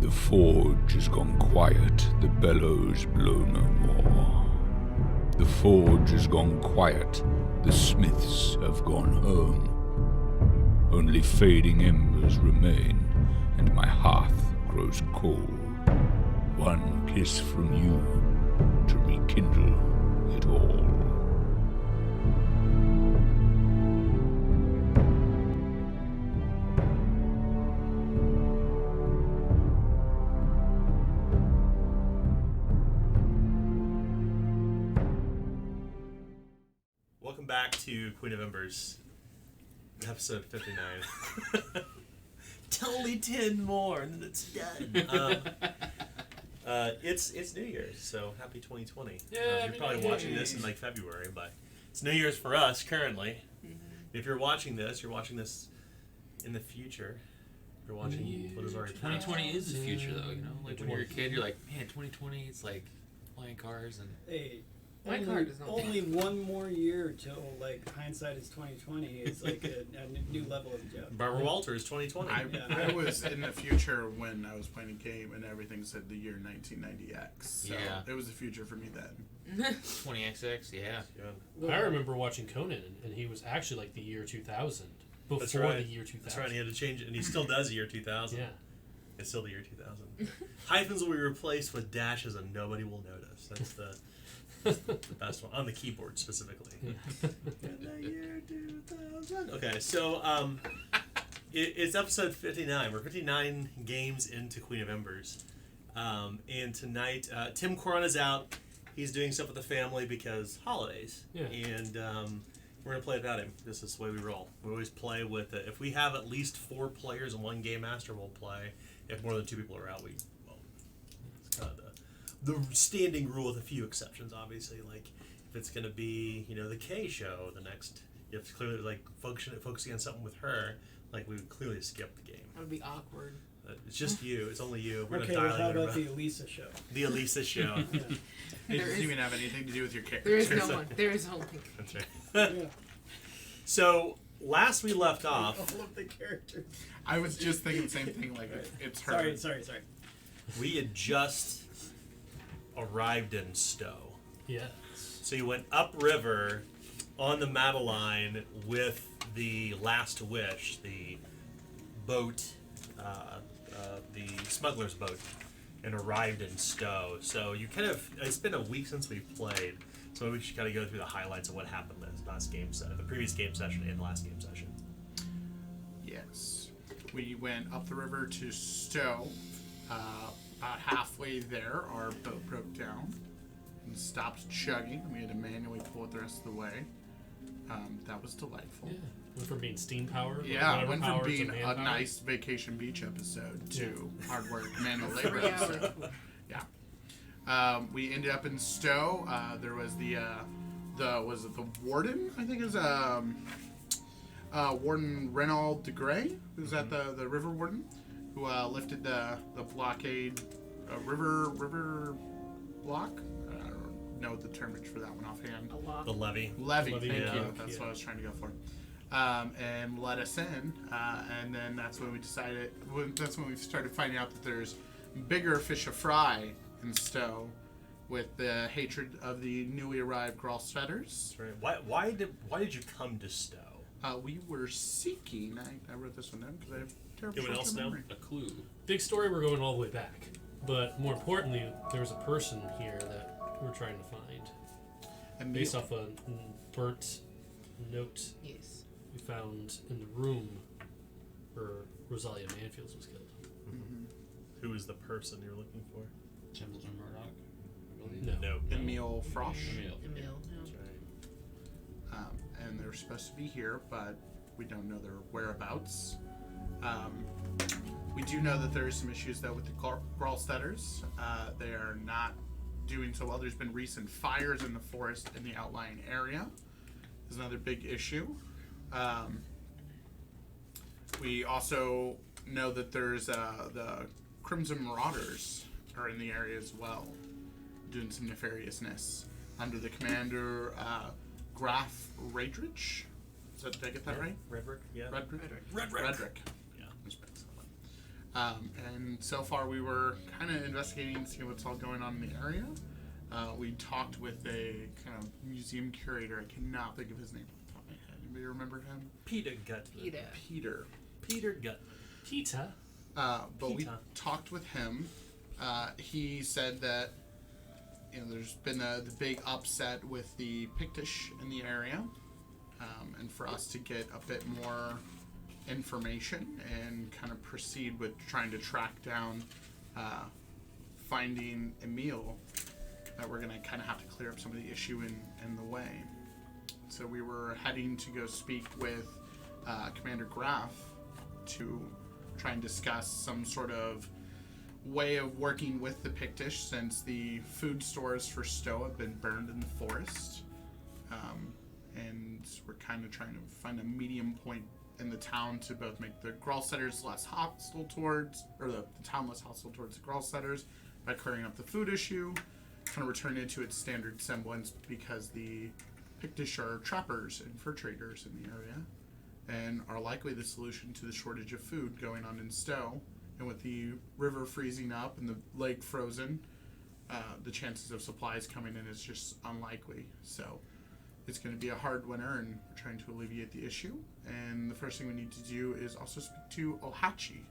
The forge has gone quiet, the bellows blow no more. The forge has gone quiet, the smiths have gone home. Only fading embers remain, and my hearth grows cold. One kiss from you to rekindle it all. Welcome back to Queen of Embers, episode 59. Only 10 more, and then it's done. It's New Year's, so happy 2020. Yeah, you're probably watching this in like February, but it's New Year's for us currently. Mm-hmm. If you're watching this in the future. You're watching what is already 2020 is the future, though. You know, like when you're a kid, you're like, man, 2020, it's like playing cars and. Hey. Only one more year till like hindsight is 2020. It's like a new level of joke. Barbara Walters 2020. I was in the future when I was playing a game and everything said the year 1990X. So it was the future for me then. 20XX, yeah. I remember watching Conan, and he was actually like the year 2000. Before the year 2000. That's right, he had to change it, and he still does the year 2000. Yeah. It's still the year 2000. Hyphens will be replaced with dashes, and nobody will notice. That's the best one on the keyboard specifically. In the year 2000. Okay, so it's episode 59. We're 59 games into Queen of Embers, and tonight Tim Coron is out. He's doing stuff with the family because holidays, and we're gonna play without him. This is the way we roll. We always play with it. If we have at least 4 players and 1 game master, we'll play. If more than 2 people are out, we won't. It's kind of the standing rule with a few exceptions, obviously. Like if it's going to be, the K show, the next, you have to clearly like focusing on something with her. Like we would clearly skip the game. That would be awkward. It's just you. It's only you. We're okay, well, how about the Elisa show? The Elisa show. It doesn't even have anything to do with your character. There is no one. There is no link. That's right. So last we left off. All of the characters. I was just thinking the same thing. Like it's her. Sorry. We had just arrived in Stowe. Yes. So you went upriver on the Madeline with the Last Wish, the boat, the smuggler's boat, and arrived in Stowe. So you it's been a week since we've played, so we should kind of go through the highlights of what happened this last game session, the previous game session and the last game session. Yes. We went up the river to Stowe. About halfway there, our boat broke down and stopped chugging. We had to manually pull it the rest of the way. That was delightful. Yeah. Went from being steam powered. Yeah, went from being a nice vacation beach episode to hard work, manual labor episode. Yeah. We ended up in Stowe. There was was it the warden? I think it was Warden Renaud de Grey, who's at the river warden, who lifted the blockade, river block. I don't know the termage for that one offhand. The levee. Levee, thank you. That's what I was trying to go for. And let us in, and then that's when we decided. That's when we started finding out that there's bigger fish to fry in Stowe, with the hatred of the newly arrived Gralsvetters. Right. Why did you come to Stowe? We were seeking. I wrote this one down because I have terrible Anyone else know? memory. A clue. Big story, we're going all the way back. But more importantly, there was a person here that we're trying to find. And based off a burnt note we found in the room where Rosalia Manfields was killed. Mm-hmm. Who is the person you're looking for? Templeton Murdoch, I believe. No. Emil Frosch. Emil. That's right. And they're supposed to be here, but we don't know their whereabouts. We do know that there are some issues, though, with the Gralsteaders. They are not doing so well. There's been recent fires in the forest in the outlying area. Is another big issue. We also know that there's the Crimson Marauders are in the area as well, doing some nefariousness under the commander Graf Redrich. Did I get that right? Redrick, yeah. Redrick. Redrick. Yeah. And so far we were kind of investigating and seeing what's all going on in the area. We talked with a kind of museum curator. I cannot think of his name off the top of my head. Anybody remember him? Peter Gutman. Peter. Gutman. Peter. But we Peter. talked with him. He said that there's been the big upset with the Pictish in the area, and for us to get a bit more information and kind of proceed with trying to track down finding Emil, that we're going to kind of have to clear up some of the issue in the way. So we were heading to go speak with Commander Graf to try and discuss some sort of way of working with the Pictish, since the food stores for Stowe have been burned in the forest. And we're kind of trying to find a medium point in the town to both make the Gralsetters less hostile towards, or the town less hostile towards the Gralsetters by clearing up the food issue, kind of return it to its standard semblance, because the Pictish are trappers and fur traders in the area and are likely the solution to the shortage of food going on in Stowe. And with the river freezing up and the lake frozen, the chances of supplies coming in is just unlikely. So it's going to be a hard winter, and we're trying to alleviate the issue. And the first thing we need to do is also speak to Ohachi,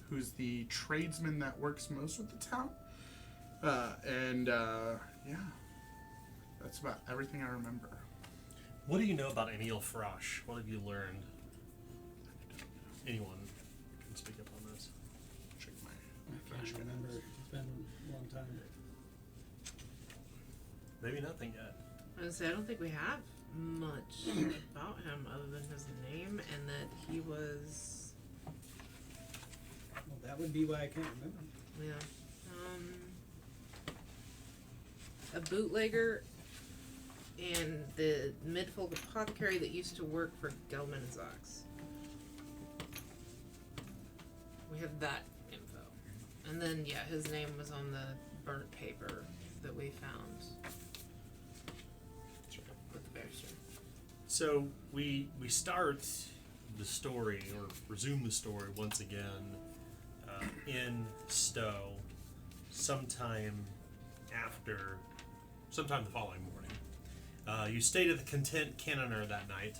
who's the tradesman that works most with the town. Yeah, that's about everything I remember. What do you know about Emil Frosch? What have you learned? Anyone can speak up on this. Check my I can't remember. It's been a long time. Maybe nothing yet. I was gonna say, I don't think we have much about him other than his name and that he was, Well, that would be why I can't remember. yeah, a bootlegger and the midfolk apothecary that used to work for Gelman and Zox. We have that info. And then, yeah, his name was on the burnt paper that we found with the Baxter. So we start the story, or resume the story once again in Stowe sometime the following morning. You stayed at the Content Cannoner that night,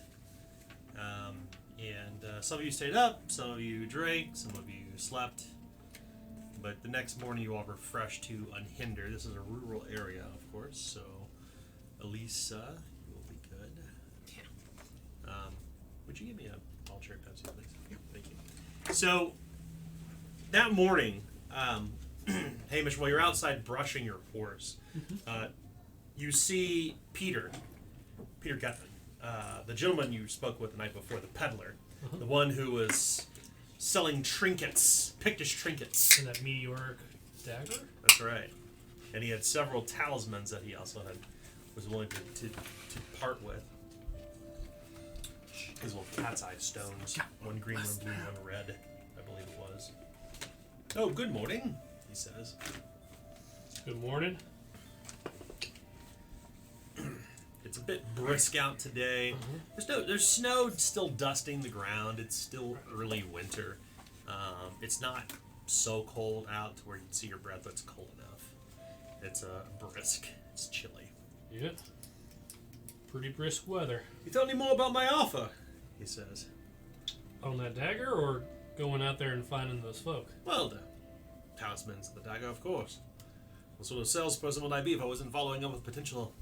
and some of you stayed up, some of you drank, some of you slept, but the next morning you all refreshed to unhindered. This is a rural area, of course, so Elisa, you will be good. Yeah. Would you give me a all cherry Pepsi, please? Yeah. Thank you. So that morning, Hamish, while you're outside brushing your horse, you see Peter Gutman, the gentleman you spoke with the night before, the peddler, the one who was selling trinkets, Pictish trinkets. And that meteoric dagger? That's right. And he had several talismans that he also was willing to part with. His little cat's eye stones, one green, one blue, one red, I believe it was. Oh, good morning, he says. Good morning. It's a bit brisk out today. There's snow still dusting the ground. It's still early winter. It's not so cold out to where you can see your breath, but it's cold enough. It's brisk. It's chilly. Yeah. Pretty brisk weather. You tell me more about my offer, he says. On that dagger, or going out there and finding those folk? Well, the talismans and the dagger, of course. What sort of salesperson would I be if I wasn't following up with potential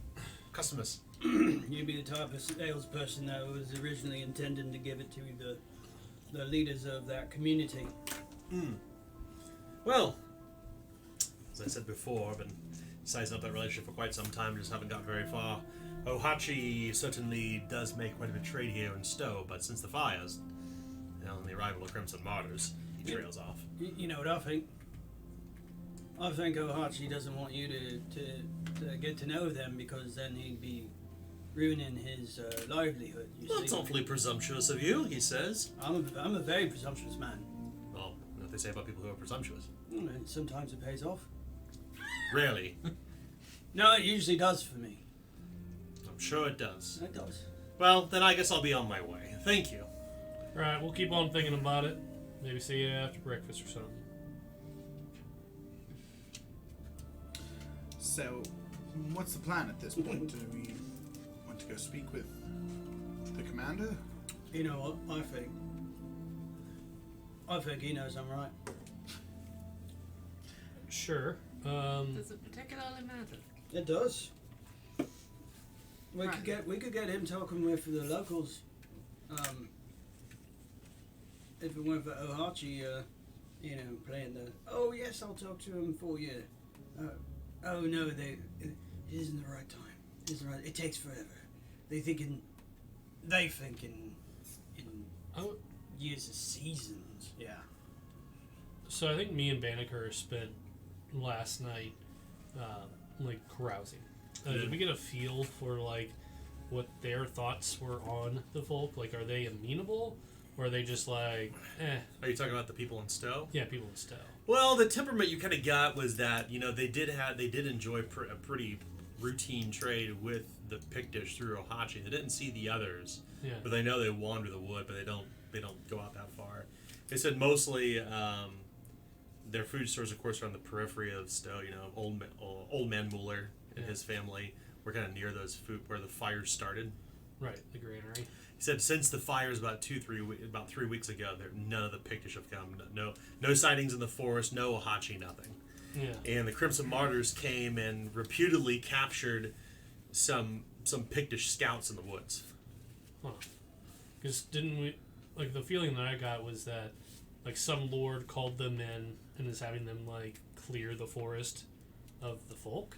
customers? You'd be the type of salesperson that was originally intended to give it to the leaders of that community. Well, as I said before, I've been sizing up that relationship for quite some time, just haven't got very far. Ohachi certainly does make quite a bit of trade here in Stowe, but since the fires, and the arrival of Crimson Martyrs, he trails off. You know what I think? I think Ohachi doesn't want you to get to know them, because then he'd be ruining his livelihood. Well, that's awfully presumptuous of you, he says. I'm a very presumptuous man. Well, you know what they say about people who are presumptuous. And sometimes it pays off. Rarely. No, it usually does for me. I'm sure it does. It does. Well, then I guess I'll be on my way. Thank you. Alright, we'll keep on thinking about it. Maybe see you after breakfast or something. So, what's the plan at this point? Do we want to go speak with the commander? You know what? I think he knows I'm right. Sure. Does it particularly matter? It does. We Right. could get him talking with the locals. If it weren't for Ohachi, playing the oh yes, I'll talk to him for you. Oh no, it isn't the right time. It isn't right. It takes forever. They think in Oh, years of seasons. Yeah. so I think me and Banneker spent last night, carousing. Did we get a feel for what their thoughts were on the folk? Like, are they amenable, or are they just like, eh? Are you talking about the people in Stowe? Yeah, people in Stowe. Well, the temperament you kind of got was that they did enjoy a pretty routine trade with the Pictish through Ohachi. They didn't see the others, Yeah. but they know they wander the wood, but they don't go out that far. They said mostly their food stores, of course, are on the periphery of Stowe. Old man Mueller and his family were kind of near those food where the fires started. Right, the granary. He said since the fires about 3 weeks ago, none of the Pictish have come. No sightings in the forest. No Ohachi, nothing. Yeah. And the Crimson Martyrs came and reputedly captured some Pictish scouts in the woods. Huh. Because didn't we, the feeling that I got was that, some lord called them in and is having them, clear the forest of the folk?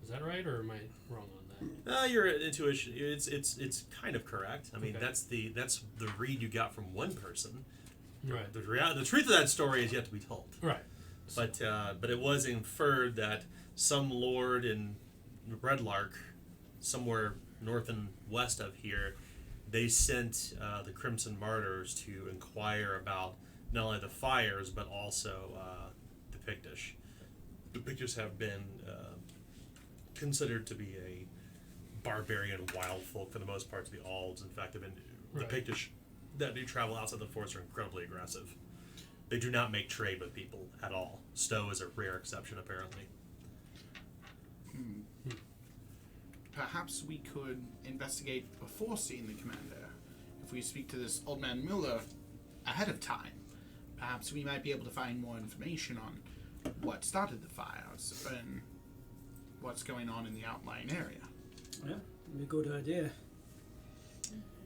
Is that right, or am I wrong on that? Your intuition, it's kind of correct. I mean, Okay. that's the read you got from one person. Right. The truth of that story is yet to be told. Right. But it was inferred that some lord in Redlark, somewhere north and west of here, they sent the Crimson Martyrs to inquire about not only the fires but also the Pictish. The Pictish have been considered to be a barbarian wild folk for the most part to the Alds. In fact, the Right. Pictish that do travel outside the forest are incredibly aggressive. They do not make trade with people at all. Stowe is a rare exception, apparently. Perhaps we could investigate before seeing the commander. If we speak to this old man Mueller ahead of time, perhaps we might be able to find more information on what started the fires and what's going on in the outlying area. Yeah, be a good idea.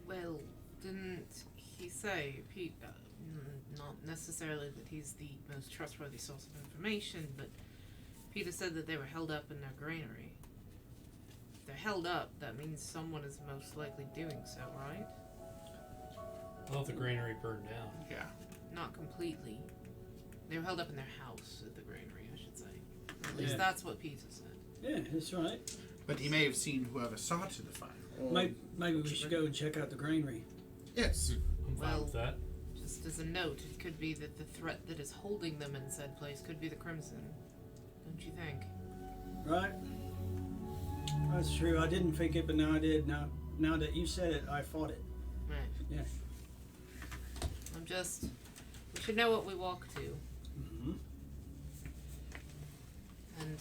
Well, didn't he say, Pete, not necessarily that he's the most trustworthy source of information, but Peter said that they were held up in their granary. If they're held up, that means someone is most likely doing so, right? I thought the granary burned down. Yeah. Not completely. They were held up in their house at the granary, I should say. At least Yeah. that's what Peter said. Yeah, that's right. But he may have seen whoever started the fire. Or Maybe we should go and check out the granary. yes. I'm fine Well- with that. Just as a note, it could be that the threat that is holding them in said place could be the Crimson. Don't you think? Right? That's true. I didn't think it, but now I did. Now that you said it, I thought it. Right. Yeah. We should know what we walk to. Mm-hmm. And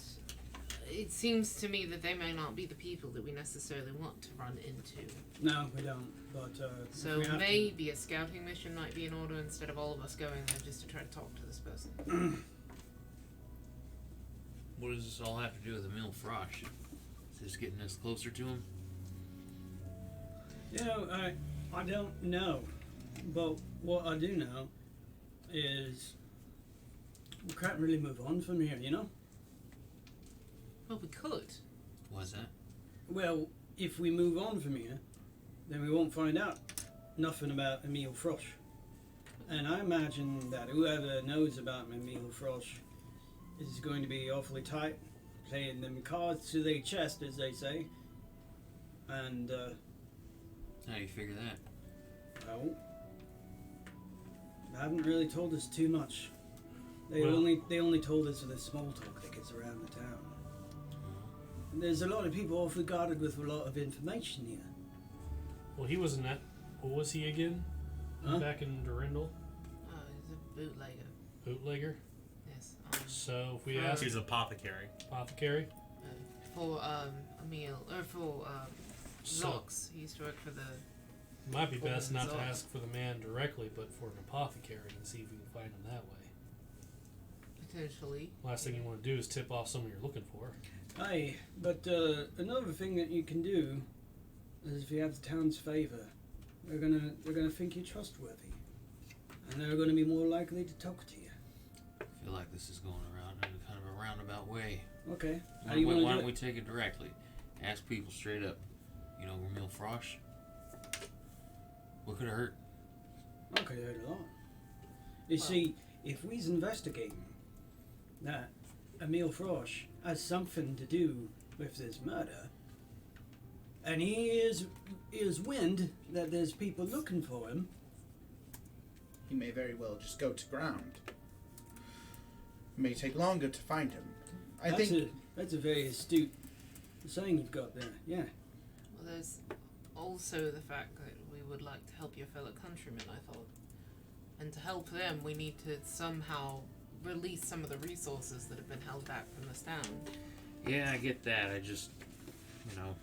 it seems to me that they may not be the people that we necessarily want to run into. No, we don't. But So if we have maybe a scouting mission might be in order instead of all of us going there just to try to talk to this person. What does this all have to do with Emil Frosch? Is this getting us closer to him? I don't know, but what I do know is we can't really move on from here. Well, we could. Why's that? Well, if we move on from here, then we won't find out nothing about Emil Frosch. And I imagine that whoever knows about Emil Frosch is going to be awfully tight, playing them cards to their chest, as they say. And, How do you figure that? well, they haven't really told us too much. They Well- only told us the small talk that gets around the town. And there's a lot of people awfully guarded with a lot of information here. Well, he wasn't that. What was he again? Huh? Back in Durandal? bootlegger. Bootlegger. Yes. So if we For- ask He's apothecary. apothecary, For Emil, or for So- Zox. He used to work for the. it might be best not to Zox. ask for the man directly, but for an apothecary and see if we can find him that way. Potentially. Last thing you want to do is tip off someone you're looking for. Aye, but another thing that you can do is if you have the town's favour, they're gonna think you're trustworthy, and they're gonna be more likely to talk to you. I feel like this is going around in kind of a roundabout way. Okay. How Why, do you why want to don't do we it? take it directly? Ask people straight up. You know, Emil Frosch. What could it hurt? Okay, I heard a lot. You see, if we's investigating that Emil Frosch has something to do with this murder, and he is wind that there's people looking for him, He may very well just go to ground. It may take longer to find him. I think that's a very astute saying you've got there. Yeah. Well, there's also the fact that we would like to help your fellow countrymen, I thought. And to help them, we need to somehow release some of the resources that have been held back from this town. Yeah, I get that. I just, you know,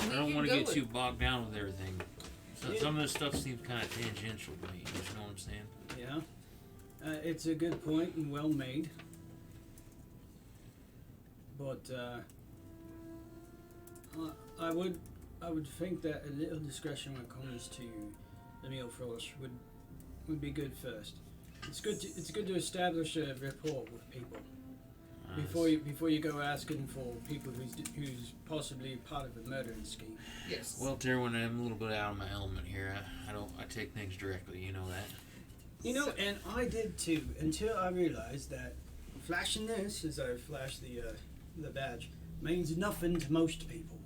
We I don't can want to go get with- too bogged down with everything. So, Yeah. some of this stuff seems kind of tangential to me. You know what I'm saying? Yeah. It's a good point and well made. But I would think that a little discretion when it comes to Emil Frosch would be good first. It's good to establish a rapport with people before you go asking for people who's possibly part of a murdering scheme. yes. Well, Darwin, I'm a little bit out of my element here. I take things directly. You know that. You know, and I did too, until I realized that flashing this, as I flashed the badge, means nothing to most people.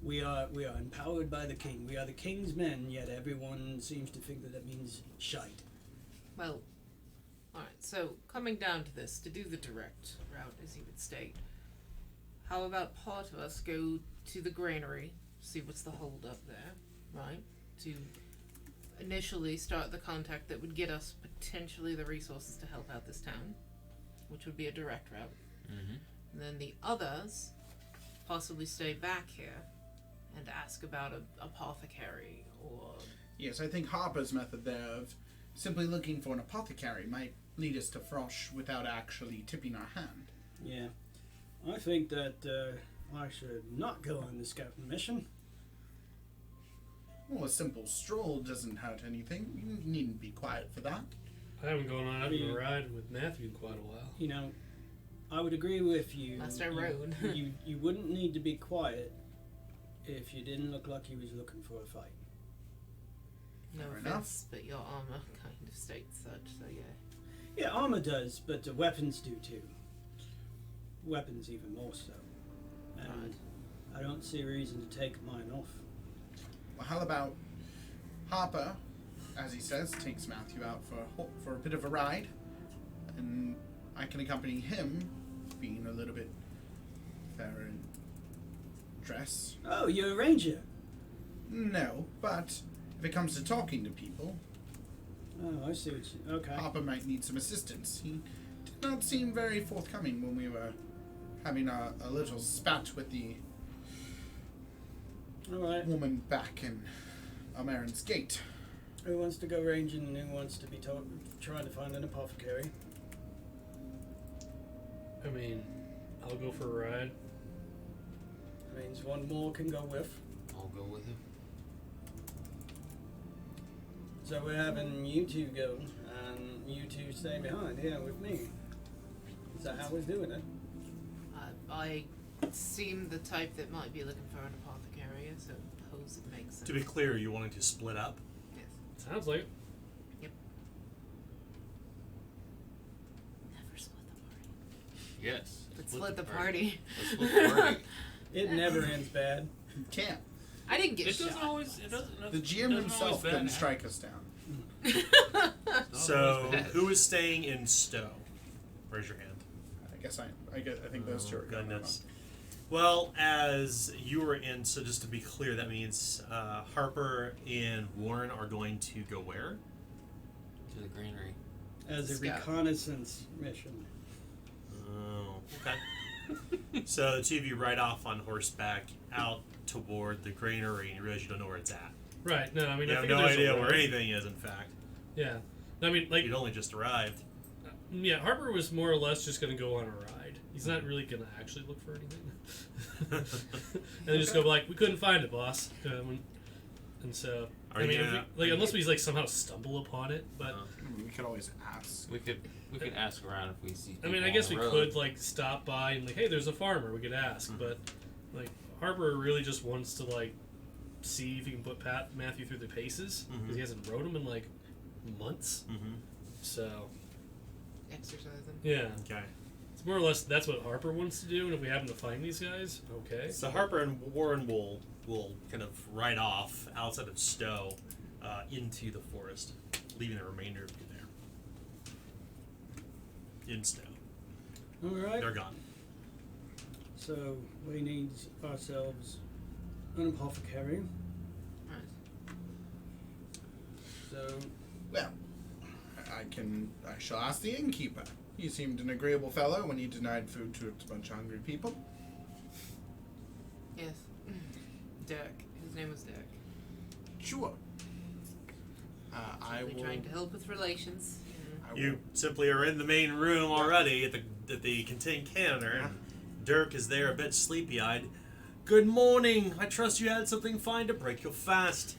We are empowered by the king. We are the king's men, yet everyone seems to think that it means shite. Well, alright, so coming down to this, to do the direct route, as you would state, how about part of us go to the granary, see what's the hold up there, right? To initially start the contact that would get us potentially the resources to help out this town, which would be a direct route. Mm-hmm. And then the others possibly stay back here and ask about an apothecary or. Yes, I think Harper's method there of simply looking for an apothecary might lead us to Frosch without actually tipping our hand. Yeah, I think that I should not go on the scouting mission. Well, a simple stroll doesn't hurt anything. You needn't be quiet for that. I haven't gone on a ride with Matthew in quite a while. You know, I would agree with you. Master Road. you wouldn't need to be quiet if you didn't look like you was looking for a fight. No Fair offense, but your armor kind of states such, so yeah. Yeah, armor does, but the weapons do too. Weapons even more so. And I don't see a reason to take mine off. Well, how about Harper, as he says, takes Matthew out for a bit of a ride, and I can accompany him, being a little bit fairer in dress. Oh, you're a ranger. No, but if it comes to talking to people, Oh, I see what you... Okay. Harper might need some assistance. He did not seem very forthcoming when we were having a little spat with the Alright. woman back in Amaran's Gate. Who wants to go ranging and who wants to be trying to find an apothecary? I mean, I'll go for a ride. Means one more can go with. I'll go with him. So we're having you two go, and you two stay behind here with me. Is that how we're doing it? I seem the type that might be looking for an apothecary, so I suppose it makes sense. To be clear, are you wanting to split up? Yes. Sounds like it. Never split the party. Yes. But split the party. Let's split the party. It never ends bad. Can't. I didn't get It shot. doesn't always. It doesn't. The GM himself couldn't strike us down. So, who is staying in Stowe? Raise your hand. I think those two are going on. Goodness. Well, as you were in, so just to be clear, that means Harper and Warren are going to go where? to the granary. As a Scout. reconnaissance mission. Oh, okay. So the two of you ride off on horseback out toward the granary, and you realize you don't know where it's at. Right. No, I mean, You I have figure no there's a idea road. where anything is, in fact. Yeah. I mean, like, You'd only just arrived. yeah, Harper was more or less just going to go on a ride. He's not really going to actually look for anything. And then just go like, we couldn't find it, boss. And so, Are I you mean, gonna- unless we like somehow stumble upon it, but We could always ask. We could ask around if we see. I mean, people I on guess the we road. could like stop by and like, hey, there's a farmer. We could ask, but like Harper really just wants to like see if he can put Matthew through the paces because he hasn't rode him in like months. Mm-hmm. So Exercising. yeah, Okay. it's more or less that's what Harper wants to do. And if we happen to find these guys, okay. So Harper and Warren will kind of ride off outside of Stowe into the forest, leaving the remainder of you there. In Stowe. Alright. They're gone. So we need ourselves an apothecary. Right. So Well, I shall ask the innkeeper. He seemed an agreeable fellow when he denied food to a bunch of hungry people. Yes. Dirk. His name was Dirk. Sure. I Simply will. trying to help with relations. I will- You simply are in the main room already at the contained cannoner. And Dirk is there, a bit sleepy-eyed. Good morning. I trust you had something fine to break your fast.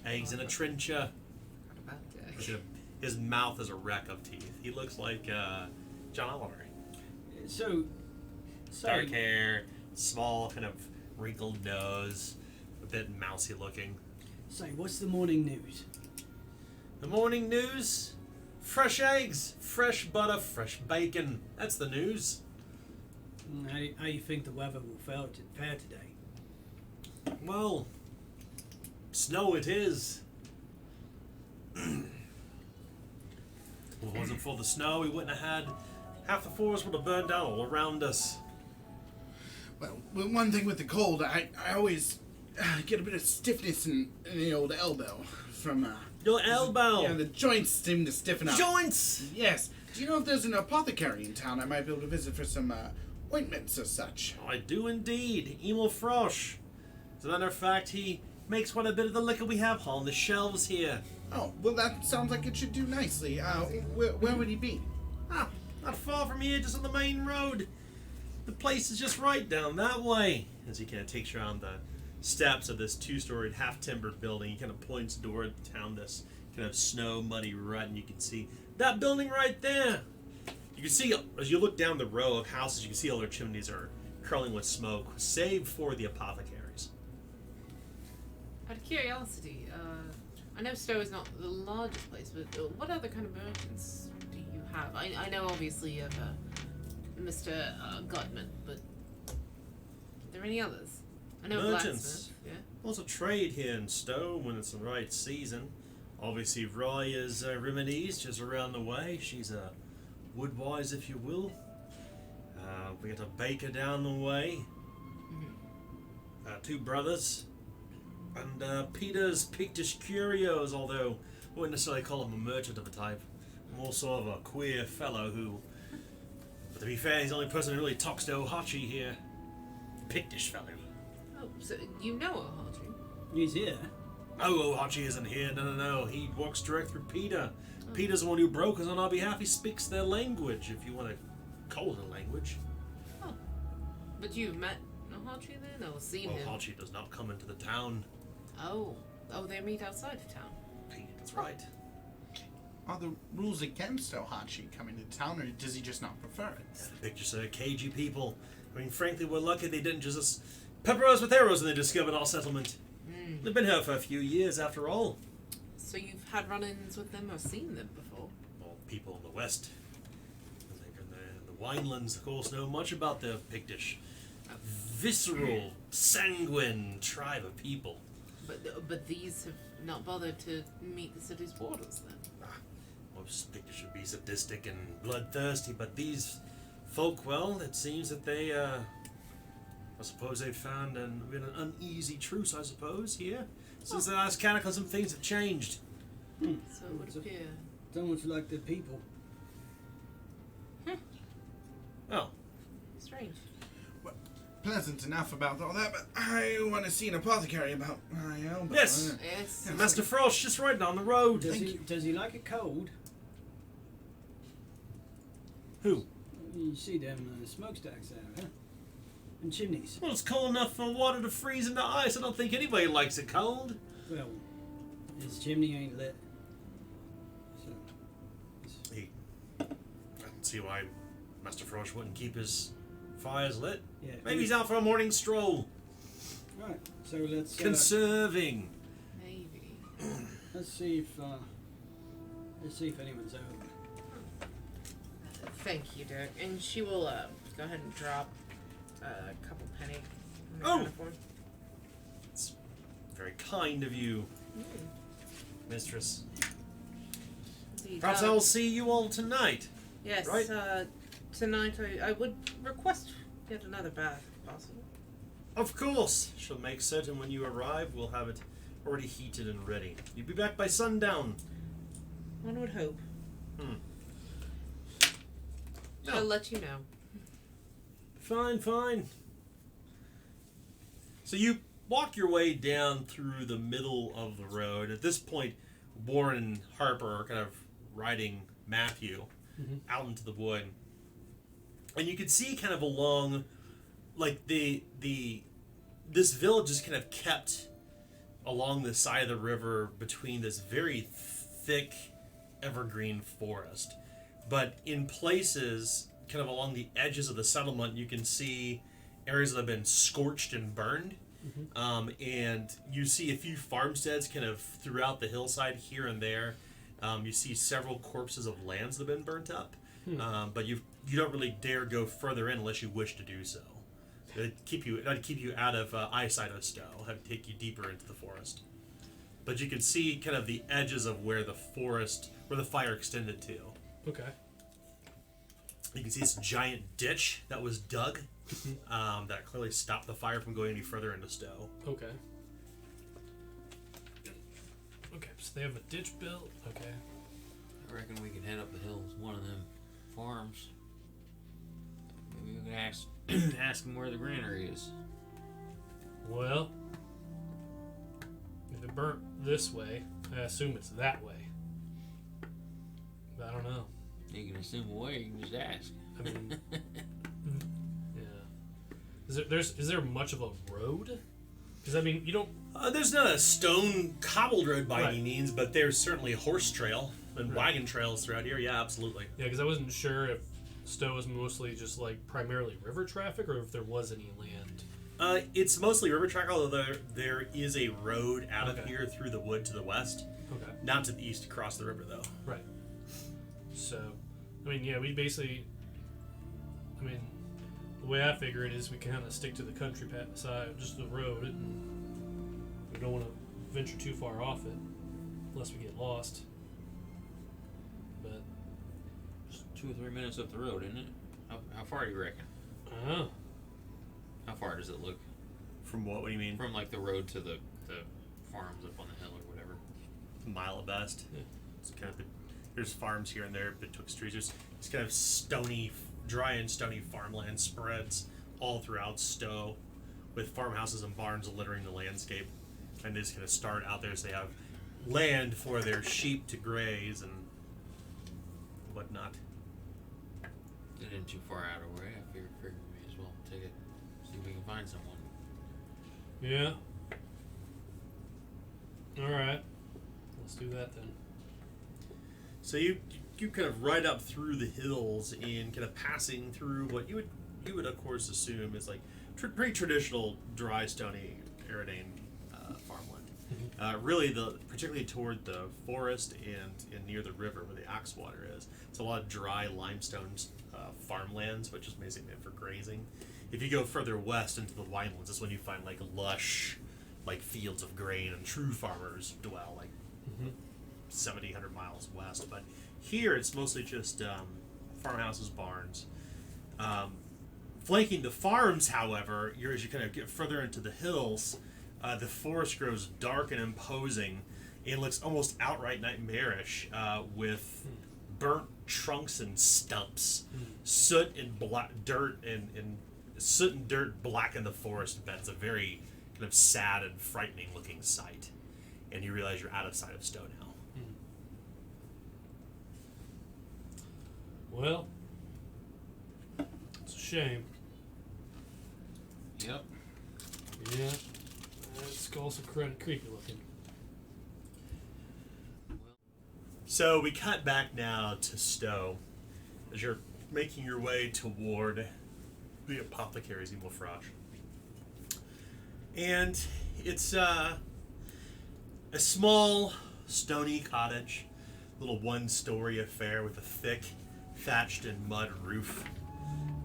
Eggs in a trencher. What about Dirk? Look at him. His mouth is a wreck of teeth. He looks like John Oliver. so Dark hair, small, kind of wrinkled nose, a bit mousy looking. say, what's the morning news? The morning news? Fresh eggs, fresh butter, fresh bacon. That's the news. How you think the weather will fare today? Well, snow it is. If it wasn't for the snow, we wouldn't have had half the forest would have burned down all around us. Well, one thing with the cold, I always get a bit of stiffness in the old elbow from. Your elbow. Yeah, the joints seem to stiffen up. Joints. Yes. Do you know if there's an apothecary in town I might be able to visit for some ointments or such? I do indeed. Emil Frosch. As a matter of fact, he makes quite a bit of the liquor we have on the shelves here. Oh, well, that sounds like it should do nicely. Where would he be? Ah, not far from here, just on the main road. The place is just right down that way. As he kind of takes you around the steps of this two-storied, half-timbered building, he kind of points toward down this kind of snow, muddy rut, and you can see that building right there. You can see, as you look down the row of houses, you can see all their chimneys are curling with smoke, save for the apothecaries. Out of curiosity, I know Stowe is not the largest place, but what other kind of merchants do you have? I know obviously you have Mr. Gutman, but are there any others? I know a Merchants. blacksmith, yeah. Also trade here in Stowe when it's the right season. Obviously, Raya's Remedies just around the way. She's a woodwise, if you will. We got a baker down the way. Two brothers. And Peter's Pictish Curios, although I wouldn't necessarily call him a merchant of a type. More sort of a queer fellow who, but to be fair, he's the only person who really talks to Ohachi here. Pictish fellow. Oh, so you know Ohachi? He's here. Oh, Ohachi isn't here. No. He walks direct through Peter. Peter's the one who broke us on our behalf. He speaks their language, if you want to call it a language. Oh. But you've met Ohachi then, or seen him? Ohachi does not come into the town. Oh, they meet outside of town. That's right. Are the rules against Ohachi coming to town, or does he just not prefer it? The pictures are cagey people. I mean, frankly, we're lucky they didn't just pepper us with arrows when they discovered our settlement. They've been here for a few years, after all. So you've had run-ins with them or seen them before? Well, people in the West, I think in the Winelands, of course, know much about the Pictish. A visceral, sanguine tribe of people. But these have not bothered to meet the city's borders then? Most Pictish would be sadistic and bloodthirsty, but these folk, well, it seems that they, I suppose they found an uneasy truce, I suppose, here. Since the last cataclysm, things have changed. So it would appear. so much like the people. Oh, Strange. Pleasant enough about all that, but I want to see an apothecary about my elbow. Yes. Yes. Master Frost just right down the road. Does he like it cold? Who? You see them smokestacks there, huh? And chimneys. Well, it's cold enough for water to freeze into ice. I don't think anybody likes it cold. Well, his chimney ain't lit. So, He, I don't see why Master Frost wouldn't keep his fires lit. yeah. Maybe he's out for a morning stroll. Right. So let's Conserving. Maybe. see if anyone's out. Thank you, Dirk. And she will go ahead and drop a couple penny. On the Oh! counter for him. It's very kind of you, Mistress. Indeed. Perhaps I will see you all tonight. Yes. right? Tonight I would request yet another bath, if possible. Of course. Shall make certain when you arrive we'll have it already heated and ready. You'll be back by sundown. One would hope. No. I'll let you know. Fine, fine. So you walk your way down through the middle of the road. At this point, Warren and Harper are kind of riding Matthew out into the wood. And you can see kind of along, like this village is kind of kept along the side of the river between this very thick evergreen forest. But in places, kind of along the edges of the settlement, you can see areas that have been scorched and burned. And you see a few farmsteads kind of throughout the hillside here and there. You see several corpses of lands that have been burnt up. But you don't really dare go further in unless you wish to do so. It'd keep you out of eyesight of Stowe. Have to take you deeper into the forest. But you can see kind of the edges of where the fire extended to. Okay. You can see this giant ditch that was dug that clearly stopped the fire from going any further into Stowe. Okay. Okay, so they have a ditch built. Okay. I reckon we can head up the hills, one of them farms. Maybe we can ask him where the granary is. Well, if it burnt this way, I assume it's that way. But I don't know. You can assume away, you can just ask. I mean, yeah. Is there much of a road? Because I mean, you don't. There's not a stone cobbled road by Right. any means, but there's certainly a horse trail and wagon trails throughout here. Yeah, absolutely. Yeah, because I wasn't sure if Stowe was mostly just like primarily river traffic, or if there was any land. It's mostly river track, although there is a road out of Okay. here through the wood to the west. Okay. Not to the east across the river, though. Right. So, I mean, yeah, we basically. I mean, the way I figure it is we kind of stick to the country side, just the road, and we don't want to venture too far off it unless we get lost. But Just 2 or 3 minutes up the road, isn't it? How far do you reckon? I don't know. How far does it look? From what? What do you mean? From like the road to the farms up on the hill or whatever. A mile at best. Yeah. It's kind of there's farms here and there betwixt trees. There's it's kind of dry and stony farmland spreads all throughout Stowe, with farmhouses and barns littering the landscape. And they just kind of start out there so they have land for their sheep to graze and whatnot. It isn't too far out of the way. I figured we may as well take it, see if we can find someone. Yeah. Alright. Let's do that then. So you kind of ride up through the hills and kind of passing through what you would of course assume is like pretty traditional dry stony aridane farmland. Really, particularly toward the forest and near the river where the Axwater is, it's a lot of dry limestone farmlands, which is basically meant for grazing. If you go further west into the winelands, that's when you find like lush, like fields of grain, and true farmers dwell like 70, 100 miles west. But here it's mostly just farmhouses, barns. Flanking the farms, however, as you kind of get further into the hills, the forest grows dark and imposing, It looks almost outright nightmarish, with burnt trunks and stumps, soot and dirt and soot and dirt blacken the forest bed. It's a very kind of sad and frightening looking sight, and you realize you're out of sight of Stowe now. Well, it's a shame. Yep. Yeah, that skull's creepy looking. So we cut back now to Stowe as you're making your way toward the apothecary's Emilfrosh. And it's a small, stony cottage, little one-story affair with a thick, thatched and mud roof.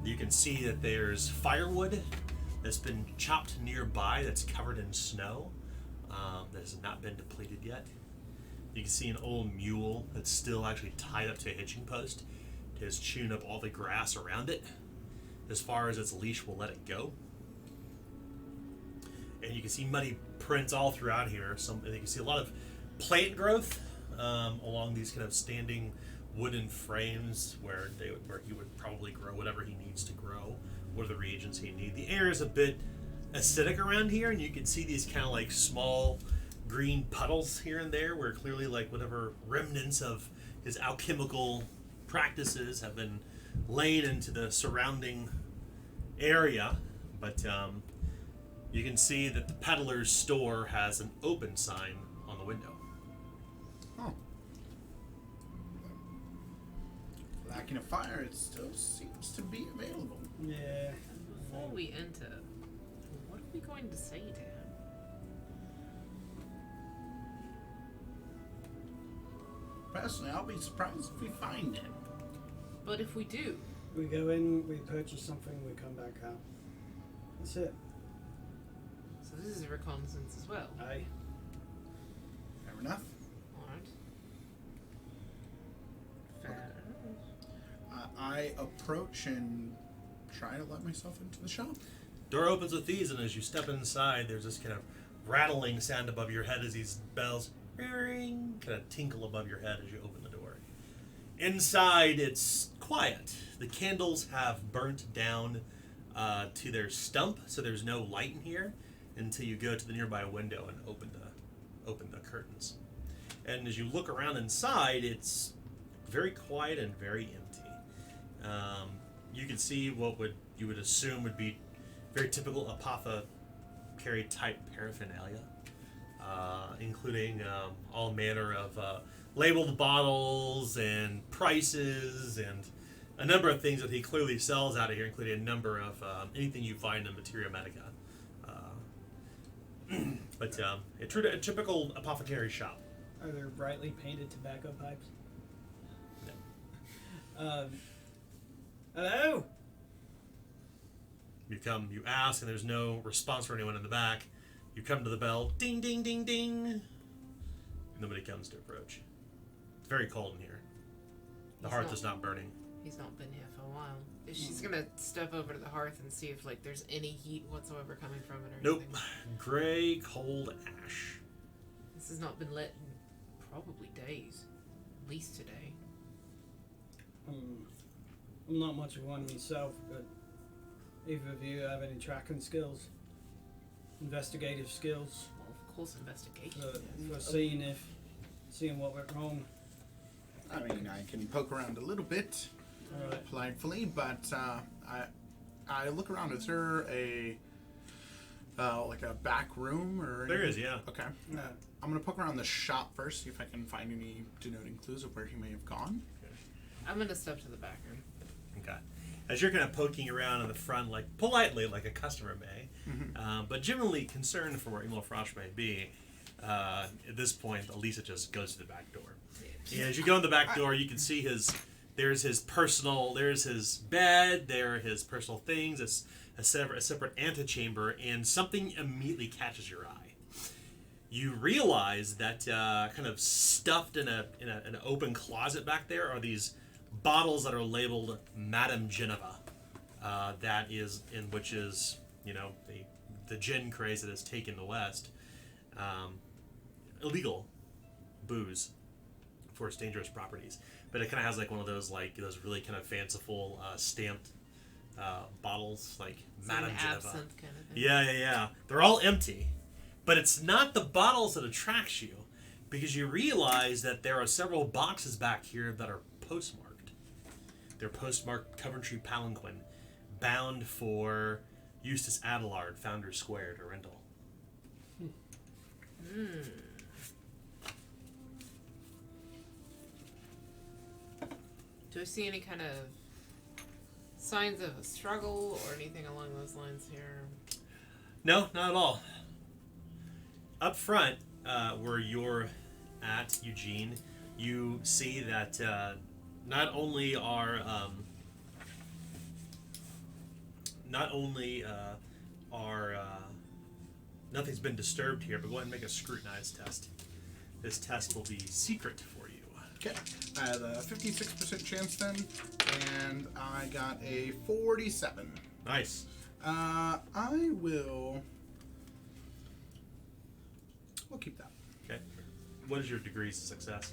You can see that there's firewood that's been chopped nearby that's covered in snow, that has not been depleted yet. You can see an old mule that's still actually tied up to a hitching post. It has chewed up all the grass around it as far as its leash will let it go. And you can see muddy prints all throughout here. And you can see a lot of plant growth along these kind of standing wooden frames where he would probably grow whatever he needs to grow. What are the reagents he needs? The air is a bit acidic around here, and you can see these kind of like small green puddles here and there where clearly like whatever remnants of his alchemical practices have been laid into the surrounding area. But you can see that the peddler's store has an open sign on the window. Oh. Lacking a fire, it still seems to be available. Yeah. Before we enter, what are we going to say to him? Personally, I'll be surprised if we find him. But if we do, We go in, we purchase something, we come back out. That's it. so this is a reconnaissance as well. Aye. Fair enough. Alright. Fair enough. I approach and try to let myself into the shop. Door opens with ease, and as you step inside, there's this kind of rattling sound above your head as these bells ring, kind of tinkle above your head as you open the door. Inside, it's quiet. The candles have burnt down to their stump, so there's no light in here until you go to the nearby window and open the curtains. And as you look around inside, it's very quiet and very empty. You can see what you would assume would be very typical apothecary type paraphernalia, including all manner of labeled bottles and prices and a number of things that he clearly sells out of here, including a number of anything you find in Materia Medica. But a typical apothecary shop. Are there brightly painted tobacco pipes? No. Hello? You ask, and there's no response from anyone in the back. You come to the bell, ding, ding, ding, ding. Nobody comes to approach. It's very cold in here. The hearth is not burning. He's not been here for a while. She's gonna step over to the hearth and see if like there's any heat whatsoever coming from it or Nope. anything. Gray, cold ash. This has not been lit in probably days. At least today. I'm not much of one myself, but either of you have any tracking skills? Investigative skills? Well, of course, investigation. For seeing what went wrong. I mean, I can poke around a little bit, Alright. politely, but I look around. Is there a like a back room or? There anything? is, yeah. Okay. No. I'm gonna poke around the shop first, see if I can find any denoting clues of where he may have gone. I'm gonna step to the back room. Okay. As you're kind of poking around in the front, like politely, like a customer may, but genuinely concerned for where Emil Frosch may be, at this point, Elisa just goes to the back door. Yeah, as you go in the back door, you can see there's his bed, there are his personal things, a separate antechamber, and something immediately catches your eye. You realize that kind of stuffed in an open closet back there are these bottles that are labeled Madame Geneva, which is the gin craze that has taken the West, illegal booze for its dangerous properties. But it kind of has like one of those really kind of fanciful stamped bottles, like It's Madame like an Geneva. absinthe kind of thing. Yeah. They're all empty. But it's not the bottles that attracts you, because you realize that there are several boxes back here that are postmarked. They're postmarked Coventry Palanquin, bound for Eustace Adelard, Founders Square, to rental. Do I see any kind of signs of a struggle or anything along those lines here? No, not at all. Up front, where you're at, Eugene, you see that not only are nothing's been disturbed here, but go ahead and make a scrutinize test. This test will be secret for you. Okay. I have a 56% chance then, and I got a 47. Nice. We'll keep that. Okay. What is your degrees of success?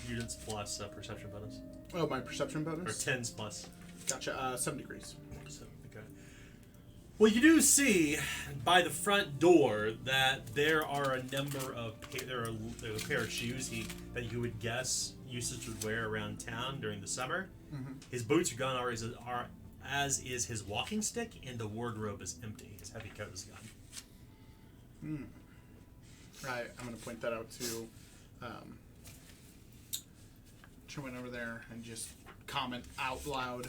Units plus perception bonus. Oh, my perception Or bonus? 10s plus. Gotcha. 7 degrees. So, okay. Well, you do see by the front door that there are a number of there's a pair of shoes that you would guess Eustace would wear around town during the summer. Mm-hmm. His boots are gone, as is his walking stick, and the wardrobe is empty. His heavy coat is gone. Right. I'm going to point that out to Sherwin over there and just comment out loud.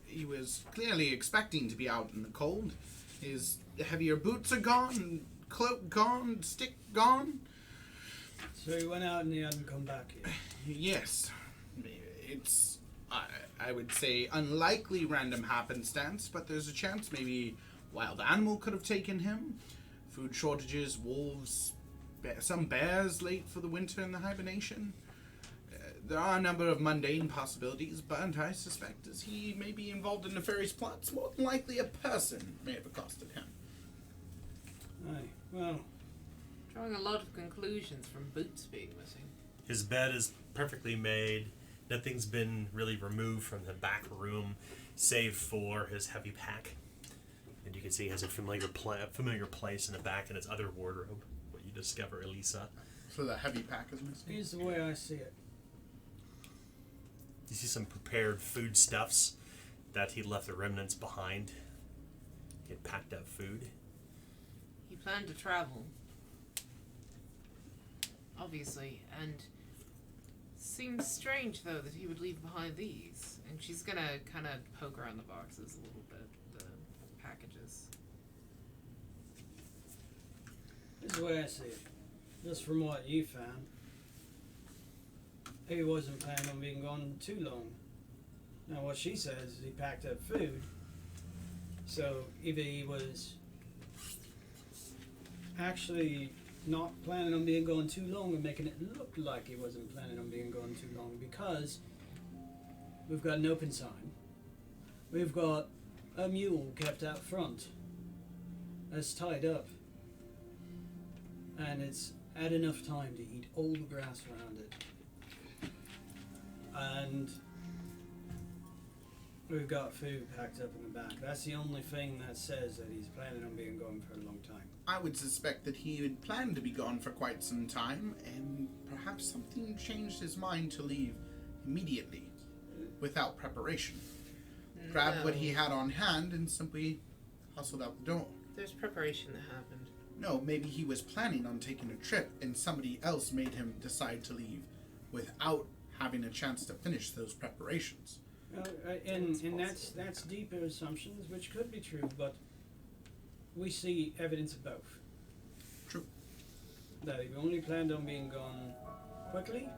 He was clearly expecting to be out in the cold. His heavier boots are gone, cloak gone, stick gone. So he went out and he hadn't come back yet. Yes. It's, I would say, unlikely random happenstance, but there's a chance maybe wild animal could have taken him. Food shortages, wolves, some bears late for the winter in the hibernation. There are a number of mundane possibilities, but I suspect as he may be involved in nefarious plots, more than likely a person may have accosted him. Aye, well, Drawing a lot of conclusions from boots being missing. His bed is perfectly made. Nothing's been really removed from the back room, save for his heavy pack. And you can see he has a familiar place in the back in his other wardrobe. What you discover, Elisa. So the heavy pack is missing? here's the way I see it. You see some prepared foodstuffs that he left the remnants behind. He had packed up food. He planned to travel, obviously, and seems strange though that he would leave behind these. And she's gonna kind of poke around the boxes a little bit, the packages. Here's the way I see it. Just from what you found, he wasn't planning on being gone too long. Now what she says is he packed up food. So either he was actually not planning on being gone too long and making it look like he wasn't planning on being gone too long, because we've got an open sign. We've got a mule kept out front that's tied up. And it's had enough time to eat all the grass around it. And we've got food packed up in the back. That's the only thing that says that he's planning on being gone for a long time. I would suspect that he had planned to be gone for quite some time, and perhaps something changed his mind to leave immediately, without preparation. Grabbed what he had on hand and simply hustled out the door. There's preparation that happened. No, maybe he was planning on taking a trip, and somebody else made him decide to leave without having a chance to finish those preparations. And that's deeper assumptions, which could be true, but we see evidence of both. True. That he only planned on being gone quickly,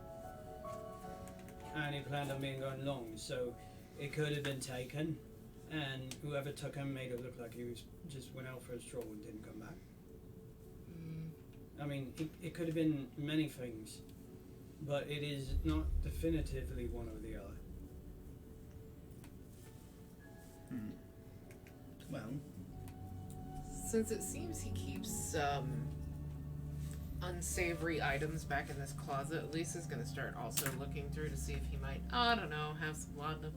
and he planned on being gone long. So it could have been taken, and whoever took him made it look like he was just went out for a stroll and didn't come back. I mean, it could have been many things, but it is not definitively one or the other. Well, Since it seems he keeps unsavory items back in this closet, Lisa's gonna start also looking through to see if he might, I don't know, have some laudanum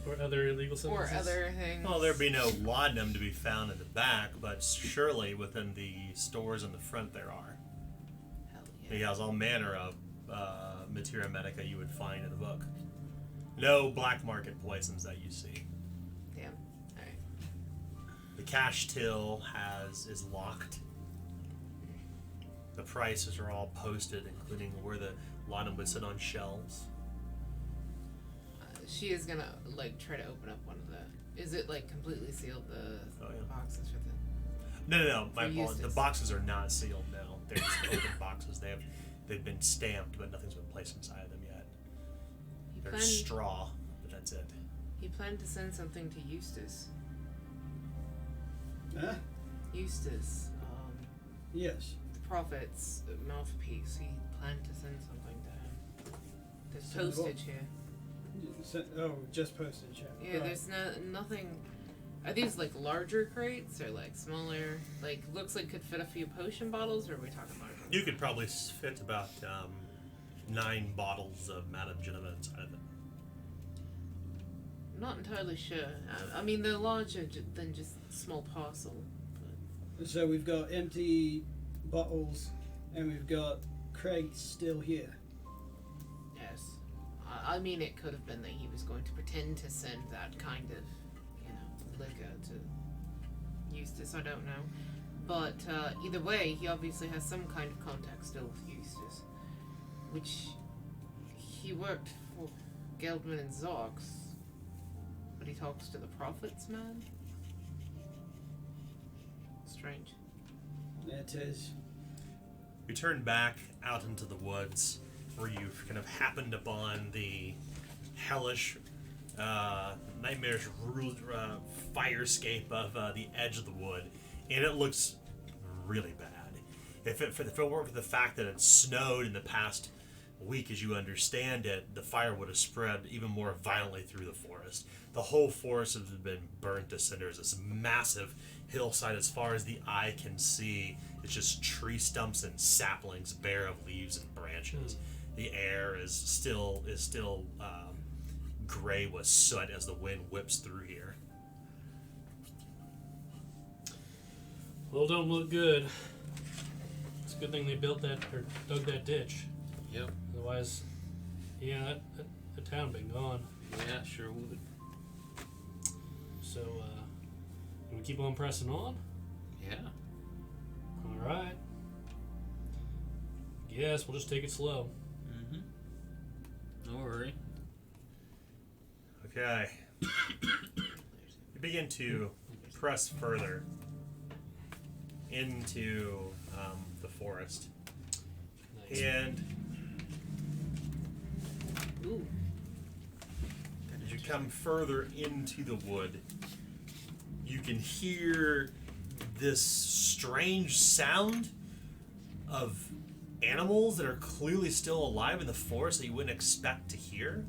Or other illegal substances. or other things. Well, there'd be no laudanum to be found in the back, but surely within the stores in the front there are. Hell He yeah. has all manner of materia medica you would find in the book. No black market poisons that you see. Damn. Alright. The cash till is locked. The prices are all posted, including where the laudanum would sit on shelves. She is gonna like try to open up one of the. Is it like completely sealed the Oh, yeah. boxes for the? No. My For apologies. The Eustace. boxes are not sealed now. They're just open boxes. They've been stamped, but nothing's been placed inside of them yet. He There's planned. straw, but that's it. He planned to send something to Eustace. Huh? Eustace, Yes. the prophet's mouthpiece. He planned to send something to him. There's Send what? postage here. Oh, just postage. Yeah, Right. there's nothing. Are these like larger crates or like smaller? Like looks like could fit a few potion bottles, or are we talking larger? You could probably fit about 9 bottles of Madame Geneva inside of it. I'm not entirely sure. I mean, they're larger than just small parcel. So we've got empty bottles, and we've got crates still here. Yes. I mean, it could have been that he was going to pretend to send that kind of, liquor to Eustace. I don't know. But either way, he obviously has some kind of contact still with Eustace. Which he worked for Geldman and Zox. But he talks to the Prophet's man? Strange. It is. You turn back out into the woods, where you've kind of happened upon the hellish, nightmarish firescape of the edge of the wood, and it looks really bad. If it weren't for the fact that it snowed in the past week, as you understand it, the fire would have spread even more violently through the forest. The whole forest has been burnt to cinders. This massive hillside, as far as the eye can see, is just tree stumps and saplings bare of leaves and branches. The air is still gray with soot as the wind whips through here. Well, don't look good. It's a good thing they built that or dug that ditch. Yep. Otherwise, yeah, that town been gone. Yeah, sure would. So, we keep on pressing on. Yeah. All right. Yes, we'll just take it slow. Mm-hmm. No worry. Okay. You begin to press further into the forest. Nice. And Ooh. as you come further into the wood, you can hear this strange sound of animals that are clearly still alive in the forest that you wouldn't expect to hear.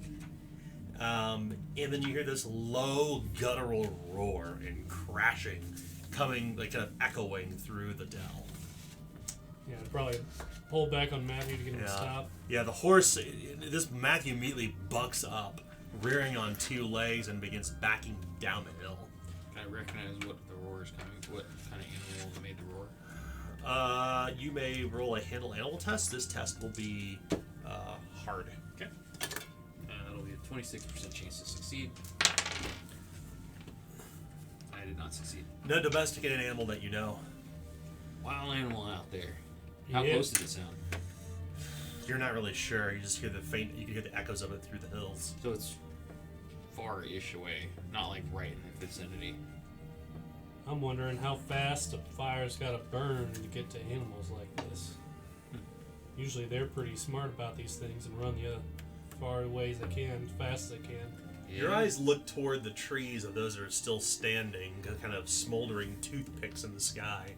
And then you hear this low guttural roar and crashing coming, like kind of echoing through the dell. Yeah, I'd probably pull back on Matthew to get him to stop. Yeah, the horse, this Matthew immediately bucks up, rearing on 2 legs and begins backing down the hill. Can I recognize what the roar is coming? What kind of animal made the roar? You may roll a handle animal test. This test will be hard. Okay. That'll be a 26% chance to succeed. I did not succeed. No domesticated animal that you know. Wild animal out there. How Yeah. close did it sound? You're not really sure. You just hear you can hear the echoes of it through the hills. So it's far-ish away, not like right in the vicinity. I'm wondering how fast a fire's got to burn to get to animals like this. Usually they're pretty smart about these things and run the far away as they can, as fast as they can. Your Yeah. eyes look toward the trees of those that are still standing, kind of smoldering toothpicks in the sky.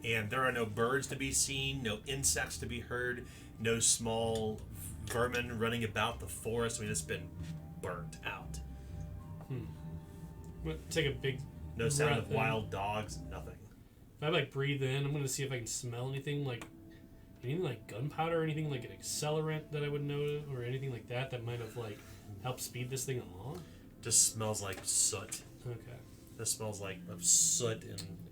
And there are no birds to be seen, no insects to be heard, no small vermin running about the forest. I mean, it's been burnt out. I'm gonna take a big No sound of breath in. wild dogs, nothing. If I like breathe in, I'm gonna see if I can smell anything like gunpowder or anything like an accelerant that I would know, or anything like that might have like helped speed this thing along. Just smells like soot. Okay. This smells like of soot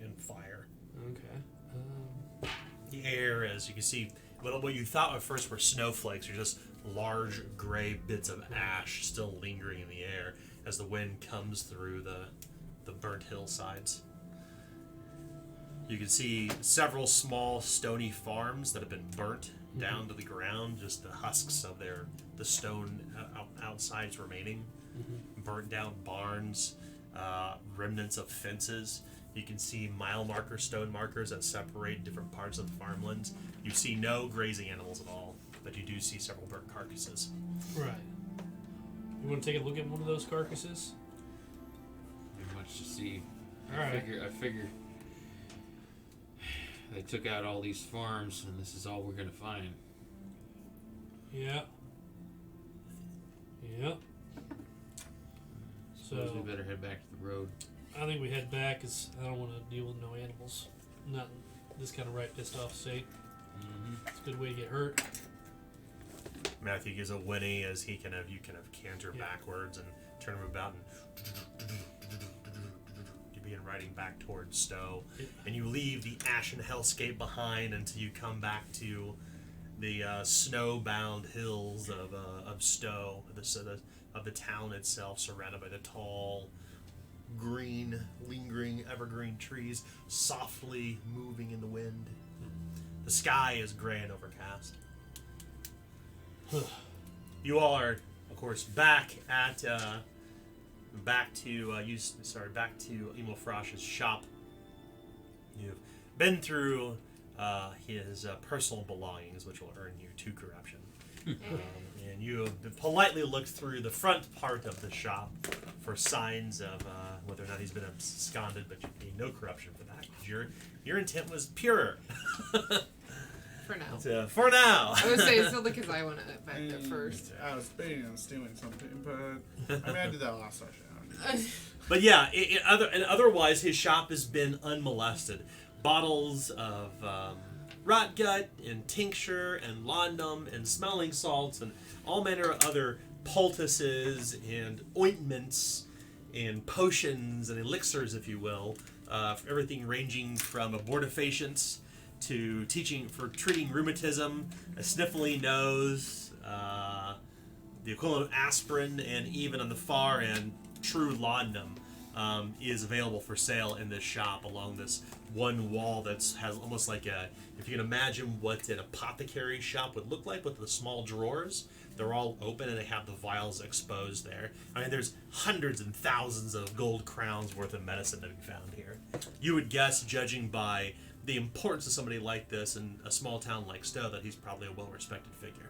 and fire. Okay. The air, as you can see, what you thought at first were snowflakes are just large gray bits of ash still lingering in the air as the wind comes through the burnt hillsides. You can see several small stony farms that have been burnt down to the ground, just the husks of the stone outsides remaining. Burnt down barns, remnants of fences. You can see mile markers, stone markers that separate different parts of the farmlands. You see no grazing animals at all, but you do see several burnt carcasses. Right. You want to take a look at one of those carcasses? Not much to see. All right. I figure they took out all these farms, and this is all we're gonna find. Yeah. Yeah. Suppose So we better head back to the road. I think we head back because I don't want to deal with no animals. Not in this kind of right pissed off state. It's a good way to get hurt. Matthew gives a whinny as you kind of canter backwards and turn him about and you begin riding back towards Stowe. And you leave the ashen hellscape behind until you come back to the snow-bound hills of Stowe, of the town itself, surrounded by the tall, green, lingering evergreen trees, softly moving in the wind. The sky is gray and overcast. You all are, of course, back to Emil Frosch's shop. You've been through his personal belongings, which will earn you 2 corruption. And you have politely looked through the front part of the shop for signs of whether or not he's been absconded, but you need no corruption for that because your intent was pure. For now. For now. I would say it's still because I went back there first. I was debating on stealing something, but I mean, I did that last session. But yeah, otherwise his shop has been unmolested. Bottles of rot gut and tincture and laudanum and smelling salts and all manner of other poultices and ointments and potions and elixirs, if you will, everything ranging from abortifacients to treating rheumatism, a sniffly nose, the equivalent of aspirin, and even on the far end, true laudanum is available for sale in this shop along this one wall has almost like if you can imagine what an apothecary shop would look like with the small drawers. They're all open and they have the vials exposed there. I mean, there's hundreds and thousands of gold crowns worth of medicine to be found here. You would guess, judging by the importance of somebody like this in a small town like Stowe, that he's probably a well-respected figure.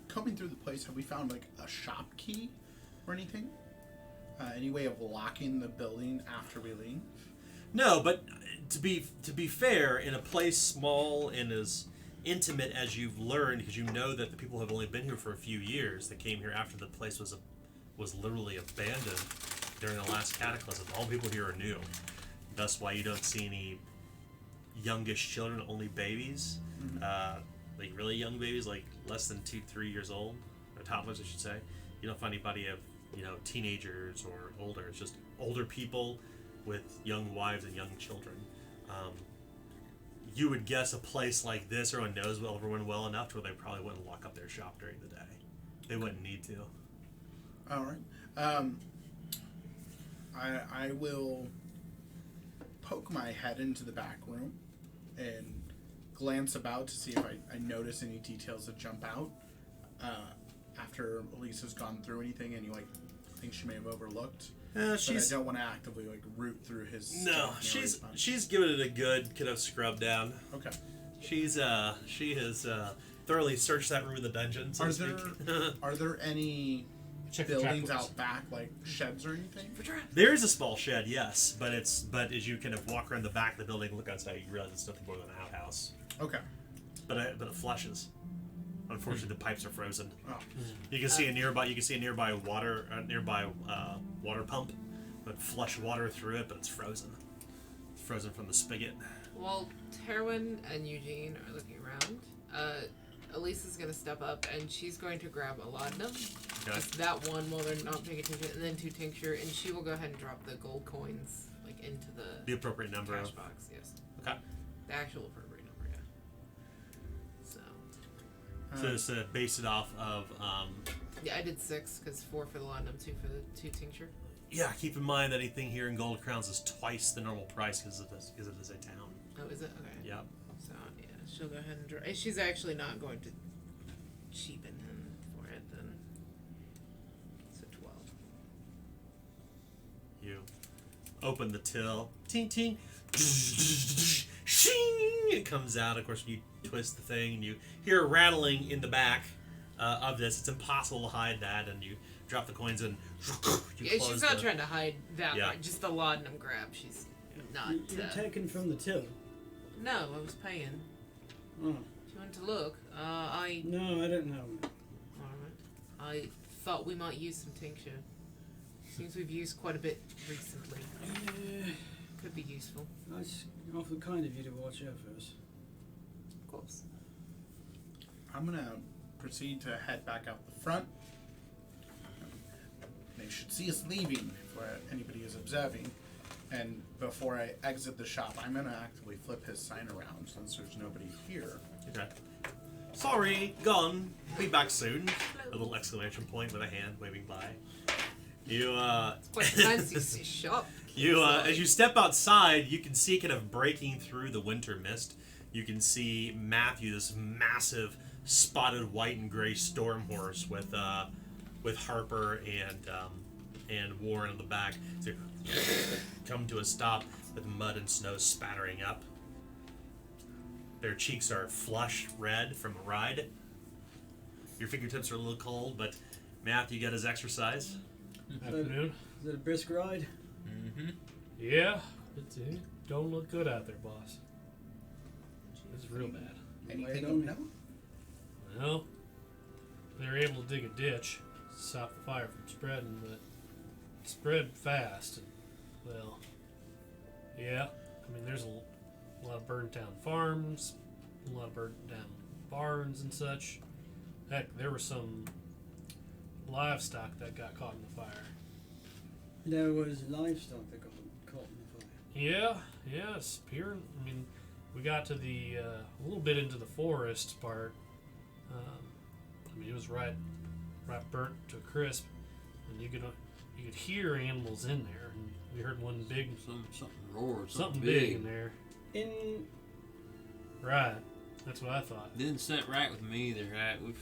Coming through the place, have we found like a shop key or anything? Any way of locking the building after we leave? No, but to be fair, in a place small and as intimate as you've learned, because you know that the people have only been here for a few years, that came here after the place was literally abandoned during the last cataclysm. All people here are new. That's why you don't see any youngish children, only babies. Like really young babies, like less than 2-3 years old, or toddlers, I should say. You don't find anybody of teenagers or older. It's just older people with young wives and young children. You would guess a place like this, everyone knows everyone well enough to where they probably wouldn't lock up their shop during the day. They wouldn't need to. All right. I will poke my head into the back room and glance about to see if I notice any details that jump out after Elisa's gone through anything, any things she may have overlooked. But I don't want to actively root through his. No, she's given it a good kind of scrub down. Okay. She has thoroughly searched that room in the dungeon. So Are there any Check the buildings trap out back, like sheds or anything? There is a small shed, yes, but as you kind of walk around the back of the building and look outside, you realize it's nothing more than an outhouse. Okay. But it flushes. Unfortunately, the pipes are frozen. Oh. You can see a nearby water pump, but flush water through it, but it's frozen. frozen from the spigot. While Terwin and Eugene are looking around, Elise is going to step up and she's going to grab a laudanum. Okay. Just that one while they're not paying attention, and then 2 tincture, and she will go ahead and drop the gold coins like into The appropriate number cash of. box. Yes. Okay. The actual appropriate number. Yeah. So. So just base it off of. Yeah, I did 6 because 4 for the laudanum, 2 for the 2 tincture. Yeah, keep in mind that anything here in Gold Crowns is twice the normal price because it is a town. Oh, is it? Okay. Yep. So yeah, she'll go ahead and draw. She's actually not going to cheapen him for it then. So 12. You open the till. Ting ting. Shing! It comes out. Of course, you twist the thing and you hear a rattling in the back of this. It's impossible to hide that, and you drop the coins and you close She's not the- trying to hide that Yeah. part. Just the laudanum grab. She's not. You're taken from the till. No, I was paying. Oh. If you want to look, I. No, I don't know. Alright. I thought we might use some tincture. Seems we've used quite a bit recently. Could be useful. That's awfully kind of you to watch out for us. Of course. I'm gonna proceed to head back out the front. They should see us leaving if anybody is observing. And before I exit the shop, I'm gonna actively flip his sign around since there's nobody here. Okay. Sorry, gone. Be back soon. A little exclamation point with a hand waving by. You Quite fancy shop. as you step outside, you can see kind of breaking through the winter mist. You can see Matthew, this massive spotted white and gray storm horse with Harper and Warren on the back. So come to a stop with mud and snow spattering up. Their cheeks are flush red from a ride. Your fingertips are a little cold, but Matthew got his exercise. Afternoon. Is it a brisk ride? Mm-hmm. Yeah, it don't look good out there, boss. It's real bad. Anything Wait, of note? Well, they were able to dig a ditch, stop the fire from spreading, but it spread fast. And, well, yeah. I mean, there's a lot of burned down farms, a lot of burned down barns and such. Heck, there were some livestock that got caught in the fire. There was livestock that got caught in the fire. Yeah, it's pure. I mean, we got to the a little bit into the forest part. I mean, it was right burnt to a crisp, and you could hear animals in there. And we heard one big Something roared. something big in there. In Right, that's what I thought. Didn't sit right with me either.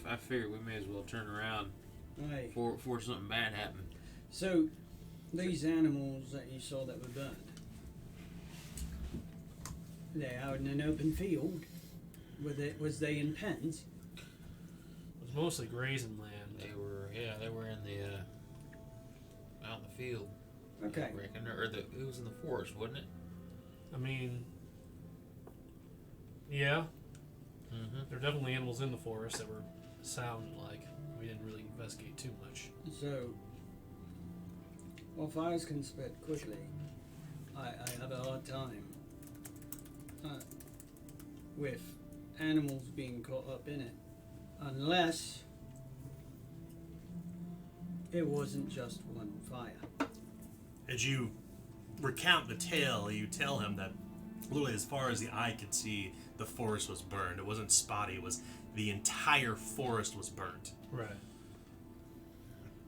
I figured we may as well turn around right. before something bad happened. So these animals that you saw that were burned, they out in an open field. Was they in pens? It was mostly grazing land. They were in the out in the field. Okay. I reckon, it was in the forest, wasn't it? I mean, yeah, Mm-hmm. there were definitely animals in the forest that were sound like. We didn't really investigate too much. So, while fires can spread quickly, I have a hard time with animals being caught up in it, unless it wasn't just one fire. As you recount the tale, you tell him that literally as far as the eye could see, the forest was burned. It wasn't spotty, it was the entire forest was burnt. Right.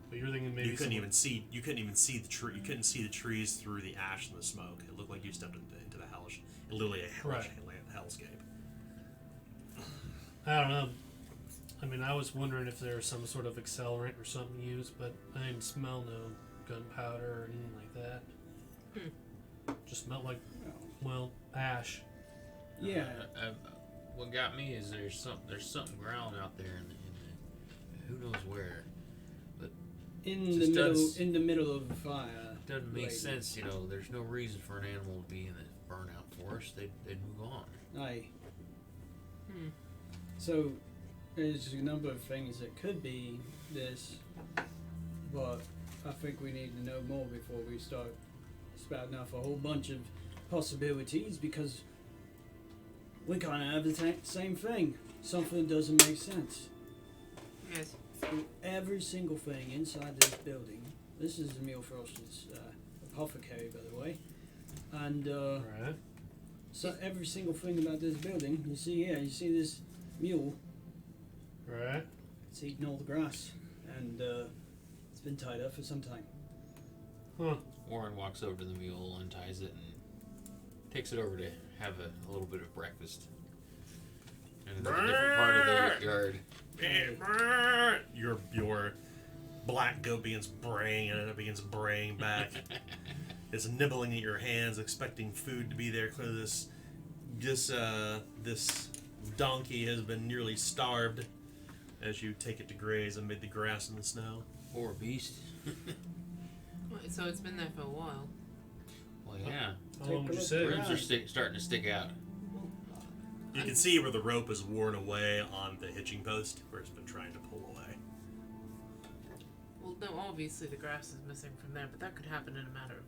But you're thinking maybe You couldn't even see the tree. You couldn't see the trees through the ash and the smoke. It looked like you stepped into the hellish, literally a hellish hellscape. I don't know. I mean, I was wondering if there was some sort of accelerant or something used, but I didn't smell no gunpowder or anything like that. Just smelled like, well, ash. Yeah. What got me is there's something growling out there in the who knows where. In Just the middle of a fire. Doesn't make Like- sense, you know. There's no reason for an animal to be in the burnout forest. They'd move on. Aye. Hmm. So there's a number of things that could be this, but I think we need to know more before we start spouting off a whole bunch of possibilities because we kind of have the same thing. Something doesn't make sense. Yes. Every single thing inside this building. This is Emil Frost's apothecary, by the way. And Right. so every single thing about this building, you see here, you see this mule. Right. It's eating all the grass, and it's been tied up for some time. Huh. Warren walks over to the mule, unties it, and takes it over to have a little bit of breakfast. And in a different part of the yard. Your black goat begins braying, and it begins braying back. It's nibbling at your hands, expecting food to be there. Clearly, this donkey has been nearly starved as you take it to graze amid the grass and the snow. Poor beast. Wait, so it's been there for a while. Well, yeah. How long would you say? Ribs are starting to stick out. You can see where the rope is worn away on the hitching post, where it's been trying to pull away. Well, no, obviously the grass is missing from there, but that could happen in a matter of,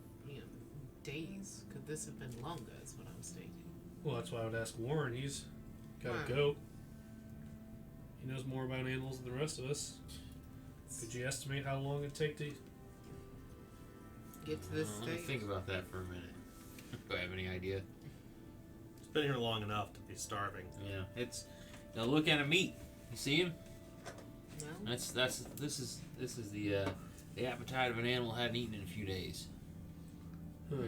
days. Could this have been longer, is what I'm stating. Well, that's why I would ask Warren. He's got Right. a goat. He knows more about animals than the rest of us. Could you estimate how long it'd take to... Get to this Let me stage. think about that for a minute. Do I have any idea? It's been here long enough to be starving. Yeah, it's. Now look at him eat. You see him? No? This is the appetite of an animal hadn't eaten in a few days. Huh.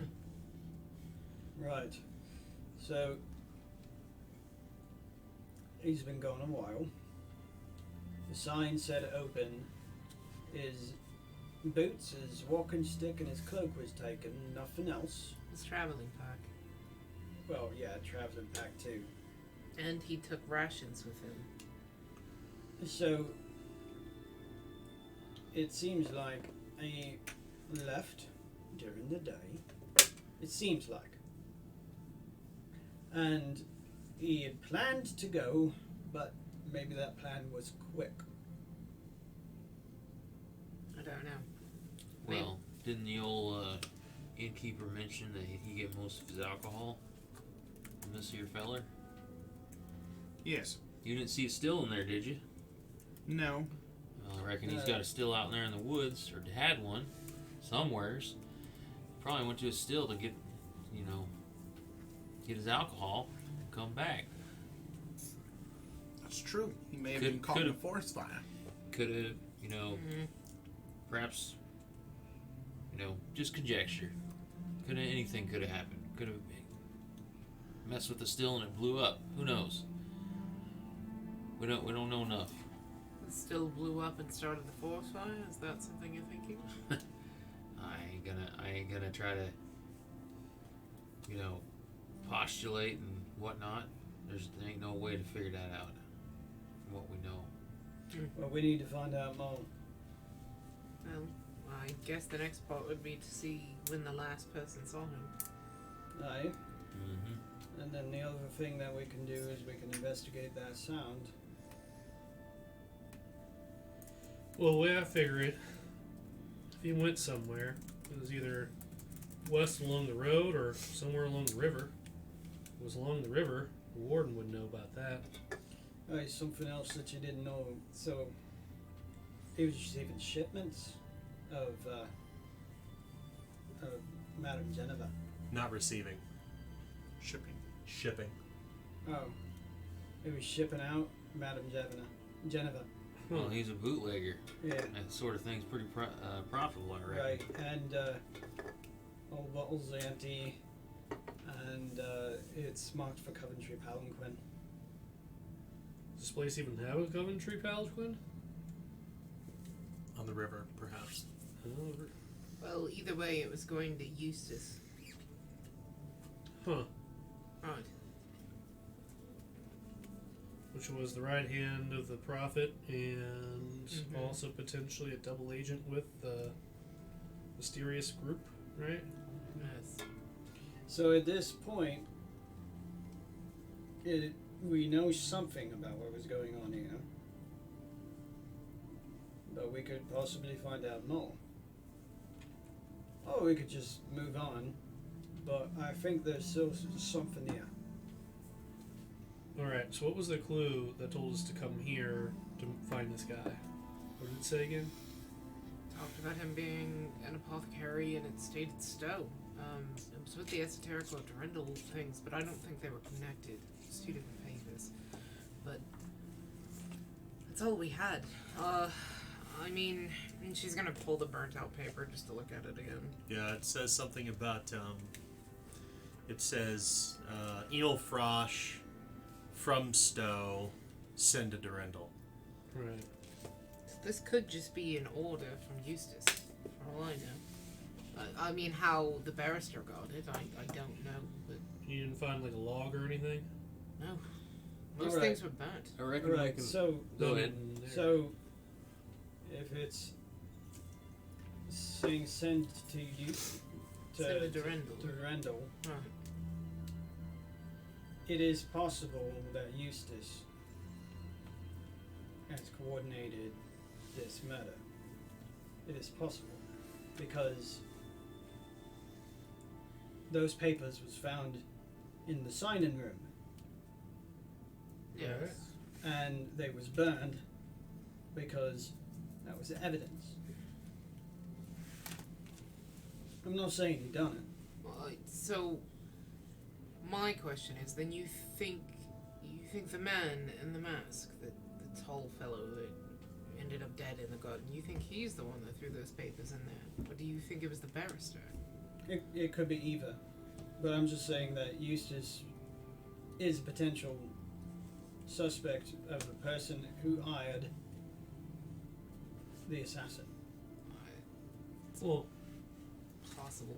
Right. So he's been gone a while. The sign said open. His boots, his walking stick, and his cloak was taken. Nothing else. His traveling pack. Well, yeah, traveling pack too. And he took rations with him. So it seems like he left during the day. It seems like. And he had planned to go, but maybe that plan was quick. I don't know. Well, didn't the old innkeeper mention that he get most of his alcohol from this here feller? Yes. You didn't see a still in there, did you? No. Well, I reckon he's got a still out there in the woods, or had one, somewheres. Probably went to a still to get his alcohol, and come back. That's true. He may have Could- been caught in a could've- forest fire. Could have, perhaps, just conjecture. Anything could have happened. Could have messed with the still and it blew up. Who knows? We don't know enough. It still blew up and started the forest fire? Is that something you're thinking? I ain't gonna try to, postulate and whatnot. There ain't no way to figure that out. From what we know. Well, we need to find out more. Well, I guess the next part would be to see when the last person saw him. Aye. Mm-hmm. And then the other thing that we can do is we can investigate that sound. Well, the way I figure it, if he went somewhere, it was either west along the road or somewhere along the river. If it was along the river, the warden would know about that. Aye, something else that you didn't know. So he was receiving shipments of Madame Geneva. Not receiving. Shipping. Shipping. Oh, he was shipping out Madame Geneva. Well, he's a bootlegger. Yeah. That sort of thing's pretty profitable, I reckon. Right, and all the bottles are empty, and it's marked for Coventry Palanquin. Does this place even have a Coventry Palanquin? On the river, perhaps. Oh, Well, either way, it was going to Eustace. huh. Right. Which was the right hand of the prophet and also potentially a double agent with the mysterious group, right? Yes. So at this point, we know something about what was going on here, but we could possibly find out more. Or we could just move on but I think there's still something there. Alright, so what was the clue that told us to come here to find this guy? What did it say again? Talked about him being an apothecary and it stayed at Stowe. It was with the esoteric or Durendal things, but I don't think they were connected. It's two different papers. But that's all we had. I mean, and she's gonna pull the burnt out paper just to look at it again. Yeah, it says something about, it says, Enel Frosh from Stowe, send to Durendal. Right. This could just be an order from Eustace, for all I know. I mean, how the barrister got it, I don't know, but You didn't find like a log or anything? no. Most Alright. things were burnt. I reckon I Right. can. So Go ahead. There. So, if it's saying send to you Send to to Durendal. Randall, Right. it is possible that Eustace has coordinated this murder. It is possible because those papers was found in the sign-in room Yes. Alright. and they was burned because that was the evidence. I'm not saying he done it. Well, so my question is, then you think the man in the mask, the tall fellow that ended up dead in the garden, you think he's the one that threw those papers in there, or do you think it was the barrister? It could be either, but I'm just saying that Eustace is a potential suspect of the person who hired the assassin. Well, Possible.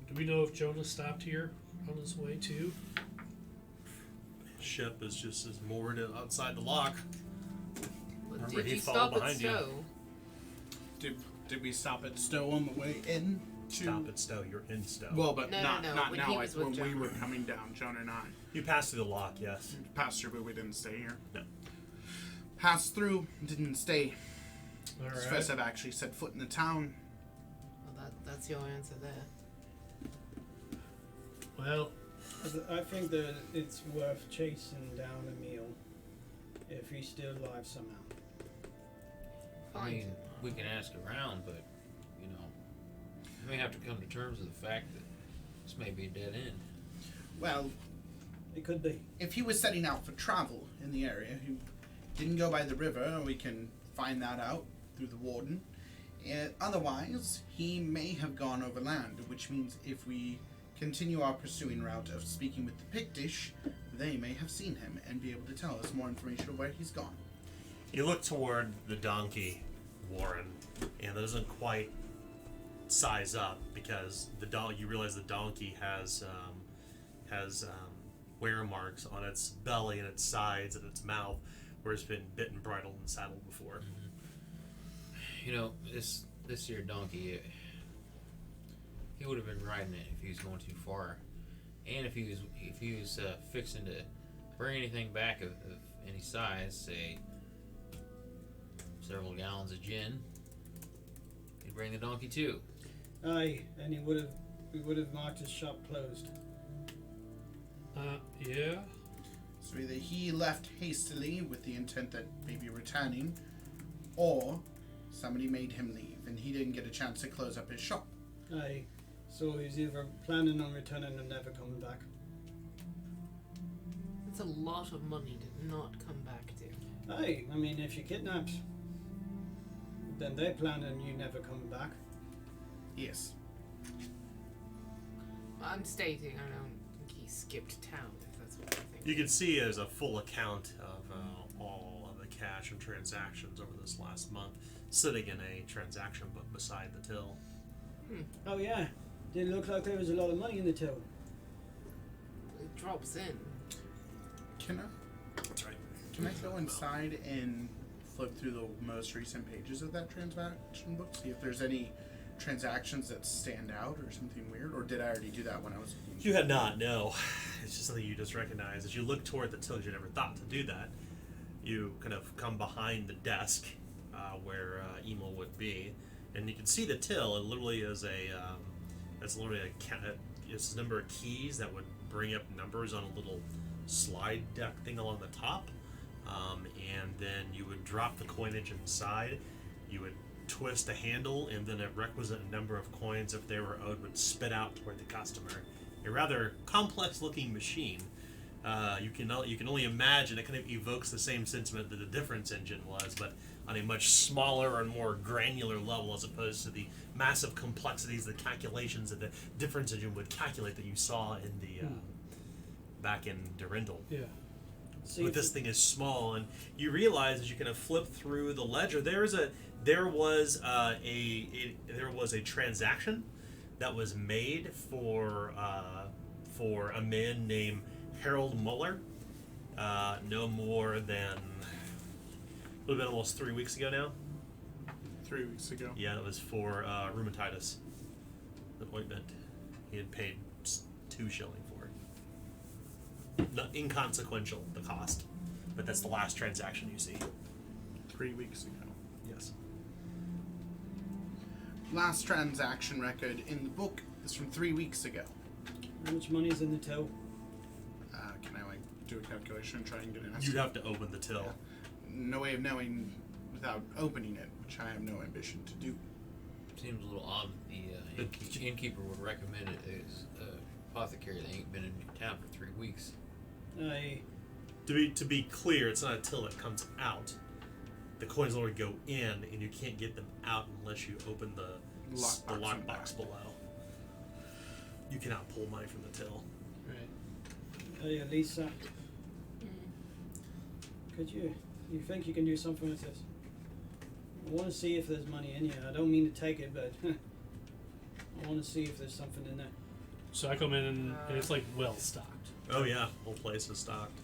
do we know if Jonah stopped here on his way too? Ship is just as moored outside the lock. But Remember, did he'd you follow stop at behind you. Stowe? Did we stop at Stowe on the way in? Stop at Stowe, you're in Stowe. Well, but No, not no, not when now. he Like was with when we Jonah. were coming down, Jonah and I You passed through the lock, yes. passed through, but we didn't stay here. No. Passed through, didn't stay. All It's the right. first I've actually set foot in the town. Well, that's your answer there. Well, I think that it's worth chasing down Emil if he's still alive somehow. I Fine. mean, we can ask around, but you know, we may have to come to terms with the fact that this may be a dead end. Well, It could be. if he was setting out for travel in the area, he didn't go by the river, we can find that out through the warden. Otherwise, he may have gone overland, which means if we continue our pursuing route of speaking with the Pictish, they may have seen him and be able to tell us more information of where he's gone. You look toward the donkey, Warren, and it doesn't quite size up because you realize the donkey has wear marks on its belly and its sides and its mouth where it's been bitten, bridled, and saddled before. You know, this here donkey, he would have been riding it if he was going too far, and if he was fixing to bring anything back of any size, say several gallons of gin, he'd bring the donkey too. Aye, and we would have marked his shop closed. yeah. So either he left hastily with the intent that maybe returning, or somebody made him leave and he didn't get a chance to close up his shop. Aye, so he's either planning on returning or never coming back. It's a lot of money to not come back to. Aye, I mean, if you're kidnapped, then they plan on you never coming back. Yes. I'm stating I don't think he skipped town, if that's what you think. You can see there's a full account of all of the cash and transactions over this last month sitting in a transaction book beside the till. Oh yeah, didn't look like there was a lot of money in the till. It drops in. Can I That's right. go inside and flip through the most recent pages of that transaction book, see if there's any transactions that stand out or something weird, or did I already do that when I was You had not, no. It's just something you just recognize. As you look toward the till, you never thought to do that. You kind of come behind the desk where Emil would be, and you can see the till. It literally is That's literally it's a number of keys that would bring up numbers on a little slide deck thing along the top. And then you would drop the coinage inside. You would twist a handle, and then a requisite number of coins, if they were owed, would spit out toward the customer. A rather complex-looking machine. You can only imagine it kind of evokes the same sentiment that the difference engine was, but on a much smaller and more granular level, as opposed to the massive complexities, the calculations that the difference engine would calculate that you saw in the back in Durindal. Yeah. But this thing is small, and you realize as you kind of flip through the ledger, there was a transaction that was made for a man named Harold Muller, no more than a little bit almost 3 weeks ago now. 3 weeks ago. Yeah, it was for rheumatitis. The ointment. He had paid 2 shilling for it. Not inconsequential, the cost, but that's the last transaction you see. 3 weeks ago. Yes. Last transaction record in the book is from 3 weeks ago. How much money is in the till? Can I do a calculation and try and get an estimate? You'd have to open the till. No way of knowing without opening it, which I have no ambition to do. Seems a little odd that the innkeeper would recommend it as apothecary that ain't been in town for 3 weeks. To be clear, it's not a till that comes out. The coins already go in, and you can't get them out unless you open the lockbox below. You cannot pull money from the till. Right. Hey, Lisa. Could you think you can do something with this? I want to see if there's money in here. I don't mean to take it, but I want to see if there's something in there. So I come in and it's like well stocked. Oh yeah, whole place is stocked.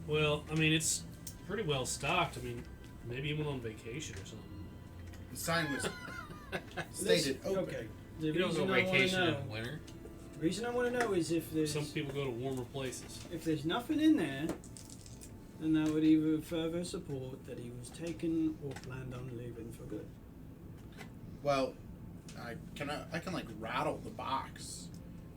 Well, I mean it's pretty well stocked. I mean, maybe you went on vacation or something. The sign was stated open. Okay. The You don't go reason I want to vacation know. in winter. The reason I want to know is if there's Some people go to warmer places. if there's nothing in there, then that would either further support that he was taken or planned on leaving for good. Well, I can like rattle the box.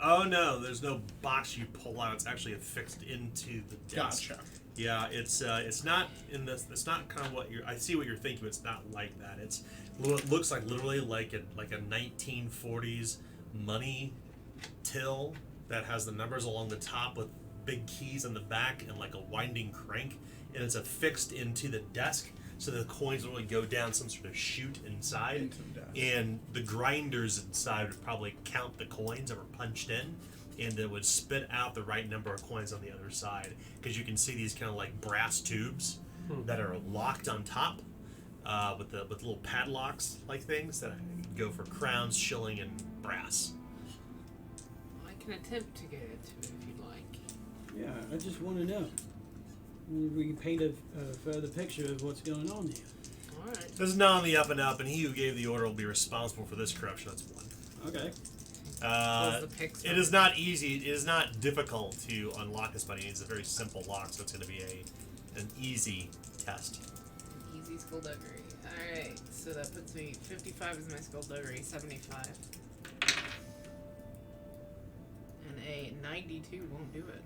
Oh no, there's no box you pull out. It's actually affixed into the desk. Gotcha. Yeah, it's not in this. It's not kind of what you're. I see what you're thinking. But it's not like that. It looks like literally like a 1940s money till that has the numbers along the top with big keys on the back and like a winding crank, and it's affixed into the desk so the coins really go down some sort of chute inside. Into the desk. And the grinders inside would probably count the coins that were punched in, and it would spit out the right number of coins on the other side, because you can see these kind of like brass tubes that are locked on top with little padlocks like things that go for crowns, shilling, and brass. I can attempt to get it if you'd like. Yeah, I just want to know. We can paint a further picture of what's going on here. Alright. This is not on the up and up, and he who gave the order will be responsible for this corruption. That's one. Okay. Pulls the picks It out. is not easy. It is not difficult to unlock this, but it's a very simple lock, so it's going to be an easy test. Easy skullduggery. Alright, so that puts me 55 is my skullduggery, 75. And a 92 won't do it.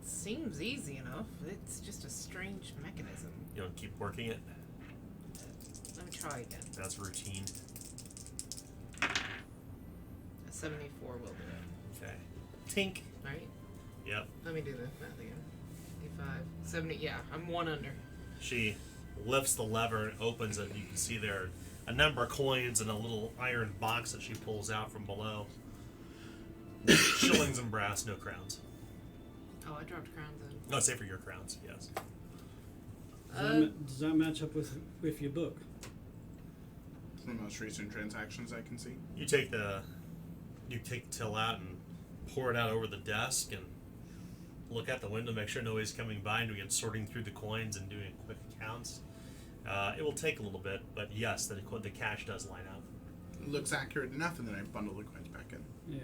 It seems easy enough. It's just a strange mechanism. You want to keep working it? Let me try again. That's routine. A 74 will do it. Okay. Tink. Right? Yep. Let me do the math again. 55, 70, yeah, I'm one under. She lifts the lever and opens it, and you can see there are a number of coins in a little iron box that she pulls out from below. Shillings and brass, no crowns. Oh, I dropped crowns in. No, say for your crowns, yes. Does that match up with your book? It's the most recent transactions I can see. You take the till out and pour it out over the desk and look out the window, make sure nobody's coming by, and begin sorting through the coins and doing quick counts. It will take a little bit, but yes, the cash does line up. It looks accurate enough, and then I bundle the coins back in. Yeah.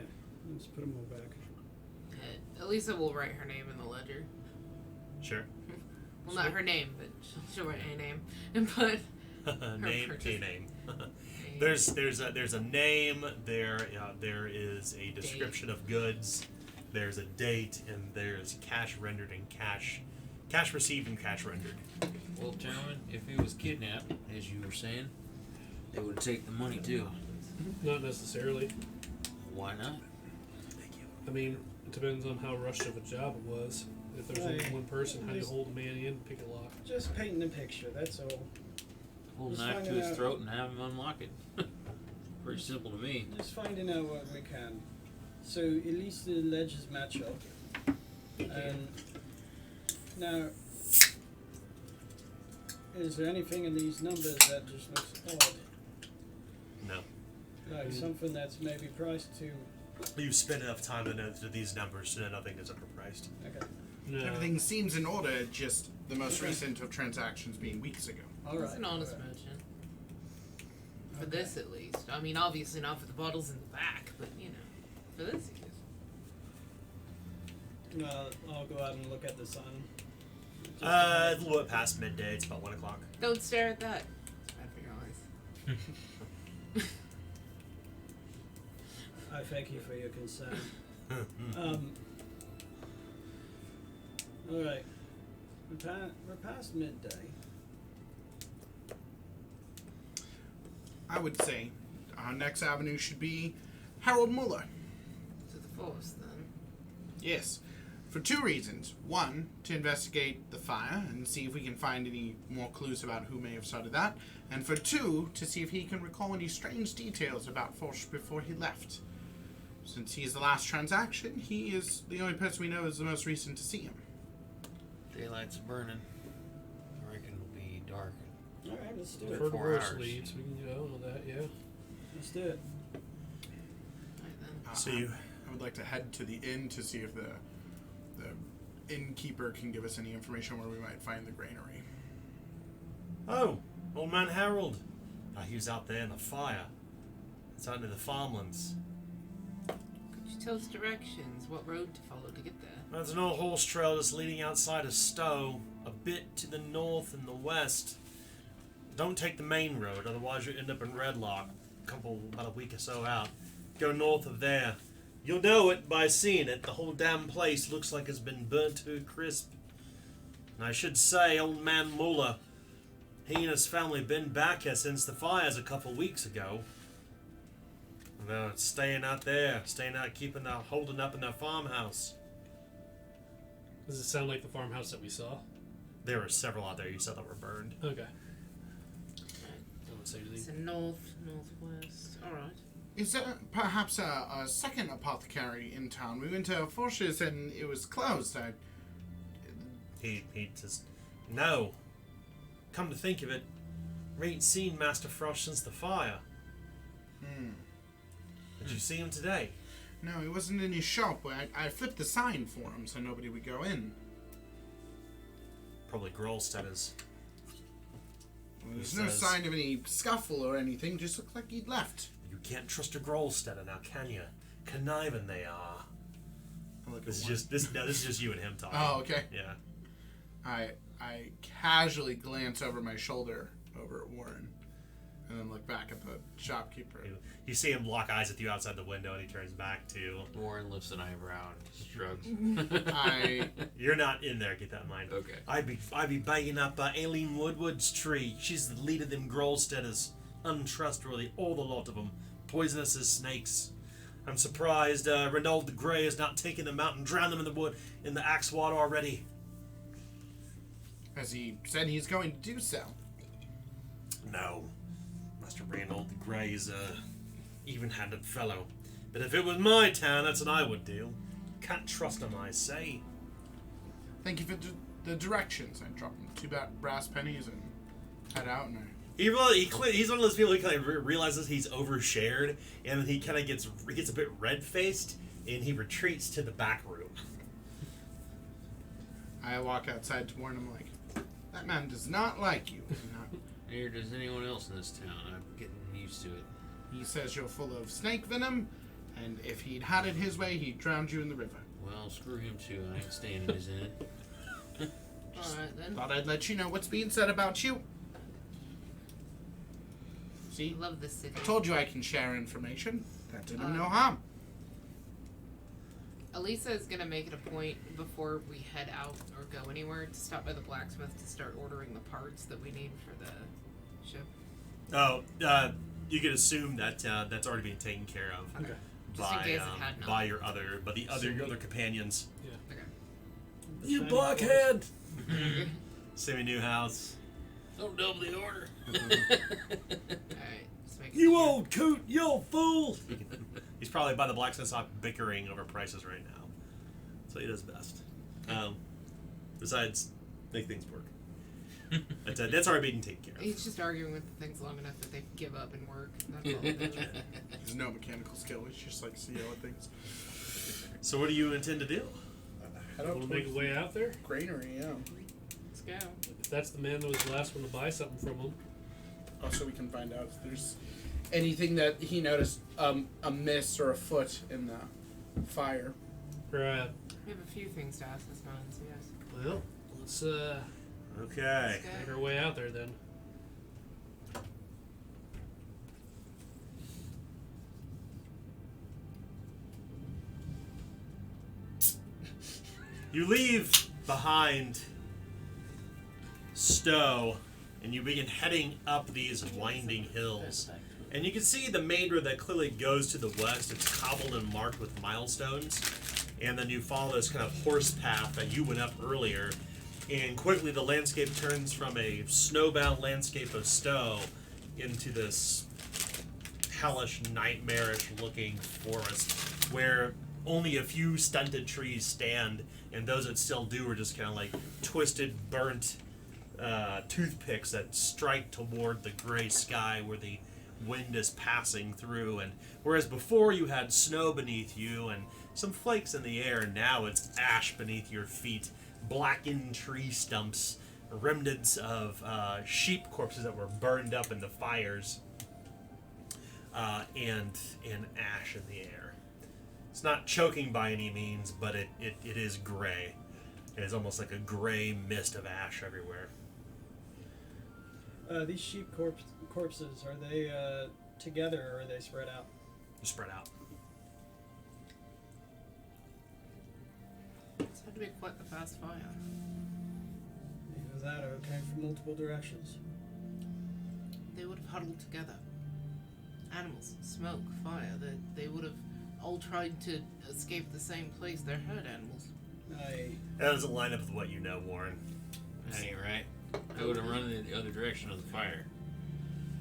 Let's put them all back. Elisa will write her name in the ledger. Sure. Well, not her name, but she'll write a name. But Name, purchase. okay, name. There's a name. There is a description of goods. There's a date, and there's cash rendered and cash received and cash rendered. Well, gentlemen, if he was kidnapped, as you were saying, they would take the money too. Not necessarily. Why not? Thank you. I mean, it depends on how rushed of a job it was. If there's only Right. one person, how do you Just- hold a man in and pick a lock? Just painting a picture, that's all. Pull a Just knife to finding his out- throat and have him unlock it. Pretty simple to me. Just finding out what we can. So at least the ledges match up. And now, is there anything in these numbers that just looks odd? No. Like something that's maybe priced too. You've spent enough time to know these numbers to know nothing is overpriced. Okay. No. Everything seems in order, just the most Okay. recent of transactions being weeks ago. Alright. He's an honest alright. merchant. For Okay. this, at least. I mean, obviously not for the bottles in the back, but you know, for this, he is. Well, I'll go out and look at the sun. Just A little bit past midday. It's about 1 o'clock. Don't stare at that. It's bad for your eyes. I thank you for your concern. Hmm. Alright. We're past midday. I would say our next avenue should be Harold Muller. To the force, then. Yes, for two reasons. One, to investigate the fire and see if we can find any more clues about who may have started that. And for two, to see if he can recall any strange details about Foch before he left. Since he is the last transaction, he is the only person we know is the most recent to see him. Daylight's burning. I reckon it'll be dark. Alright, let's do For it. the 4 worst hours. leads, we can go on that, yeah. Let's do it. Right then. So you. I would like to head to the inn to see if the innkeeper can give us any information where we might find the granary. Oh, old man Harold. He was out there in the fire. It's out in the farmlands. Could you tell us directions? What road to follow to get there? There's an old horse trail that's leading outside of Stowe, a bit to the north and the west. Don't take the main road, otherwise you'll end up in Redlock, about a week or so out. Go north of there. You'll know it by seeing it. The whole damn place looks like it's been burnt to a crisp. And I should say, old man Muller, he and his family been back here since the fires a couple weeks ago. And they're staying out there, holding up in their farmhouse. Does it sound like the farmhouse that we saw? There were several out there you said that were burned. Okay. I would say It's anything. a northwest. Alright. Is there perhaps a second apothecary in town? We went to Forsh's and it was closed. He just, no. Come to think of it, we ain't seen Master Frost since the fire. Did you see him today? No, he wasn't in his shop. I flipped the sign for him so nobody would go in. Probably Grolstedter's. There's He no says- sign of any scuffle or anything. Just looked like he'd left. You can't trust a Grolstetter now, can you? Conniving they are. I look at This is one. just this is just you and him talking. Oh, okay. Yeah. I casually glance over my shoulder over at Warren, and then look back at the shopkeeper. You see him lock eyes with you outside the window, and he turns back to. Warren lifts an eyebrow and shrugs. You're not in there. Keep that in mind. Okay. I'd be banging up Aileen Woodward's tree. She's the lead of them Grolstetters. Untrustworthy, all the lot of them. Poisonous as snakes. I'm surprised Renaud the Grey has not taken them out and drowned them in the wood in the axe water already. As he said he's going to do so. No. Master Renaud the Grey is a even-handed fellow. But if it was my town, that's what I would do. Can't trust him, I say. Thank you for the directions. I drop him 2 brass pennies and head out. And He's one of those people who kind of realizes he's overshared, and then he kind of gets a bit red-faced, and he retreats to the back room. I walk outside to warn him, like, that man does not like you. Neither does anyone else in this town. I'm getting used to it. He says you're full of snake venom, and if he'd had it his way, he'd drown you in the river. Well, screw him too. I ain't staying in his inn. Alright then. Thought I'd let you know what's being said about you. See? I love this city. I told you I can share information. That did him no harm. Elisa is gonna make it a point before we head out or go anywhere to stop by the blacksmith to start ordering the parts that we need for the ship. Oh, you could assume that that's already being taken care of Okay. Just in by case it had not. by your other companions. Okay. You blockhead! Sammy Newhouse. Don't double the order. Alright. Just making You sure. old coot! You old fool! He's probably by the blacksmith shop bickering over prices right now. So he does best. Besides, make things work. But, that's already being taken care of. He's just arguing with the things long enough that they give up and work. That's all it is. There's no mechanical skill. It's just like CEO things. So what do you intend to do? Head Want to make a way out there? Granary, yeah. Let's go. If that's the man that was the last one to buy something from him. Also, we can find out if there's anything that he noticed amiss or afoot in the fire. Right. We have a few things to ask this man, so yes. Well, let's Okay. Let's go. make our way out there then. You leave behind Stowe, and you begin heading up these winding hills. And you can see the main road that clearly goes to the west. It's cobbled and marked with milestones. And then you follow this kind of horse path that you went up earlier. And quickly the landscape turns from a snowbound landscape of Stowe into this hellish, nightmarish looking forest where only a few stunted trees stand, and those that still do are just kind of like twisted, burnt toothpicks that strike toward the gray sky where the wind is passing through. And whereas before you had snow beneath you and some flakes in the air, now it's ash beneath your feet, blackened tree stumps, remnants of sheep corpses that were burned up in the fires, and ash in the air. It's not choking by any means, but it is gray. It is almost like a gray mist of ash everywhere. These sheep corpses, are they together or are they spread out? They're spread out. It's had to be quite a fast fire. Is that okay from multiple directions? They would have huddled together. Animals, smoke, fire. They would have all tried to escape the same place. They're herd animals. That doesn't line up with what you know, Warren. That ain't right. They would have run in the other direction of the fire.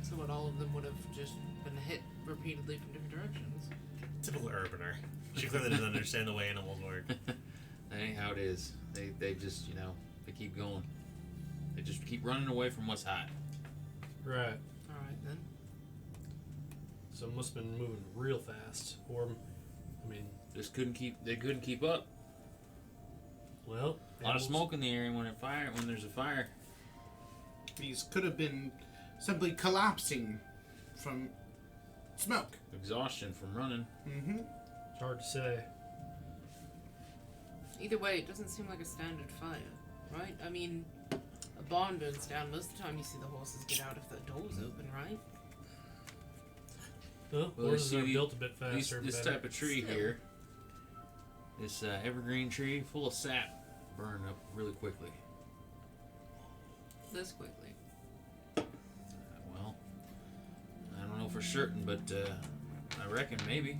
So what, all of them would have just been hit repeatedly from different directions? Typical urbaner. She clearly doesn't understand the way animals work. That ain't how it is. They just, they keep going. They just keep running away from what's hot. Right. Alright then. So it must have been moving real fast. Or, I mean, They couldn't keep up. well, A lot of smoke in the air when there's a fire. These could have been simply collapsing from smoke. Exhaustion from running. Mm-hmm. It's hard to say. Either way, it doesn't seem like a standard fire, right? I mean, a barn burns down. Most of the time you see the horses get out if the door's open, right? Well, Well, horses you are see, built a bit faster. This better. type of tree Still. here, this evergreen tree full of sap, burn up really quickly. This quickly. Well, I don't know for certain, but I reckon maybe.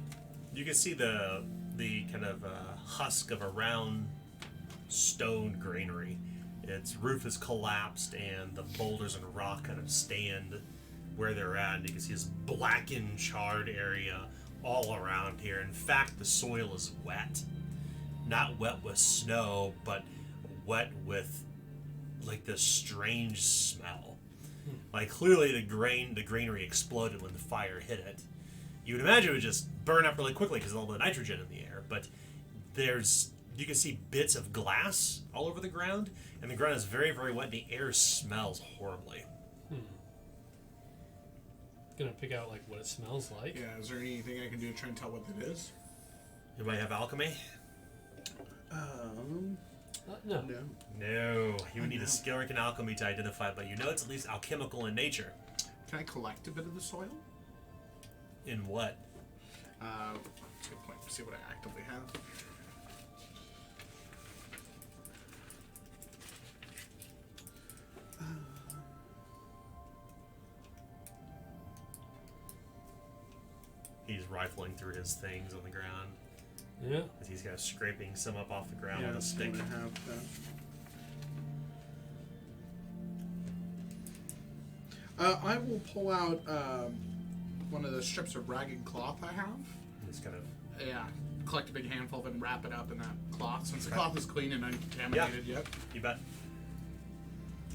You can see the kind of husk of a round stone granary. Its roof is collapsed, and the boulders and rock kind of stand where they're at. And you can see this blackened, charred area all around here. In fact, the soil is wet. Not wet with snow, but wet with like this strange smell. Like clearly the granary exploded when the fire hit it. You would imagine it would just burn up really quickly because of all the nitrogen in the air, but you can see bits of glass all over the ground, and the ground is very, very wet, and the air smells horribly. Gonna pick out like what it smells like. Yeah, is there anything I can do to try and tell what it is? Anybody have alchemy? No. No. You would need a skill rank in alchemy to identify it, but you know it's at least alchemical in nature. Can I collect a bit of the soil? In what? That's a good point. See what I actively have. He's rifling through his things on the ground. Yeah. As he's kind of scraping some up off the ground Yeah, with a that's stick. what I have. I will pull out one of the strips of ragged cloth I have. He's kind of Yeah, collect a big handful of it and wrap it up in that cloth, since the Okay. cloth is clean and uncontaminated yet. You bet.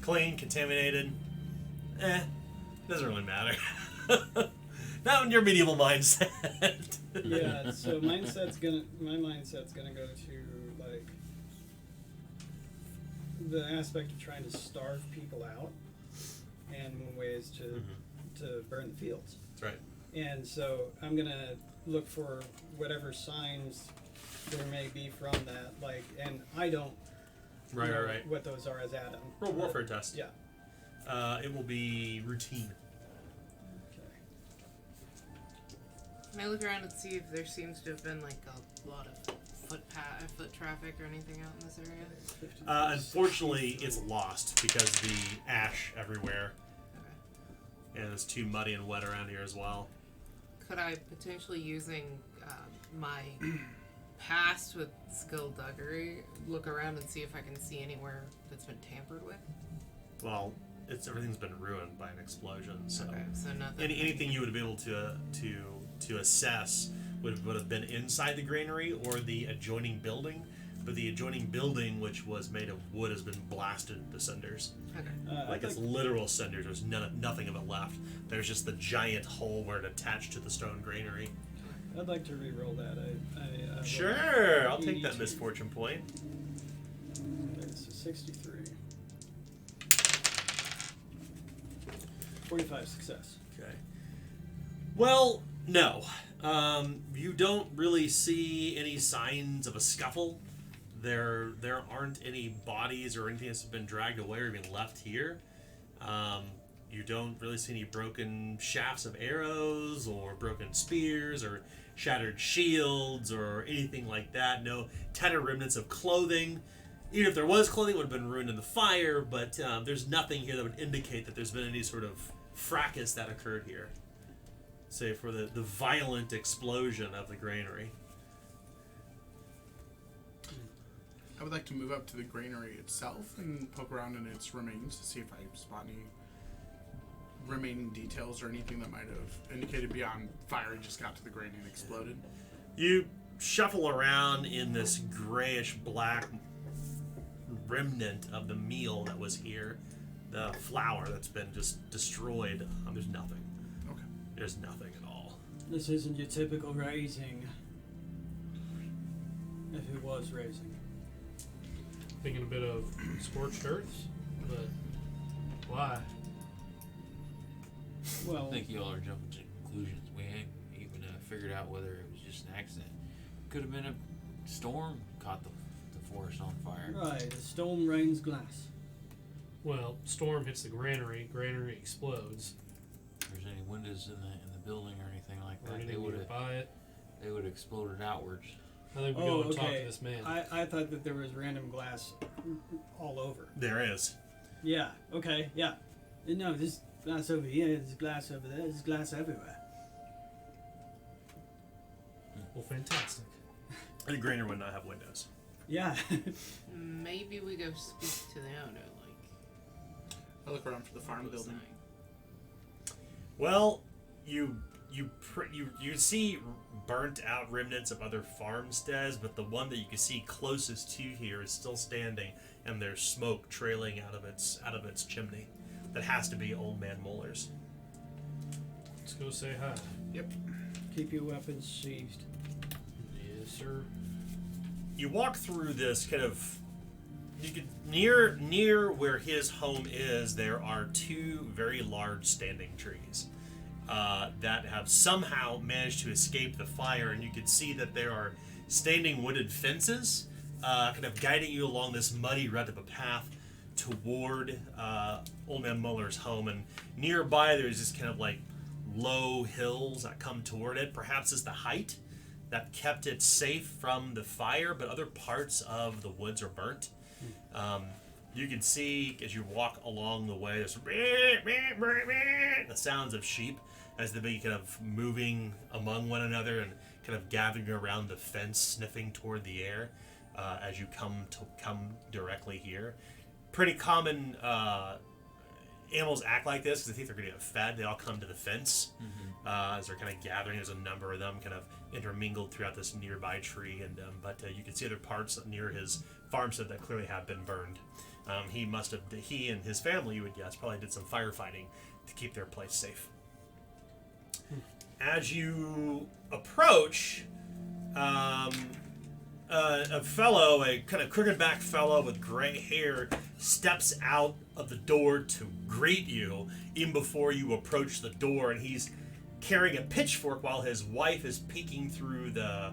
Clean, contaminated. Doesn't really matter. Not in your medieval mindset. Yeah, so my mindset's gonna go to like the aspect of trying to starve people out, and ways to burn the fields. That's right. And so I'm gonna look for whatever signs there may be from that, like, and I don't know Right. what those are as Adam. Roll warfare test. Yeah. It will be routine. Can I look around and see if there seems to have been like a lot of foot traffic or anything out in this area? Unfortunately, it's lost because the ash everywhere, Okay. and it's too muddy and wet around here as well. Could I potentially, using my past with skullduggery, look around and see if I can see anywhere that's been tampered with? Well, everything's been ruined by an explosion, so Okay, so nothing. anything you would be able to assess would have been inside the granary or the adjoining building, but the adjoining building, which was made of wood, has been blasted to cinders. Okay. Like it's literal cinders. There's nothing of it left. There's just the giant hole where it attached to the stone granary. I'd like to re-roll that. I Sure, I'll take 82. that misfortune point. Okay, so 63. 45 success. Okay. Well, no. You don't really see any signs of a scuffle. There aren't any bodies or anything that's been dragged away or even left here. You don't really see any broken shafts of arrows or broken spears or shattered shields or anything like that. No tattered remnants of clothing. Even if there was clothing, it would have been ruined in the fire, but there's nothing here that would indicate that there's been any sort of fracas that occurred here. Say for the violent explosion of the granary. I would like to move up to the granary itself and poke around in its remains to see if I spot any remaining details or anything that might have indicated beyond fire just got to the granary and exploded. You shuffle around in this grayish black remnant of the meal that was here. The flour that's been just destroyed. There's nothing. Okay. There's nothing at all. This isn't your typical raising. If it was raising. Thinking a bit of scorched earths, but why? Well, I think you all are jumping to conclusions. We ain't even figured out whether it was just an accident. Could have been a storm caught the forest on fire. right, a storm rains glass. Well, storm hits the granary explodes. If there's any windows in the building or anything like Or that, they anything would have nearby it. exploded outwards. I think we go and talk to this man. I thought that there was random glass all over. There is. Yeah, okay, yeah. No, there's glass over here, there's glass over there, there's glass everywhere. Well, fantastic. The granary would not have windows. Yeah. Maybe we go speak to the owner, like. I look around for the farm building. outside. Well, you see burnt out remnants of other farmsteads, but the one that you can see closest to here is still standing, and there's smoke trailing out of its chimney. That has to be Old Man Muller's. Let's go say hi. Yep. Keep your weapons sheathed. Yes, sir. You walk through this kind of. You could near where his home is. There are two very large standing trees that have somehow managed to escape the fire, and you can see that there are standing wooded fences, kind of guiding you along this muddy rut of a path toward Old Man Muller's home, and nearby there's this kind of like low hills that come toward it. Perhaps it's the height that kept it safe from the fire, but other parts of the woods are burnt. You can see as you walk along the way, there's the sounds of sheep as they be kind of moving among one another and kind of gathering around the fence, sniffing toward the air as you come directly here. Pretty common animals act like this because they think they're going to get fed. They all come to the fence as they're kind of gathering. There's a number of them kind of intermingled throughout this nearby tree, and but you can see other parts near his farmstead that clearly have been burned. He and his family, you would guess, probably did some firefighting to keep their place safe. As you approach, a kind of crooked back fellow with gray hair steps out of the door to greet you even before you approach the door, and he's carrying a pitchfork while his wife is peeking through the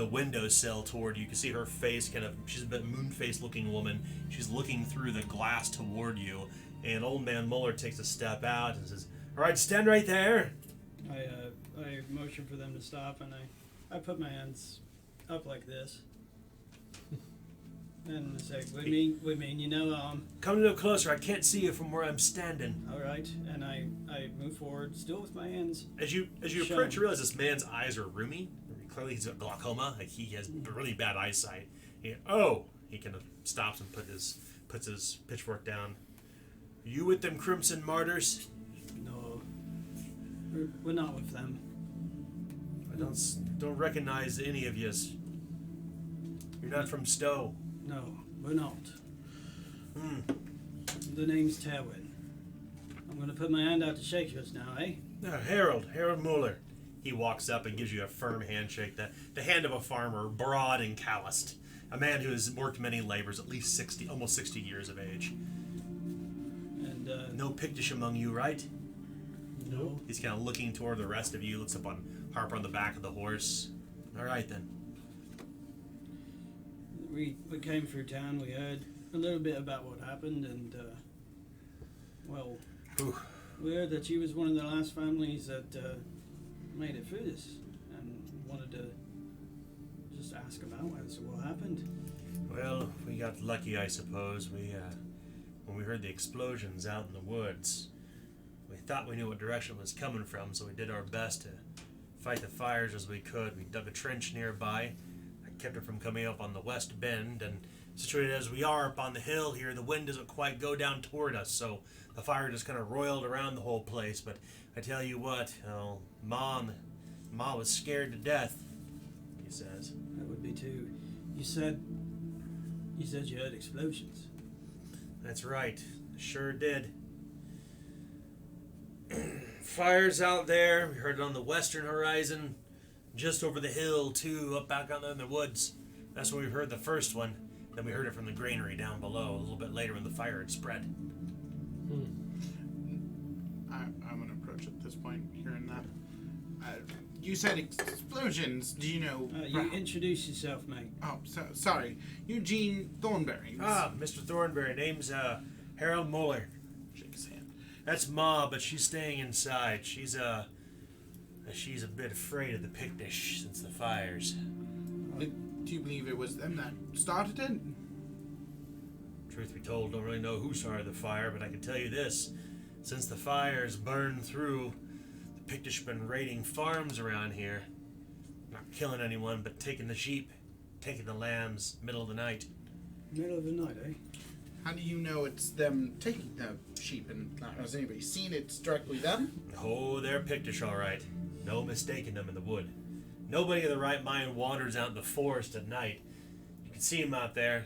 windowsill toward you. You can see her face she's a bit moon-faced looking woman. She's looking through the glass toward you, and Old Man Muller takes a step out and says, "All right, stand right there." I motion for them to stop, and I put my hands up like this. And say, we mean, you know, come a little closer. I can't see you from where I'm standing. all right. And I move forward, still with my hands. As you approach, you realize this man's eyes are roomy. Clearly, he's got glaucoma. Like he has really bad eyesight. He kind of stops and puts his pitchfork down. You with them Crimson Martyrs? No, we're not with them. I don't recognize any of yous. You're not from Stowe. No, we're not. The name's Terwin. I'm gonna put my hand out to shake yours now, eh? Harold Muller. He walks up and gives you a firm handshake, the hand of a farmer, broad and calloused. A man who has worked many labors, at least almost 60 years of age. And, no Pictish among you, right? No. He's kind of looking toward the rest of you, looks up on Harper on the back of the horse. All right, then. We came through town, we heard a little bit about what happened, and, we heard that you was one of the last families that, made it through this, and wanted to just ask about what happened. Well, we got lucky, I suppose. When we heard the explosions out in the woods, we thought we knew what direction it was coming from, so we did our best to fight the fires as we could. We dug a trench nearby. I kept it from coming up on the west bend, and situated as we are up on the hill here, the wind doesn't quite go down toward us, so the fire just kind of roiled around the whole place. But I tell you what, Ma was scared to death, he says. That would be too. You said you heard explosions. That's right, sure did. Fires out there, we heard it on the western horizon, just over the hill too, up back out there in the woods. That's when we heard the first one. Then we heard it from the granary down below a little bit later when the fire had spread. I'm going to approach at this point, hearing that. You said explosions. Do you know... You introduce yourself, mate. Oh, sorry. Eugene Thornberry. Mr. Thornberry. Name's Harold Muller. Shake his hand. That's Ma, but she's staying inside. She's a bit afraid of the Pictish since the fires. Do you believe it was them that started it? Truth be told, don't really know who started the fire, but I can tell you this. Since the fires burned through, the Pictish have been raiding farms around here. Not killing anyone, but taking the sheep, taking the lambs, middle of the night. Middle of the night, eh? How do you know it's them taking the sheep, and has anybody seen it's directly them? Oh, they're Pictish, all right. No mistaking them in the wood. Nobody of the right mind wanders out in the forest at night. You can see them out there.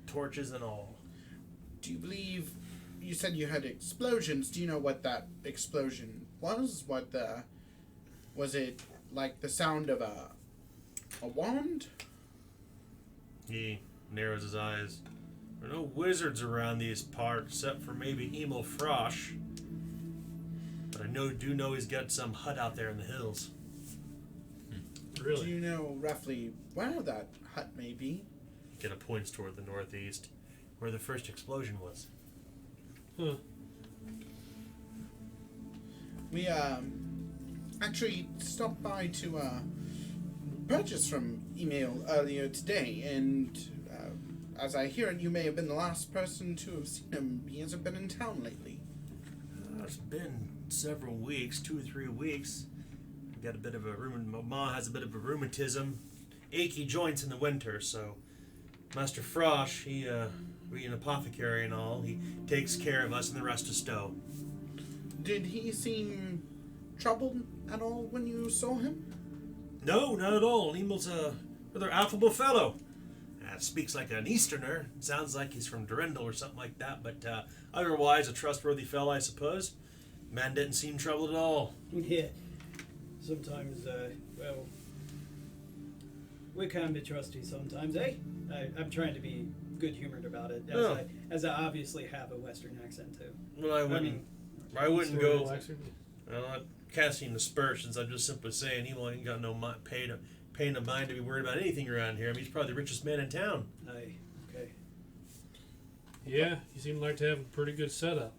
Torches and all. Do you believe... You said you had explosions. Do you know what that explosion was? Was it like the sound of a wand? He narrows his eyes. There are no wizards around these parts except for maybe Emil Frosch. But I do know he's got some hut out there in the hills. Do Really? you know roughly where that hut may be? kind of points toward the northeast, where the first explosion was. Huh. We actually stopped by to purchase from email earlier today, and as I hear it, you may have been the last person to have seen him. He hasn't been in town lately. It's been several weeks, 2 or 3 weeks. Got a bit of a my ma has a bit of a rheumatism, achy joints in the winter. So, Master Frosh, he we an apothecary and all. He takes care of us and the rest of Stowe. Did he seem troubled at all when you saw him? No, not at all. He was a rather affable fellow. Speaks like an Easterner. Sounds like he's from Durendal or something like that. But otherwise, a trustworthy fellow, I suppose. Man didn't seem troubled at all. Yeah. Sometimes, well, we can be trusty sometimes, eh? I'm trying to be good-humored about it, as I obviously have a Western accent too. Well, I wouldn't Story go. Lexington. I'm not casting aspersions. I'm just simply saying he ain't got no pain of mind to be worried about anything around here. I mean, he's probably the richest man in town. Aye, okay. Yeah, you seem like to have a pretty good setup.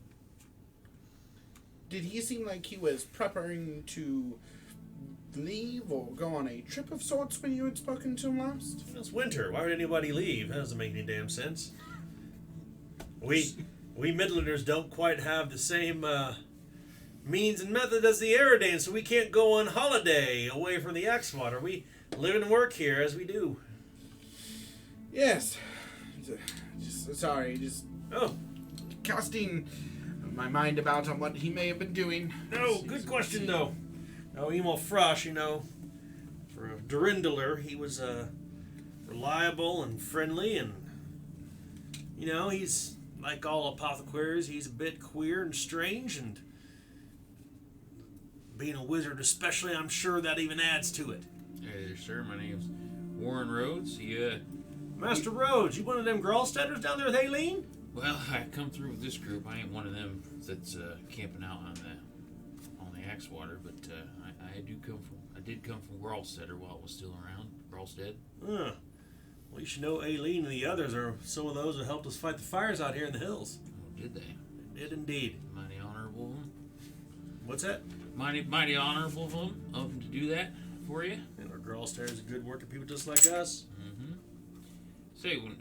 Did he seem like he was preparing to leave or go on a trip of sorts when you had spoken to him last? It's winter. Why would anybody leave? That doesn't make any damn sense. We Midlanders don't quite have the same means and method as the Eridanes, so we can't go on holiday away from the Axwater. We live and work here as we do. Yes. Sorry, Oh, casting my mind about on what he may have been doing. no, good question though. No, Emil Frosh, for a Durendaler, he was reliable and friendly, and he's like all apothecaries. He's a bit queer and strange, and being a wizard especially, I'm sure that even adds to it. Hey there, sir. My name's Warren Rhodes. Master Rhodes, you one of them Gralsteaders down there with Aileen? Well, I come through with this group. I ain't one of them that's camping out on the Axwater, but I did come from Gralsteader while it was still around. Gralstead. Well, you should know Aileen and the others are some of those who helped us fight the fires out here in the hills. Oh, did they? Did indeed. Mighty honorable of them. What's that? Mighty honorable of them to do that for you. And our Gralsteaders are good working people just like us. Mm-hmm. Say, when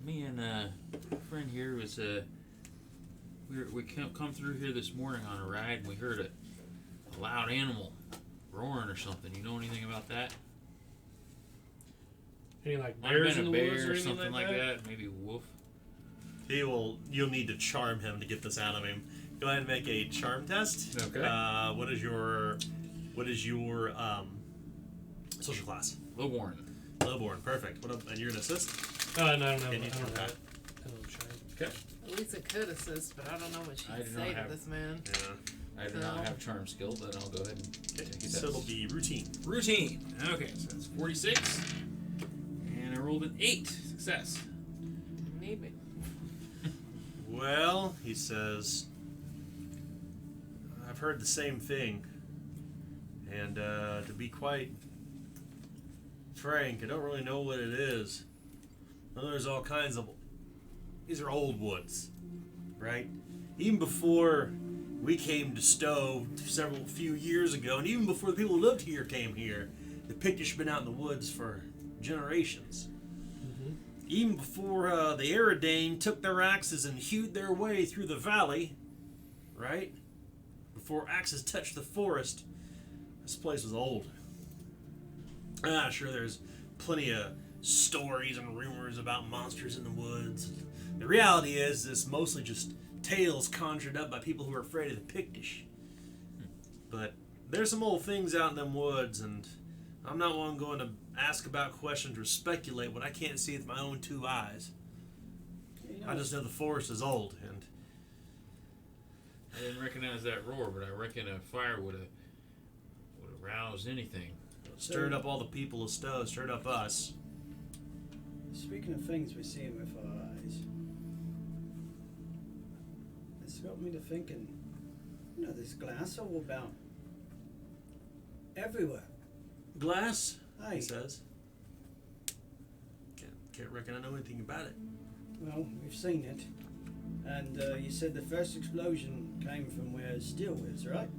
me and a friend here was we come through here this morning on a ride, and we heard a loud animal roaring or something. You know anything about that? Any like Might have bears been in a the woods or bear or anything something like that. Maybe a wolf. You'll need to charm him to get this out of him. Go ahead and make a charm test. Okay. What is your social class? Lowborn. Lowborn. Perfect. And you're gonna assist? No, I don't know. Can you I don't try? have I don't charm. Okay. Lisa could assist, but I don't know what I she'd do not say to have- this man. Yeah. I do not have charm skill, but I'll go ahead and take it. So it'll be routine. Routine. Okay, so that's 46. And I rolled an 8. Success. Maybe. Well, he says, I've heard the same thing. And to be quite frank, I don't really know what it is. I know there's all kinds of... These are old woods, right? Even before we came to Stowe few years ago, and even before the people who lived here came here, the Pictish have been out in the woods for generations. Mm-hmm. Even before the Eridane took their axes and hewed their way through the valley, right? Before axes touched the forest, this place was old. Sure, there's plenty of stories and rumors about monsters in the woods. The reality is, it's mostly just tales conjured up by people who are afraid of the Pictish. But there's some old things out in them woods, and I'm not one going to ask about questions or speculate what I can't see with my own 2 eyes. I just know the forest is old, and I didn't recognize that roar, but I reckon a fire would have roused anything. stirred up all the people of Stowe, stirred up us. Speaking of things we see with our eyes, it's got me to thinking, there's glass all about. Everywhere. Glass, Aye. he says. Can't reckon I know anything about it. Well, we've seen it. And you said the first explosion came from where Still is, right?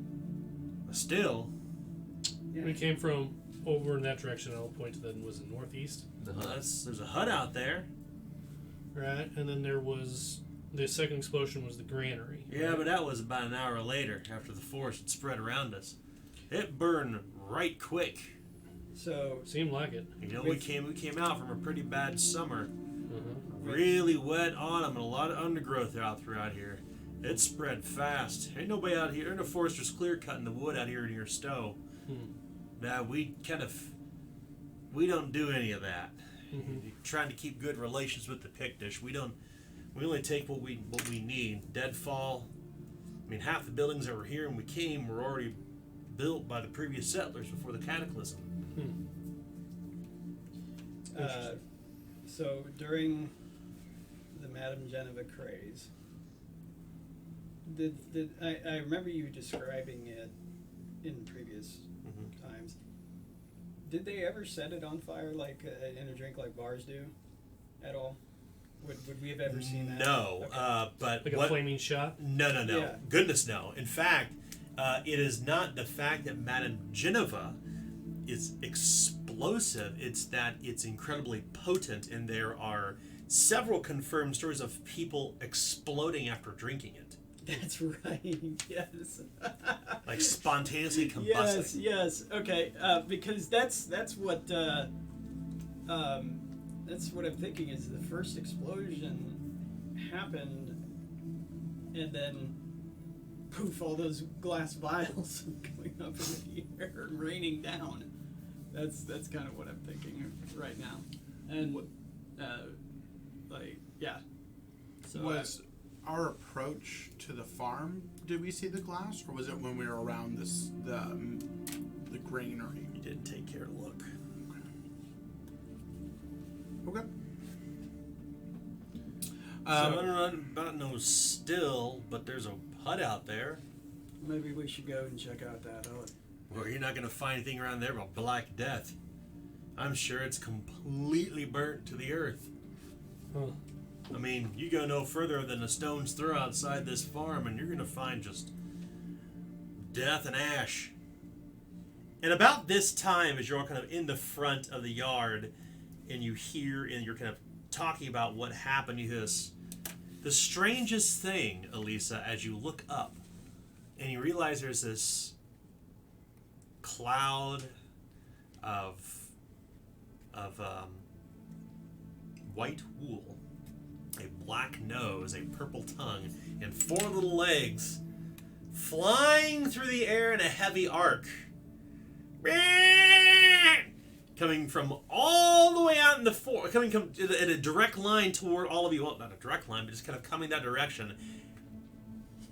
Still, Yeah. We came from over in that direction. I'll point to the was it northeast, there's a hut out there. right? And then there was the second explosion was the granary. Yeah, right? but that was about an hour later, after the forest had spread around us. It burned right quick. So, Seemed like it. You know, we came out from a pretty bad summer, Uh-huh. really wet autumn, and a lot of undergrowth out throughout here. It spread fast. Ain't nobody out here. Ain't no foresters clear cutting the wood out here near Stowe. Nah, we don't do any of that. Trying to keep good relations with the Pictish. We only take what we need. Deadfall. I mean, half the buildings that were here when we came were already built by the previous settlers before the cataclysm. so during the Madame Geneva craze, I remember you describing it in previous times. Did they ever set it on fire like in a drink like bars do, at all? Would we have ever seen that? No, Okay. but Like what? a flaming shot. No. Yeah. Goodness, no. In fact, it is not the fact that Madame Geneva is explosive. It's that it's incredibly potent, and there are several confirmed stories of people exploding after drinking it. That's right. Yes. Like spontaneously combusting. Yes. Okay. Because that's what I'm thinking is the first explosion happened, and then poof, all those glass vials going up in the air and raining down. That's kind of what I'm thinking right now, and So Was our approach to the farm, did we see the glass, or was it when we were around the granary? You didn't take care to look. Okay. So I don't know about no still, but there's a hut out there. maybe we should go and check out that hut. Well, you're not going to find anything around there but Black Death. I'm sure it's completely burnt to the earth. Huh. I mean, you go no further than a stone's throw outside this farm, and you're going to find just death and ash. And about this time, as you're all kind of in the front of the yard, and you hear, and you're kind of talking about what happened, you hear this, the strangest thing, Elisa, as you look up, and you realize there's this cloud of white wool, a black nose, a purple tongue, and 4 little legs flying through the air in a heavy arc. Coming from all the way out in the coming in a direct line toward all of you. Well, not a direct line, but just kind of coming that direction.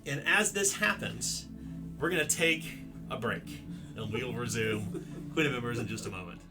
And as this happens, we're going to take a break, and we'll resume Queen of Embers in just a moment.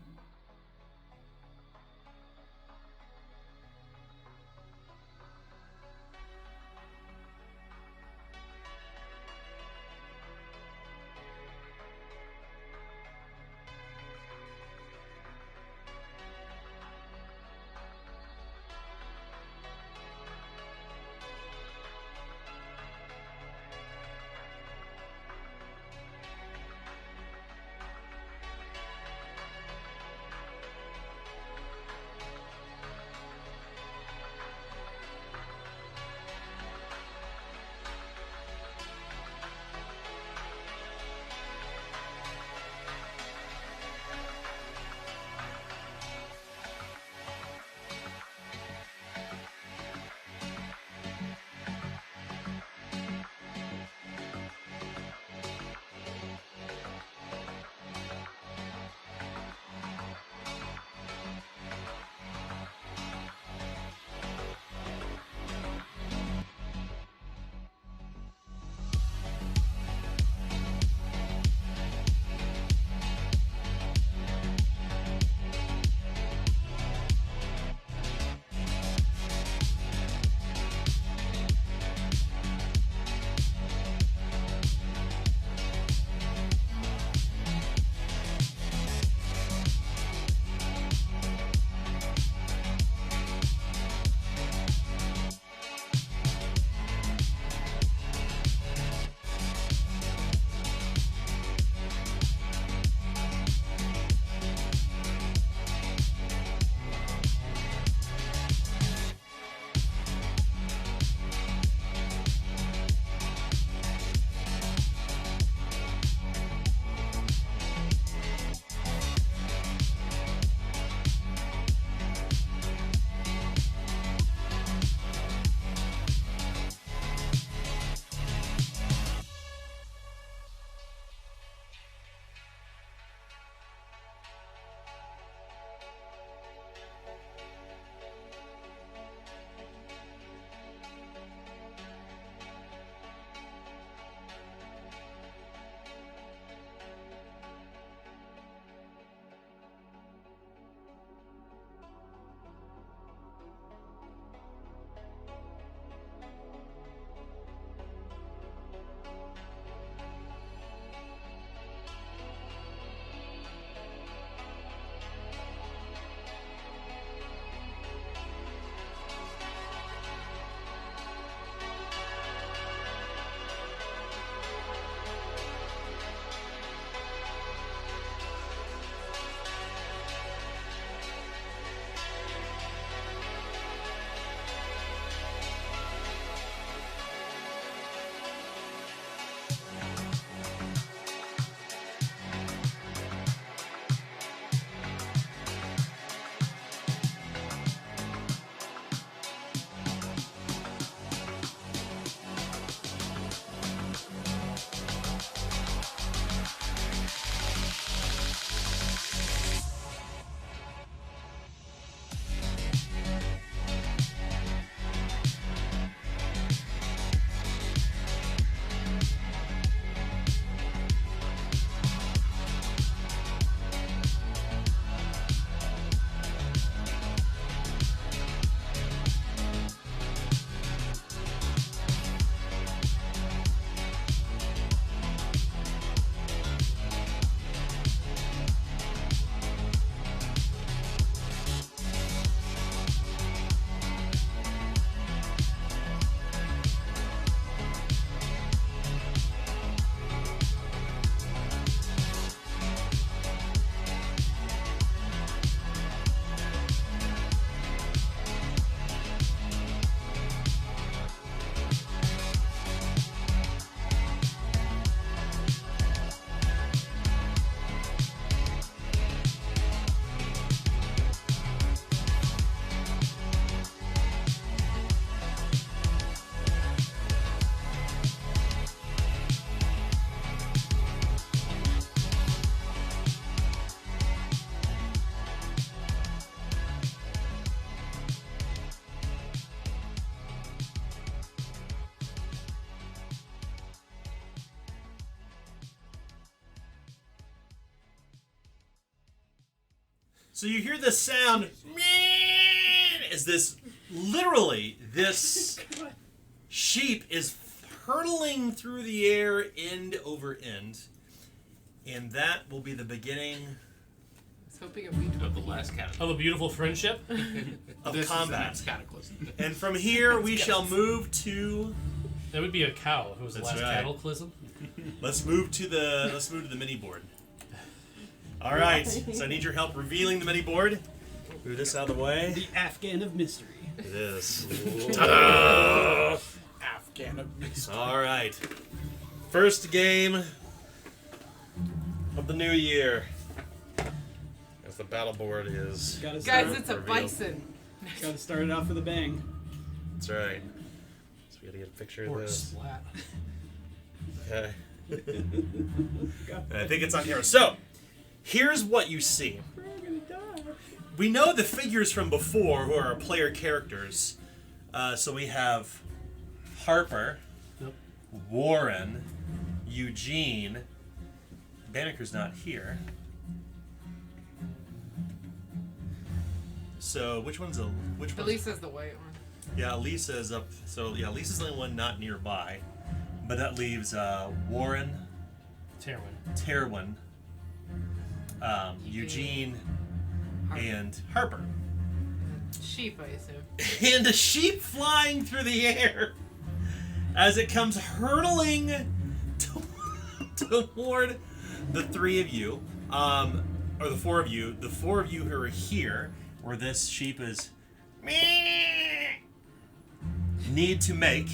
So you hear this sound as this sheep is hurtling through the air end over end. And that will be the beginning I was hoping it would Of the last cataclysm. Of a beautiful friendship. of This combat. is the next cataclysm. And from here we shall move to That would be a cow if it was the That's last right. cataclysm. let's move to the mini board. All right. So I need your help revealing the mini board. Move this out of the way. The Afghan of mystery. It is. Afghan of mystery. All right. First game of the new year. As the battle board is. Gotta Guys, start, it's a Reveal. bison. gotta start it off with a bang. That's right. So we gotta get a picture Or of a this. splat. Okay. I think it's on camera. So, here's what you see. We're all gonna die. We know the figures from before who are our player characters. So we have Harper, Yep. Warren, Eugene. Banneker's not here. So which one's which one? Lisa's the white one. Yeah, Lisa's up. So yeah, Lisa's the only one not nearby. But that leaves Warren, Terwin. Terwin, Eugene, and Harper. Sheep, I assume. And a sheep flying through the air as it comes hurtling toward the three of you, or the four of you. The four of you who are here, where this sheep is, need to make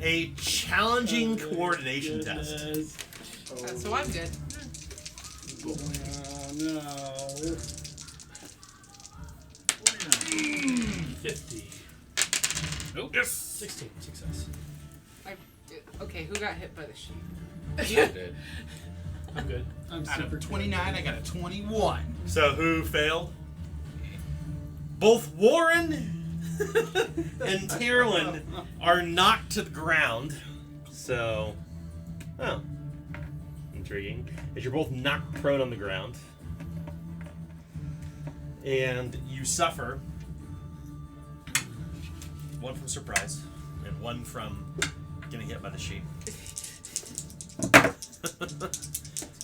a challenging coordination test. So I'm good. Oh no. 50. Nope. Yes. 16. Success. Okay, who got hit by the sheep? Yeah, dude. I'm good. I'm Out super of 29, I got a 21. So who failed? Both Warren and Terwin are knocked to the ground. So, oh, intriguing. As you're both knocked prone on the ground, and you suffer one from surprise and one from getting hit by the sheep.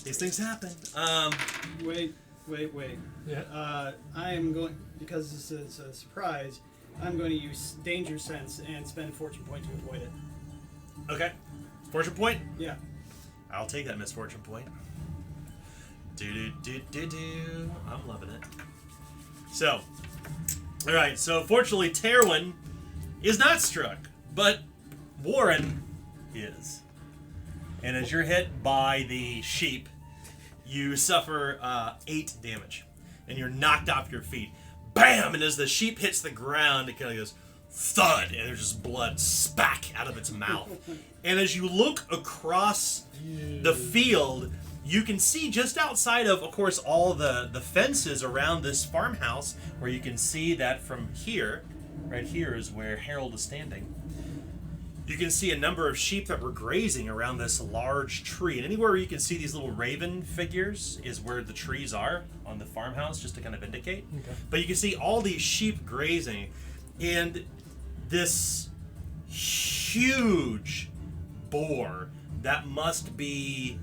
These things happen. Wait. Yeah. I am going, because this is a surprise, I'm going to use Danger Sense and spend a fortune point to avoid it. Okay. Fortune point? Yeah. I'll take that misfortune point. Do. I'm loving it. So, alright, so fortunately Terwin is not struck, but Warren is. And as you're hit by the sheep, you suffer 8 damage. And you're knocked off your feet. Bam! And as the sheep hits the ground, it kind of goes thud, and there's just blood spack out of its mouth. And as you look across the field, you can see just outside of course, all the fences around this farmhouse, where you can see that from here, right here is where Harold is standing. You can see a number of sheep that were grazing around this large tree. And anywhere you can see these little raven figures is where the trees are on the farmhouse, just to kind of indicate. Okay. But you can see all these sheep grazing. And this huge boar that must be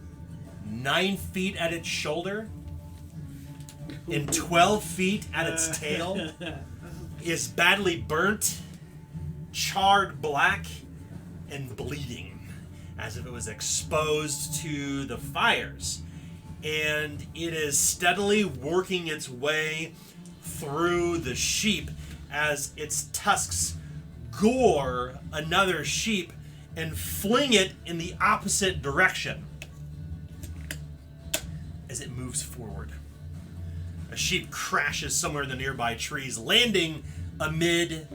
9 feet at its shoulder and 12 feet at its tail is badly burnt, charred black, and bleeding as if it was exposed to the fires. And it is steadily working its way through the sheep as its tusks gore another sheep and fling it in the opposite direction as it moves forward. A sheep crashes somewhere in the nearby trees, landing amid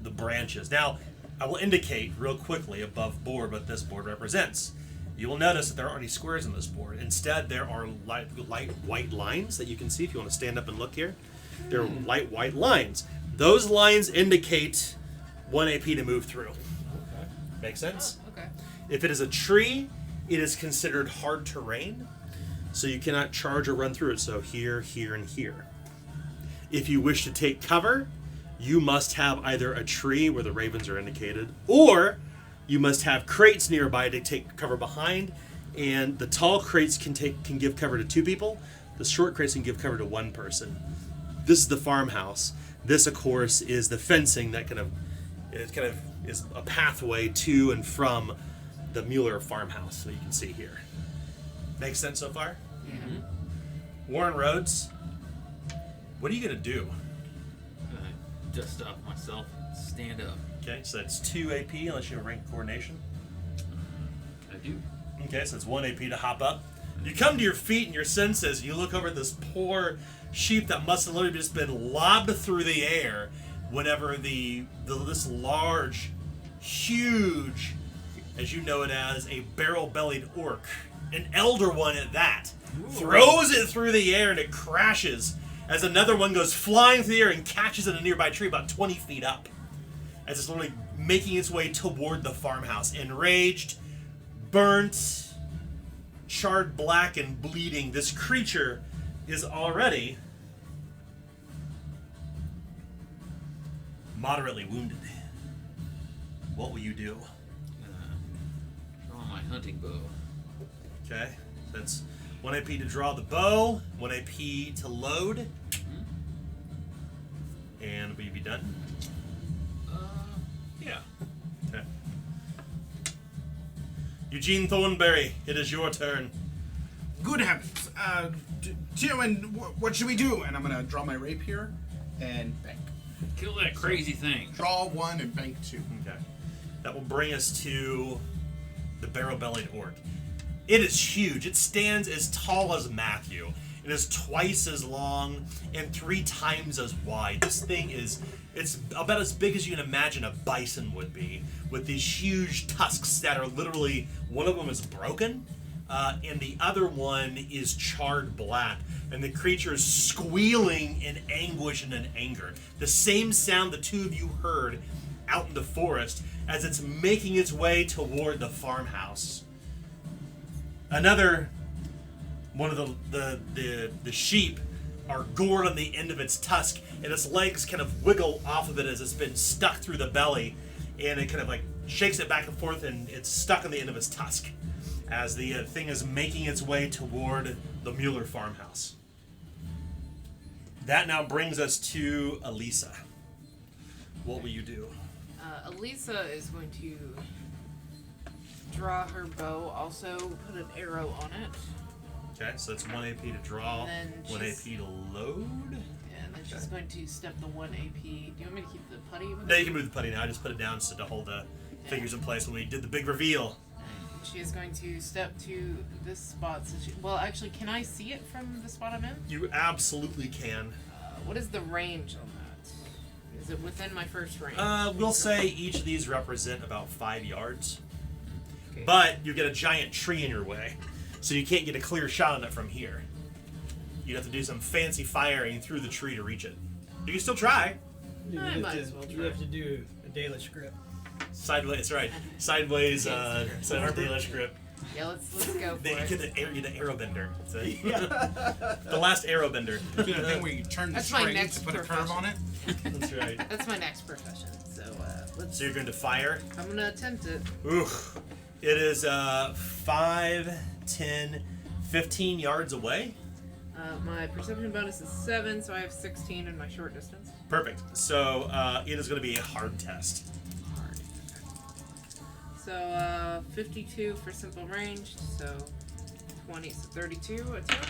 the branches. Now, I will indicate real quickly above board what this board represents. You will notice that there aren't any squares on this board. Instead, there are light white lines that you can see if you want to stand up and look here. There are light white lines. Those lines indicate 1 AP to move through. Okay. Make sense? Okay. If it is a tree, it is considered hard terrain. So you cannot charge or run through it. So here, here, and here. If you wish to take cover, you must have either a tree where the ravens are indicated, or you must have crates nearby to take cover behind. And the tall crates can give cover to 2 people. The short crates can give cover to 1 person. This is the farmhouse. This, of course, is the fencing that kind of is a pathway to and from the Mueller farmhouse. So you can see here. Makes sense so far? Mm-hmm. Warren Rhodes, what are you going to do? Dust off myself, stand up. Okay, so that's 2 AP unless you have rank coordination. I do. Okay, so it's 1 AP to hop up. You come to your feet and your senses, and you look over at this poor sheep that must have literally just been lobbed through the air whenever this large, huge, as you know it as, a barrel-bellied orc, an elder one at that, throws it through the air and it crashes as another one goes flying through the air and catches in a nearby tree about 20 feet up as it's literally making its way toward the farmhouse. Enraged, burnt, charred black and bleeding, this creature is already moderately wounded. What will you do? Draw my hunting bow. Okay, that's 1 AP to draw the bow, 1 AP to load. And will you be done? Yeah. Okay. Eugene Thornberry, it is your turn. Good heavens. Gentlemen, what should we do? And I'm going to draw my rapier and bank. Kill that crazy thing. Draw 1 and bank 2. Okay. That will bring us to the barrel-bellied orc. It is huge. It stands as tall as Matthew. It is twice as long and 3 times as wide. This thing it's about as big as you can imagine a bison would be, with these huge tusks that are literally, one of them is broken, and the other one is charred black. And the creature is squealing in anguish and in anger. The same sound the 2 of you heard out in the forest as it's making its way toward the farmhouse. Another one of the sheep are gored on the end of its tusk, and its legs kind of wiggle off of it as it's been stuck through the belly, and it kind of like shakes it back and forth, and it's stuck on the end of its tusk as the thing is making its way toward the Mueller farmhouse. That now brings us to Elisa. What will you do? Elisa is going to draw her bow, also put an arrow on it. Okay, so that's 1 AP to draw, And then 1 AP she's- to load. And then she's going to step the 1 AP. Do you want me to keep the putty? With No, her? you can move the putty now. I just put it down so to hold the figures in place when we did the big reveal. She is going to step to this spot. So well, actually, can I see it from the spot I'm in? You absolutely can. What is the range on that? Is it within my first range? We'll say each of these represent about 5 yards. Okay. But you get a giant tree in your way, so you can't get a clear shot on it from here. You'd have to do some fancy firing through the tree to reach it. You can still try. You I have might to- as well You try. have to do a daily script. Sideways, that's right. Sideways, Dalish grip. Yeah, let's go for Then you it. get the arrowbender. See? The last arrowbender. Do the thing where you turn the That's my strings next to put a curve on it. That's right. That's my next profession. So let's. So you're going to fire. I'm gonna attempt it. Oof. It is 5, 10, 15 yards away. My perception bonus is 7, so I have 16 in my short distance. Perfect. So it is going to be a hard test. Hard. So 52 for simple ranged. So 20, so 32 attempt.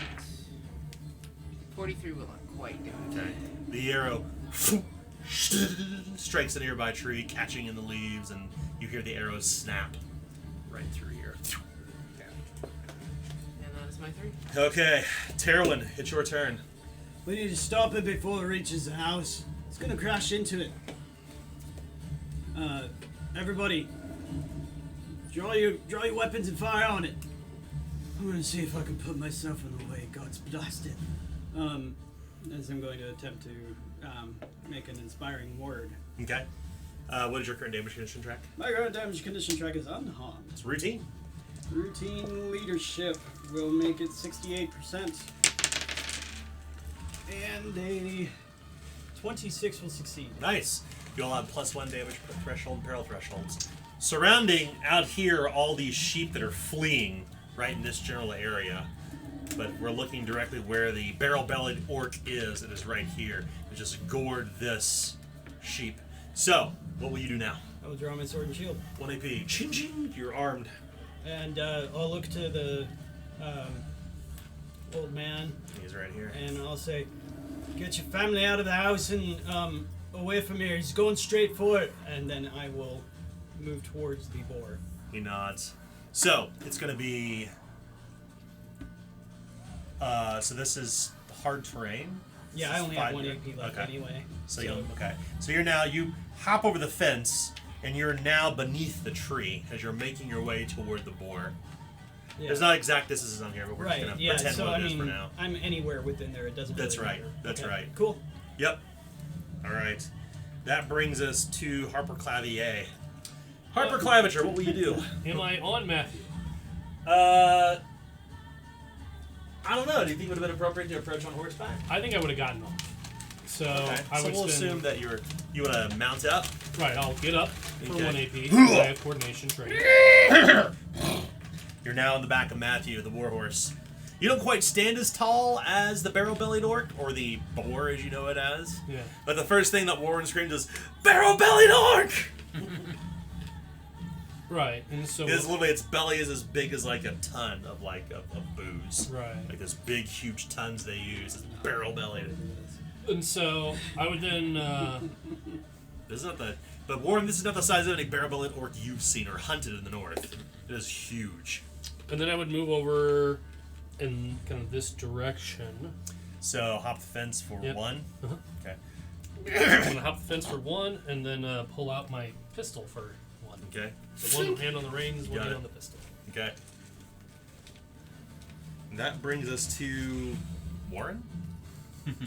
43 will not quite do it. Okay. The arrow strikes a nearby tree, catching in the leaves, and you hear the arrow snap right through here. And that is my 3. Okay, Terwin, it's your turn. We need to stop it before it reaches the house. It's gonna crash into it. Everybody, draw your weapons and fire on it. I'm gonna see if I can put myself in the way. God's blast it. As I'm going to attempt to make an inspiring word. Okay. What is your current damage condition track? My current damage condition track is unharmed. It's routine. Routine leadership will make it 68%. And a 26 will succeed. Nice. You'll have +1 damage per threshold and peril thresholds. Surrounding out here are all these sheep that are fleeing right in this general area. But we're looking directly where the barrel-bellied orc is. It is right here. It just gored this sheep. So, what will you do now? I will draw my sword and shield. 1 AP. Ching ching. You're armed. And I'll look to the old man He's right here. and I'll say, get your family out of the house and away from here. He's going straight for it. And then I will move towards the boar. He nods. So, it's going to be... so this is hard terrain. Yeah, This I is only have 5 1 here. AP left Okay. anyway. So you're now, you hop over the fence, and you're now beneath the tree as you're making your way toward the boar. Yeah. There's not exact distances on here, but we're Right, just going to yeah, pretend so what I it is mean, for now. I'm anywhere within there, it doesn't That's really right, matter. that's Okay, right. Cool. Yep. All right. That brings us to Harper Clavier. Harper Claviger, what will you do? Am I on Matthew? I don't know. Do you think it would have been appropriate to approach on horseback? I think I would have gotten off. So Okay. I So would we'll spend. assume that you want to mount up. Right, I'll get up for Okay. 1 AP. I have coordination training. You're now in the back of Matthew, the warhorse. You don't quite stand as tall as the barrel-bellied orc, or the boar as you know it as. Yeah. But the first thing that Warren screams is, barrel-bellied orc! Right, and so. Because literally its belly is as big as like a ton of booze. Right. Like this big, huge tons they use. It's barrel-bellied. And so I would then. This is not but Warren, this is not the size of any barrel-bellied orc you've seen or hunted in the north. It is huge. And then I would move over in kind of this direction. So hop the fence for Yep. 1. Uh-huh. Okay. I'm gonna hop the fence for 1, and then pull out my pistol for 1. Okay. So 1 hand on the reins, 1 Got hand it. on the pistol. Okay. And that brings us to Warren. I'm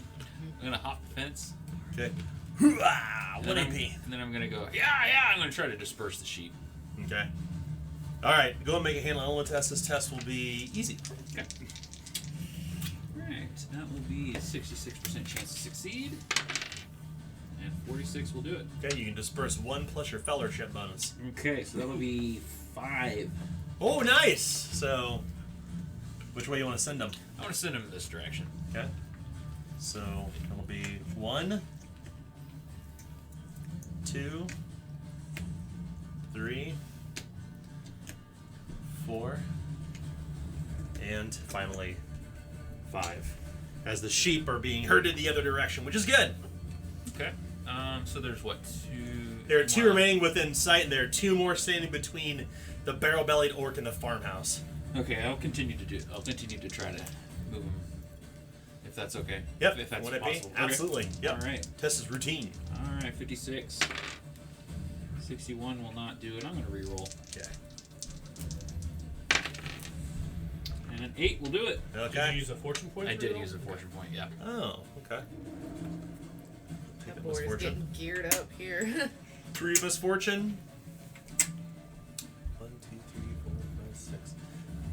gonna hop the fence. Okay. Hoo-ah! And 1 then AP. And then I'm gonna go, yeah, I'm gonna try to disperse the sheep. Okay. Alright, go and make a handle element test. This test will be easy. Okay. Alright, that will be a 66% chance to succeed. And 46 will do it. Okay, you can disperse 1 plus your fellowship bonus. Okay, so that'll be 5. Oh, nice! So, which way you want to send them? I want to send him in this direction. Okay. So, it'll be 1, 2, 3, 4, and finally 5. As the sheep are being herded the other direction, which is good. Okay. So there's what, 2? There are 2 Wow. remaining within sight, and there are 2 more standing between the barrel-bellied orc and the farmhouse. Okay, I'll continue to try to move him, if that's okay. Yep. If that's Would it possible. be? Okay. Absolutely. Yep. All right. Test is routine. All right. 56. 61 will not do it. I'm gonna re-roll, Okay. and an 8 will do it. Did Okay. you use a fortune point? I for did reroll? use a fortune point. Yeah. Oh, okay. Take That the boar is misfortune. getting geared up here. 3 misfortune. 1, 2, 3, 4, 5, 6.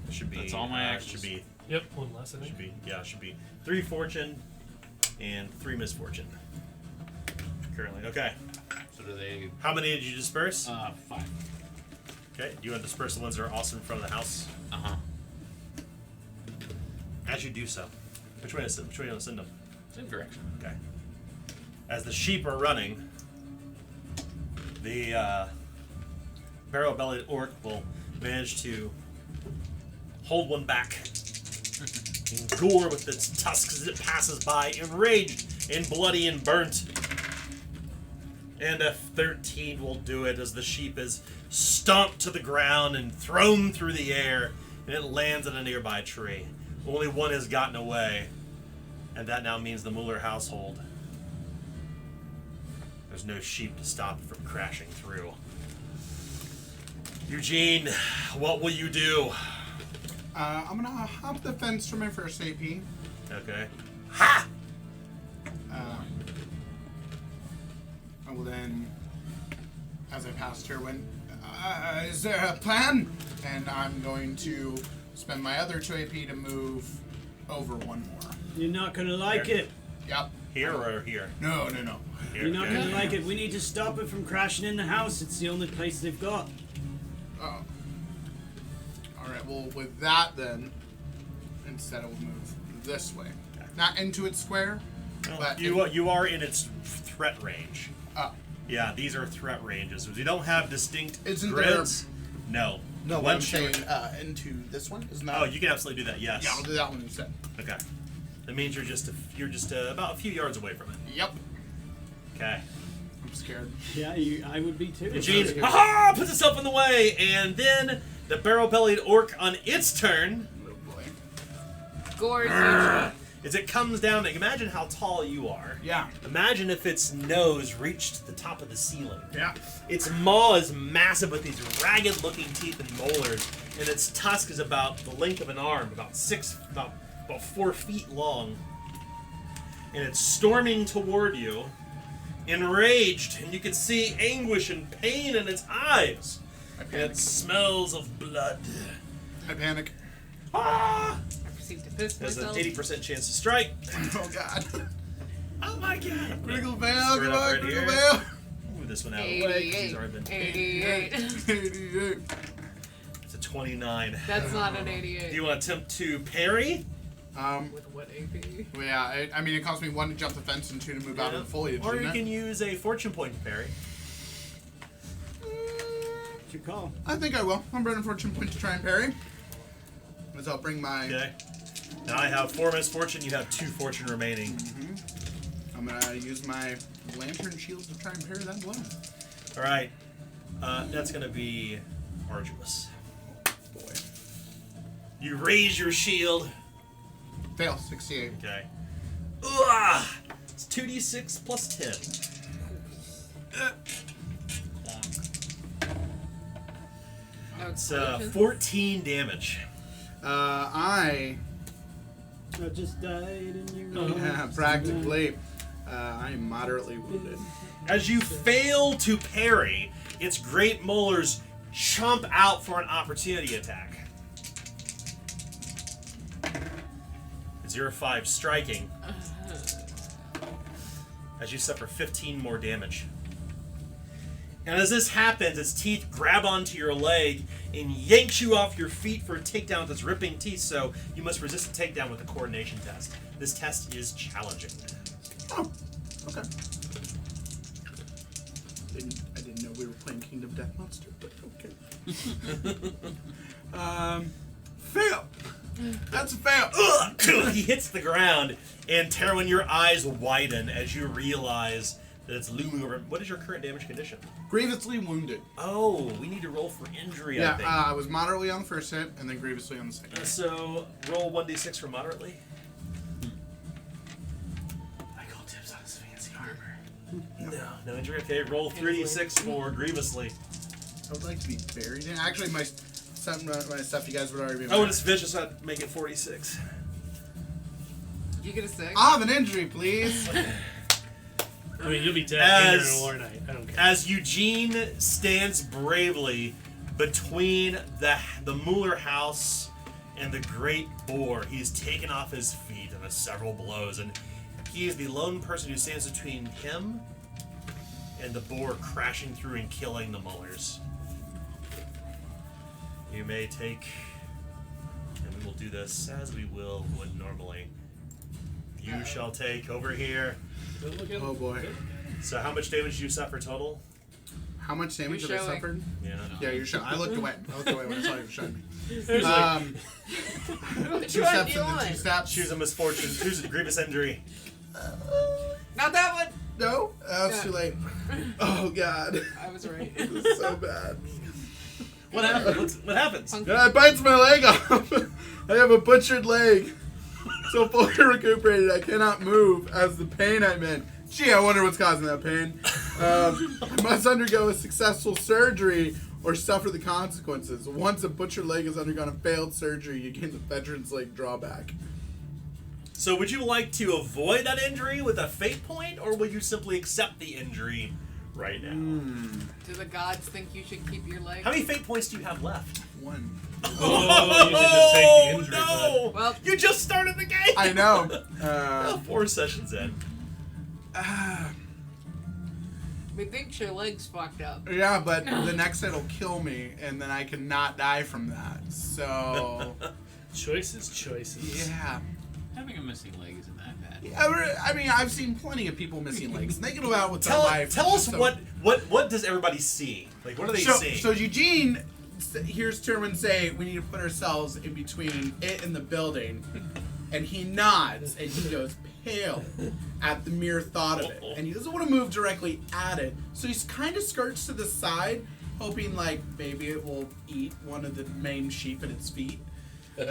It should be. That's all my It actions. should be. Yep, 1 less, I think. Should be. Yeah, it should be 3 fortune and 3 misfortune. Currently, okay. So do they? How many did you disperse? 5. Okay. Do you want to disperse the ones that are also in front of the house? Uh huh. As you do so, which way do you want to send them? Same direction. Okay. As the sheep are running, the barrel-bellied orc will manage to hold one back and gore with its tusks as it passes by, enraged and bloody and burnt. And a 13 will do it as the sheep is stomped to the ground and thrown through the air, and it lands in a nearby tree. Only one has gotten away, and that now means the Mueller household. There's no sheep to stop it from crashing through. Eugene, what will you do? I'm gonna hop the fence for my first AP. Okay. Ha! I will then, as I pass her, when Is there a plan? And I'm going to spend my other 2 AP to move over 1 more. You're not gonna like it. Yep. Here or here? No. Here. You're not Okay. gonna like it. We need to stop it from crashing in the house. It's the only place they've got. Oh. Alright, well, with that then, instead I will move this way. Not into its square, but... You are in its threat range. Oh. Yeah, these are threat ranges. We don't have distinct Isn't grids. No. No, what I'm Once you- saying, into this one? Isn't that... Oh, you can absolutely do that. Yes. Yeah, I'll do that one instead. Okay. That means you're just about a few yards away from it. Yep. Okay. I'm scared. Yeah, I would be too. Eugene, ha! Puts itself in the way, and then the barrel-bellied orc on its turn, Oh boy. Gorge. as it comes down. Imagine how tall you are. Yeah. Imagine if its nose reached the top of the ceiling. Yeah. Its maw is massive with these ragged-looking teeth and molars, and its tusk is about the length of an arm, about 4 feet long. And it's storming toward you, enraged, and you can see anguish and pain in its eyes. I And panic. it smells of blood. I panic. Ah! I proceed to piss There's an myself. 80% chance to strike. Oh god. Oh my god! Crinkle Bell, Screw it come up on, right Crinkle here. Bell. Move this one out of the way. 'Cause he's 88. already been. 88. 88. It's a 29. That's not an Do 88. you want to attempt to parry? With what AP? Well, yeah, I mean, it costs me 1 to jump the fence and 2 to move out of the foliage, Or you doesn't can it? use a fortune point to parry. What's your call? I think I will. I'm burning fortune point to try and parry. As I'll bring my... Okay. Now I have 4 misfortune. You have 2 fortune remaining. I'm gonna use my lantern shield to try and parry that blow. All right. That's gonna be arduous. Boy. You raise your shield. Fail, 68. Okay. Ugh! It's 2d6 plus 10. No It's explosions? 14 damage. I just died and you practically. I am moderately wounded. As you fail to parry, its great molars chomp out for an opportunity attack. 0-5 striking. As you suffer 15 more damage. And as this happens, its teeth grab onto your leg and yanks you off your feet for a takedown with its ripping teeth, so you must resist a takedown with a coordination test. This test is challenging. Oh, okay. I didn't know we were playing Kingdom Death Monster, but okay. Fail! That's a fail! Ugh! He hits the ground, and Terwin, your eyes widen as you realize that it's looming over. What is your current damage condition? Grievously wounded. Oh, we need to roll for injury, I Yeah, think. I was moderately on the first hit, and then grievously on the second. So, roll 1d6 for moderately. I call dibs on his fancy armor. No injury. Okay, roll 3d6 for grievously. I would like to be buried in. Actually, my stuff you guys would already be. Oh, and it's vicious, so I'd make it 46. You get a 6? I'll have an injury, please. I mean, you'll be dead As- in a war night. I don't care. As Eugene stands bravely between the Mueller house and the great boar, he's taken off his feet in several blows, and he is the lone person who stands between him and the boar crashing through and killing the Muellers. You may take, and we will do this as we would normally. You shall take over here. Don't look at Oh boy. So how much damage did you suffer total? How much damage You're have I showing. suffered? Yeah. Yeah, you're showing. I looked away. I looked away when I saw you showing me. There's like, Which 2 one steps do you and then 2 want? steps. Choose a misfortune. Choose a grievous injury. Not that one! No, that's too late. Oh god, I was right. this is so bad. What happens? What happens? Yeah, it bites my leg off. I have a butchered leg. So fully recuperated, I cannot move as the pain I'm in. Gee, I wonder what's causing that pain. I must undergo a successful surgery or suffer the consequences. Once a butchered leg has undergone a failed surgery, you gain the veteran's leg drawback. So would you like to avoid that injury with a fate point, or would you simply accept the injury right now. Do the gods think you should keep your leg? How many fate points do you have left? 1. Oh, you should just take the injury, no! Well- You just started the game! I know. 4 sessions in. We think your leg's fucked up. Yeah, but the next it'll kill me, and then I cannot die from that. So, Choices. yeah. Having a missing leg isn't that bad. I mean, I've seen plenty of people missing legs. They get about with their Tell life. us So- what does everybody see? Like, what are they seeing? So Eugene hears Turman say, "We need to put ourselves in between it and the building," and he nods and he goes pale at the mere thought of it, and he doesn't want to move directly at it. So he's kind of skirts to the side, hoping like maybe it will eat one of the main sheep at its feet. And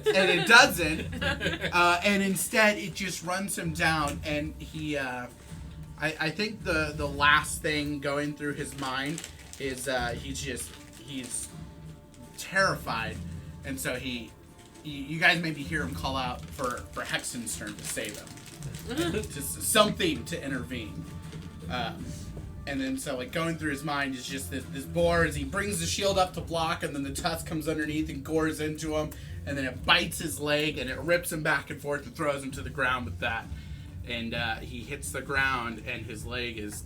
it doesn't, and instead it just runs him down, and he I think the last thing going through his mind is he's terrified, and so you guys maybe hear him call out for Hexen's turn to save him, just something to intervene. And then so like going through his mind is just this boar as he brings the shield up to block, and then the tusk comes underneath and gores into him, and then it bites his leg and it rips him back and forth and throws him to the ground with that. And he hits the ground and his leg is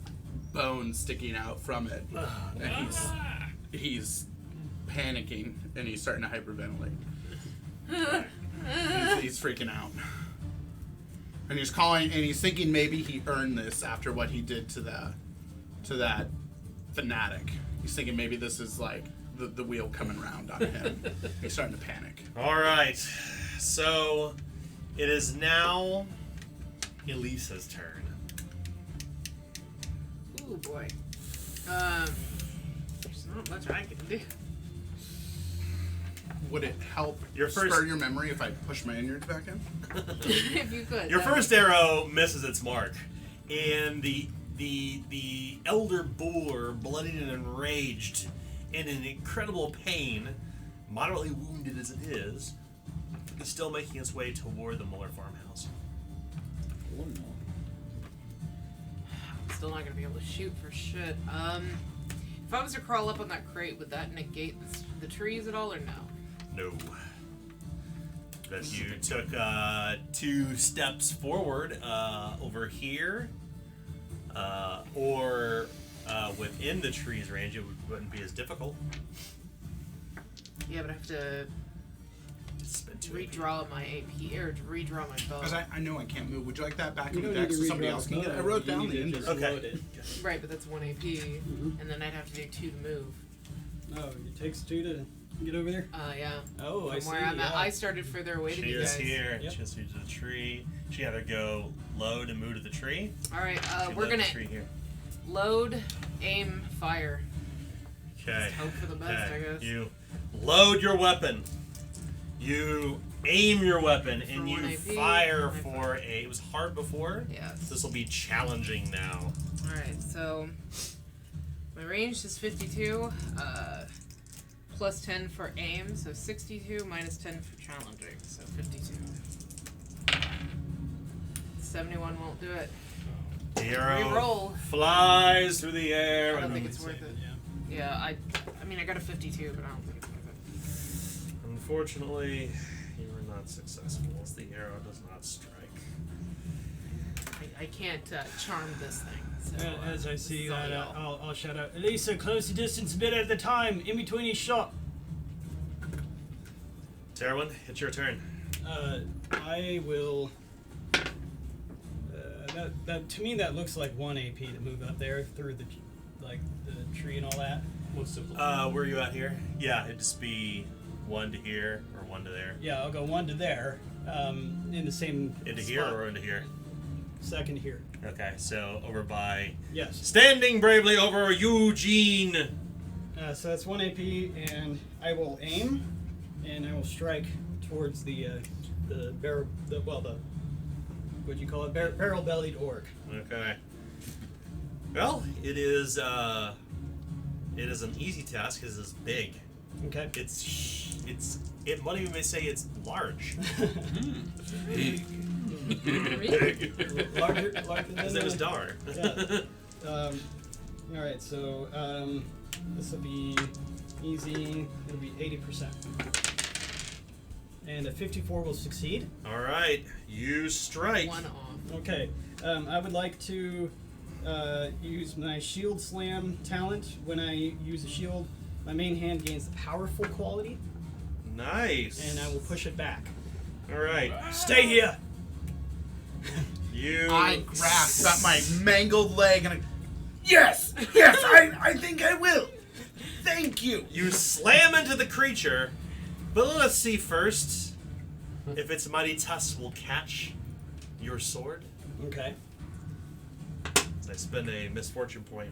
bone sticking out from it. And he's panicking and he's starting to hyperventilate. He's freaking out. And he's calling and he's thinking maybe he earned this after what he did to that fanatic. He's thinking maybe this is like the wheel coming round on him. He's starting to panic. All right, so it is now Elisa's turn. Ooh boy. There's not much I can do. Would it help spur your memory if I push my innards back in? If you could. Your first arrow misses its mark, and the elder boar, bloodied and enraged, in an incredible pain, moderately wounded as it is still making its way toward the Muller farmhouse. Still not gonna be able to shoot for shit. If I was to crawl up on that crate, would that negate the trees at all, or no? No. But you took 2 steps forward over here, or within the tree's range, it wouldn't be as difficult. Yeah, but I have to Spend 2 redraw my AP, or redraw my bow. Because I know I can't move. Would you like that back You in the don't need deck to so somebody redraw else the can get it? I bow. wrote You down need the to injury. just Okay. load it. Right, but that's 1 AP, and then I'd have to do 2 to move. Oh, it takes 2 to get over there? Yeah. Oh, I From see. where I'm at, yeah. I started further away than She you is guys. here. Yep. She has to move to the tree. She either go load and move to the tree. Alright, She we're load gonna the tree here. load, aim, fire. Okay. Hope for the best, I guess. You load your weapon. You aim your weapon and For you 1 AP, fire and I for a. It was hard before. Yes. This will be challenging now. Alright, so my range is 52, plus 10 for aim, so 62, minus 10 for challenging, so 52. 71 won't do it. The arrow Reroll. flies through the air. I don't and think it's worth it. Yeah, I mean, I got a 52, but I don't think it's worth it. Unfortunately, you were not successful as the arrow does not strike. I can't charm this thing. So, As I this see is all that, y'all. I'll shout out, Elisa, close the distance a bit at a time, in between each shot. Terwin, it's your turn. I will. That to me that looks like 1 AP to move up there through the tree and all that. Most simple. Where are you at here? Yeah, it'd just be 1 to here or 1 to there. Yeah, I'll go 1 to there. In the same. Into spot. here or into here? Second here. Okay, so over by. Yes. Standing bravely over Eugene. So that's 1 AP, and I will aim, and I will strike towards the barrel. What do you call it? Barrel-bellied orc. Okay. Well, it is an easy task because it's big. Okay. One of you may say it's large. larger than His name is Dar. Yeah. All right, so this will be easy. It'll be 80%. And a 54 will succeed. All right, you strike. One off. Okay, I would like to use my shield slam talent. When I use a shield, my main hand gains the powerful quality, Nice. and I will push it back. All right, Stay here. you. I grasp at my mangled leg and I, yes, I think I will. Thank you. You slam into the creature, but let's see first if its mighty tusks will catch your sword. Okay. I spend a misfortune point.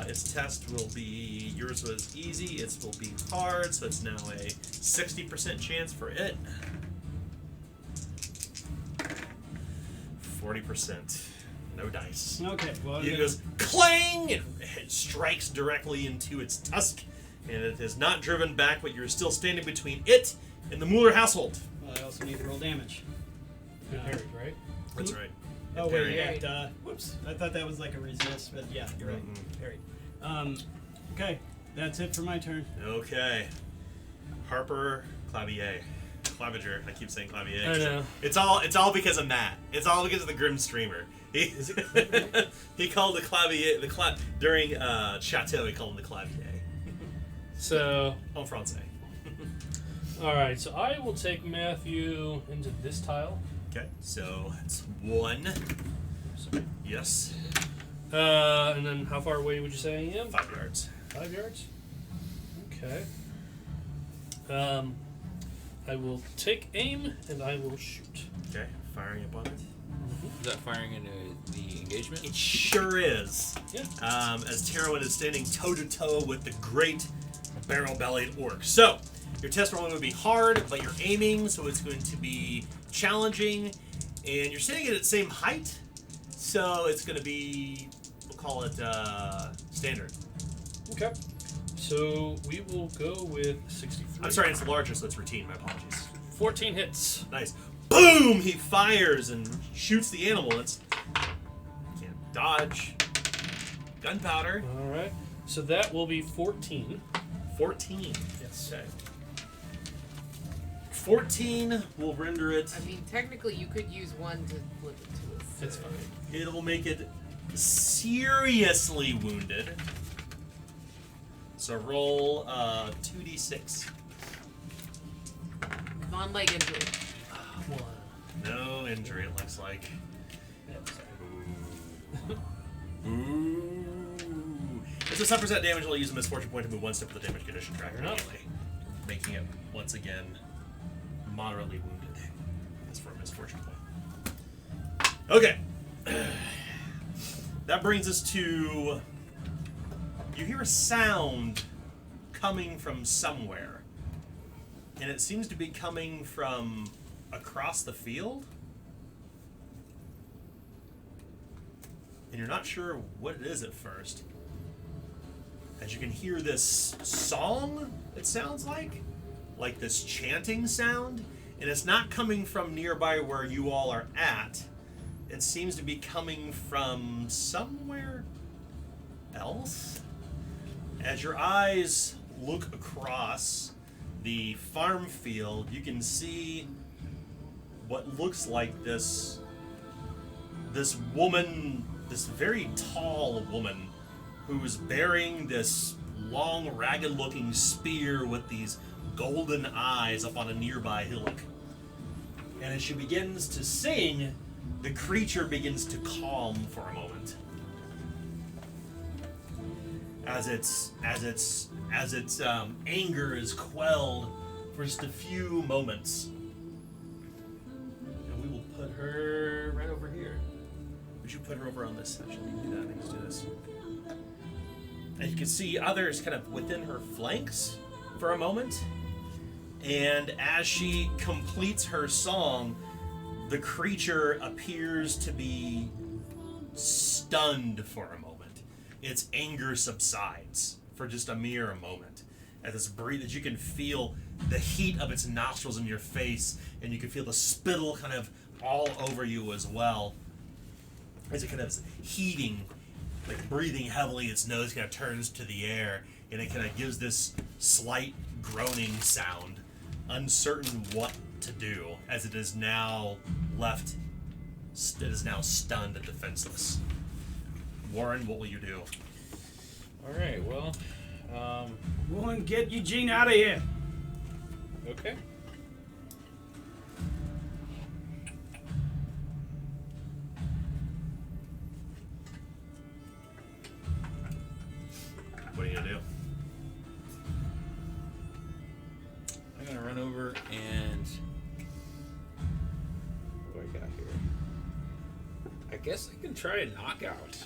Its test will be, yours was easy, its will be hard, so it's now a 60% chance for it. 40%. No dice. Okay. Well, It goes clang! It strikes directly into its tusk, and it is not driven back, but you're still standing between it and the Mueller household. well, I also need to roll damage. You're parried, right? That's right. Oh wait, Parry. yeah. Whoops. I thought that was like a resist, but yeah, you're right. Mm-mm. Parried. Okay, that's it for my turn. Okay. Harper Clavier. Claviger. I keep saying Clavier. I know. It's all because of Matt. It's all because of the Grim Streamer. He, he called the Clavier during Chateau. He called him the Clavier. So, En français. all right. So I will take Matthew into this tile. Okay, so it's 1. Sorry. Yes. And then how far away would you say I am? 5 yards. 5 yards. Okay. I will take aim and I will shoot. Okay, firing upon it. Is that firing into the engagement? It sure is. Yeah. As Terwin is standing toe to toe with the great barrel-bellied orc. So, your test roll would be hard, but you're aiming, so it's going to be challenging, and you're standing at the same height, so it's going to be, we'll call it standard. Okay. So we will go with 63. I'm sorry, it's larger, so it's routine. My apologies. 14 hits. Nice. Boom! He fires and shoots the animal. It's can't dodge. Gunpowder. All right. So that will be 14. 14. Yes. Okay. 14 will render it. I mean, technically, you could use one to flip it to us. That's fine. It will make it seriously wounded. So roll 2d6. Non-leg injury. One. No injury, it looks like. Yeah, sorry. Ooh. If it suffers that damage, we'll use a misfortune point to move 1 step of the damage condition tracker Fair enough. anyway, making it once again moderately wounded. That's for a misfortune point. Okay. That brings us to. You hear a sound coming from somewhere, and it seems to be coming from across the field. And you're not sure what it is at first. As you can hear this song, it sounds like this chanting sound, and it's not coming from nearby where you all are at. It seems to be coming from somewhere else. As your eyes look across the farm field, you can see what looks like this woman, this very tall woman, who's bearing this long, ragged-looking spear with these golden eyes up on a nearby hillock. And as she begins to sing, the creature begins to calm for a moment. As its anger is quelled for just a few moments. And we will put her right over here. We should put her over on this section. We can do that. Let's do this. And you can see others kind of within her flanks for a moment. And as she completes her song, the creature appears to be stunned for a moment. Its anger subsides for just a mere moment. As you can feel the heat of its nostrils in your face, and you can feel the spittle kind of all over you as well. As it kind of is heating like breathing heavily. Its nose kind of turns to the air, and it kind of gives this slight groaning sound, uncertain what to do, as it is now left. It is now stunned and defenseless. Warren, what will you do? All right. Well. Warren, get Eugene out of here. Okay. What are you gonna do? I'm gonna run over and. What do I got here? I guess I can try a knockout.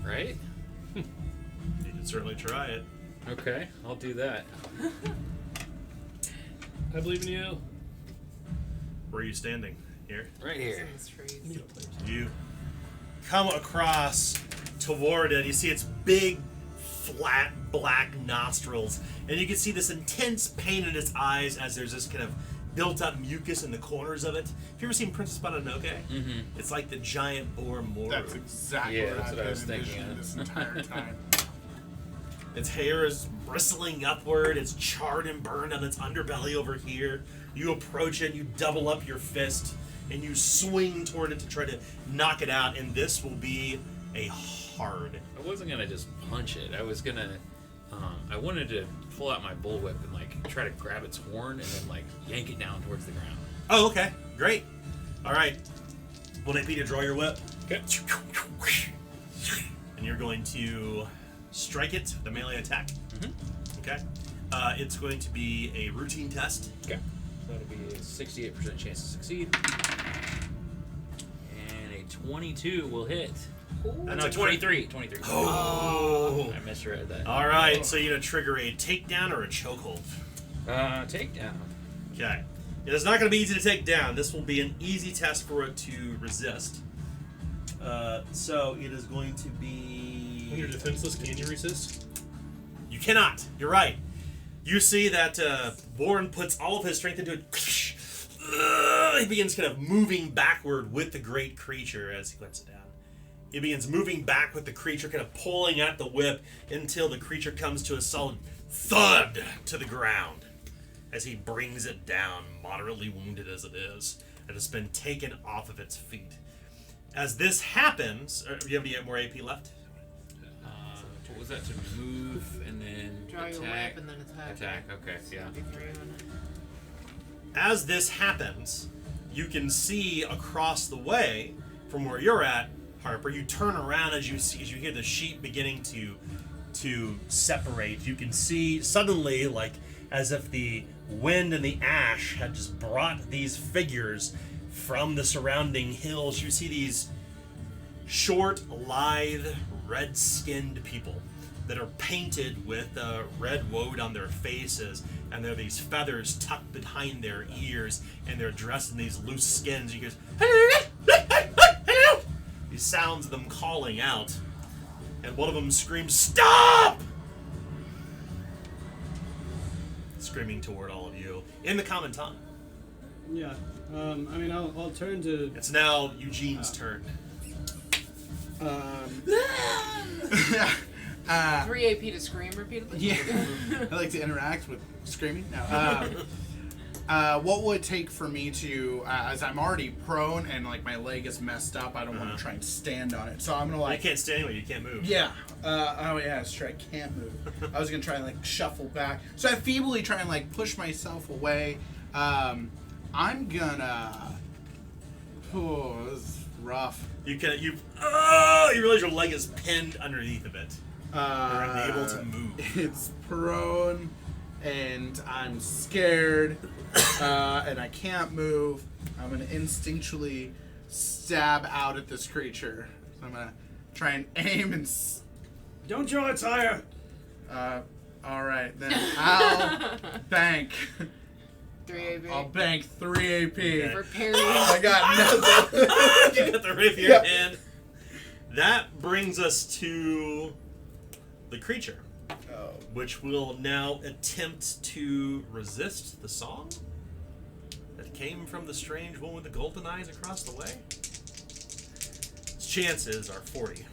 Right? You can certainly try it. Okay, I'll do that. I believe in you. Where are you standing? Here? Right here. Those trees. You come across toward it. You see its big, flat, black nostrils. And you can see this intense pain in its eyes as there's this kind of built-up mucus in the corners of it. Have you ever seen Princess Mononoke? Mm-hmm. It's like the giant boar moor. That's exactly Yeah, what that's I've what I been was thinking envisioning of. this entire time. Its hair is bristling upward. It's charred and burned on its underbelly over here. You approach it, you double up your fist, and you swing toward it to try to knock it out, and this will be a hard. I wasn't gonna just punch it. I was gonna. I wanted to pull out my bullwhip and like try to grab its horn and then like yank it down towards the ground. Oh, okay. Great. All right. Will AP to draw your whip? Okay. And you're going to strike it, the melee attack. Mm-hmm. Okay. It's going to be a routine test. Okay. So that'll be a 68% chance to succeed. And a 22 will hit. That's No, a 23. 23. Oh. I misread that. All right. So you're going to trigger a takedown or a chokehold. Takedown. Okay. It is not going to be easy to take down. This will be an easy test for it to resist. So it is going to be... When you're defenseless, can you resist? You cannot. You're right. You see that Warren puts all of his strength into it. He begins kind of moving backward with the great creature as he lets it down. He begins moving back with the creature, kind of pulling at the whip until the creature comes to a solid thud to the ground as he brings it down, moderately wounded as it is, and has been taken off of its feet. As this happens, do you have any more AP left? What was that? To move and then Draw your attack? whip and then attack. Attack, okay, So yeah. it'll be 3 on it. As this happens, you can see across the way from where you're at, Harper. You turn around as you hear the sheep beginning to separate. You can see suddenly, like as if the wind and the ash had just brought these figures from the surrounding hills. You see these short, lithe, red-skinned people that are painted with red woad on their faces, and there are these feathers tucked behind their ears, and they're dressed in these loose skins. You hear these sounds of them calling out, and one of them screams, "Stop!" Screaming toward all of you in the common tongue. Yeah. I mean, I'll turn to. It's now Eugene's turn. 3 AP to scream repeatedly? Yeah, I like to interact with screaming. No. What would it take for me to, as I'm already prone and like my leg is messed up, I don't want to try and stand on it. So I'm gonna You like. can't stand anyway. You can't move. Yeah. Oh yeah, that's true. I can't move. I was gonna try and like shuffle back. So I feebly try and like push myself away. I'm gonna. Oh, this is rough. You realize your leg is pinned underneath of it. You're unable to move. It's prone, and I'm scared, and I can't move. I'm gonna instinctually stab out at this creature. So I'm gonna try and aim and. Don't draw a tire. All right, then I'll bank. 3 AP. I'll bank 3 AP. For parry. I got nothing. You got the rapier in your hand. That brings us to the creature, which will now attempt to resist the song that came from the strange one with the golden eyes across the way. Let's chances are 40.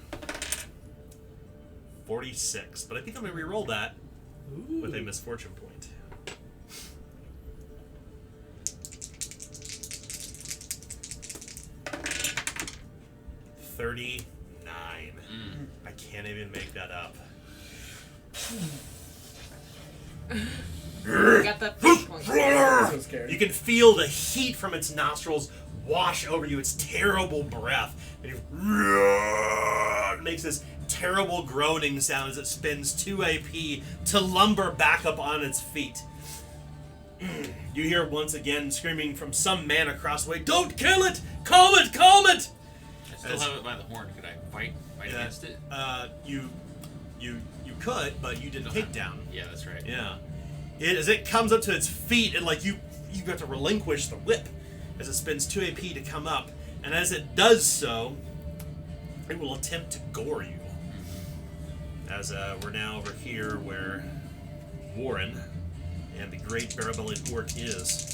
46. But I think I'm going to re-roll that with a misfortune point. 39. I can't even make that up. Got that point. So scared. You can feel the heat from its nostrils wash over you, its terrible breath. And it makes this terrible groaning sound as it spends 2 AP to lumber back up on its feet. You hear once again screaming from some man across the way, "Don't kill it! Calm it! Calm it!" I still have it by the horn. Could I fight against it? You could, but you didn't take down. Yeah, that's right. Yeah. As it comes up to its feet, and like you have to relinquish the whip as it spends 2 AP to come up, and as it does so, it will attempt to gore you. As we're now over here where Warren and the great barrel-bellied orc is.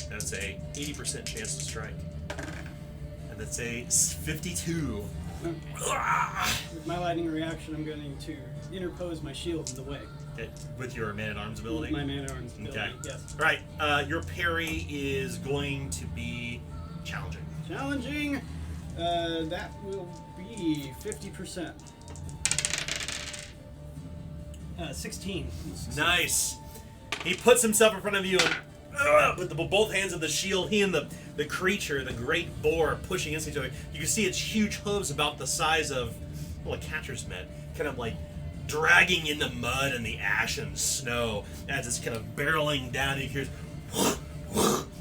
That's a 80% chance to strike. And that's a 52. With my lightning reaction, I'm going to interpose my shield in the way. With your man-at-arms With ability? my man-at-arms ability, Okay. yes. Alright, your parry is going to be challenging. Challenging, that will be 50%. 16. Nice. He puts himself in front of you and with both hands of the shield, he and the creature, the great boar, pushing against each other. You can see its huge hooves about the size of, well, a catcher's mitt, kind of like dragging in the mud and the ash and snow as it's kind of barreling down. You hear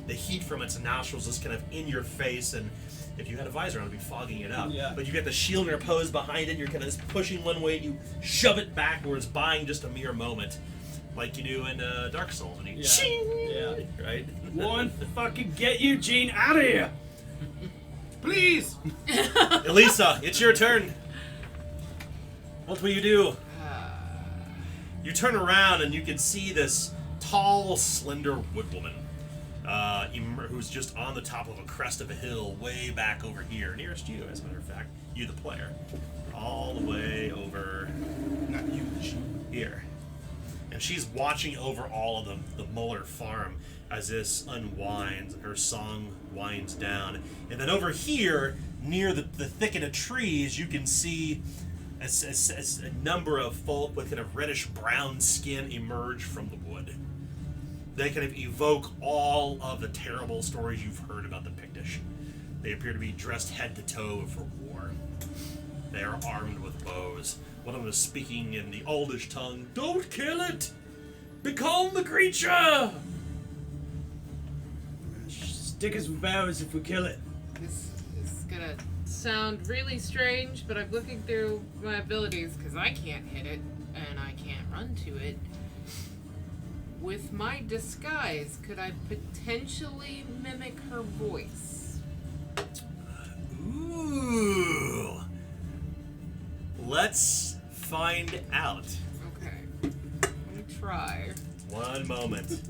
the heat from its nostrils is kind of in your face, and if you had a visor on, it'd be fogging it up. Yeah. But you get the shield interposed behind it, and you're kind of pushing one way, and you shove it backwards, buying just a mere moment, like you do in Dark Souls. And you Yeah. right? One fucking get Eugene out of here! Please! Elisa, it's your turn. What will you do? You turn around and you can see this tall, slender woodwoman who's just on the top of a crest of a hill way back over here, nearest you, as a matter of fact. You, the player. All the way over... Not you. here. And she's watching over all of the Muller farm as this unwinds and her song winds down. And then over here, near the thicket of trees, you can see a number of folk with kind of reddish-brown skin emerge from the wood. They kind of evoke all of the terrible stories you've heard about the Pictish. They appear to be dressed head to toe for war. They are armed with bows. One of them is speaking in the Oldish tongue. "Don't kill it! Become the creature!" Stick us with bows if we kill it. This is gonna sound really strange, but I'm looking through my abilities because I can't hit it and I can't run to it. With my disguise, could I potentially mimic her voice? Ooh. Let's find out. Okay. Let me try. One moment.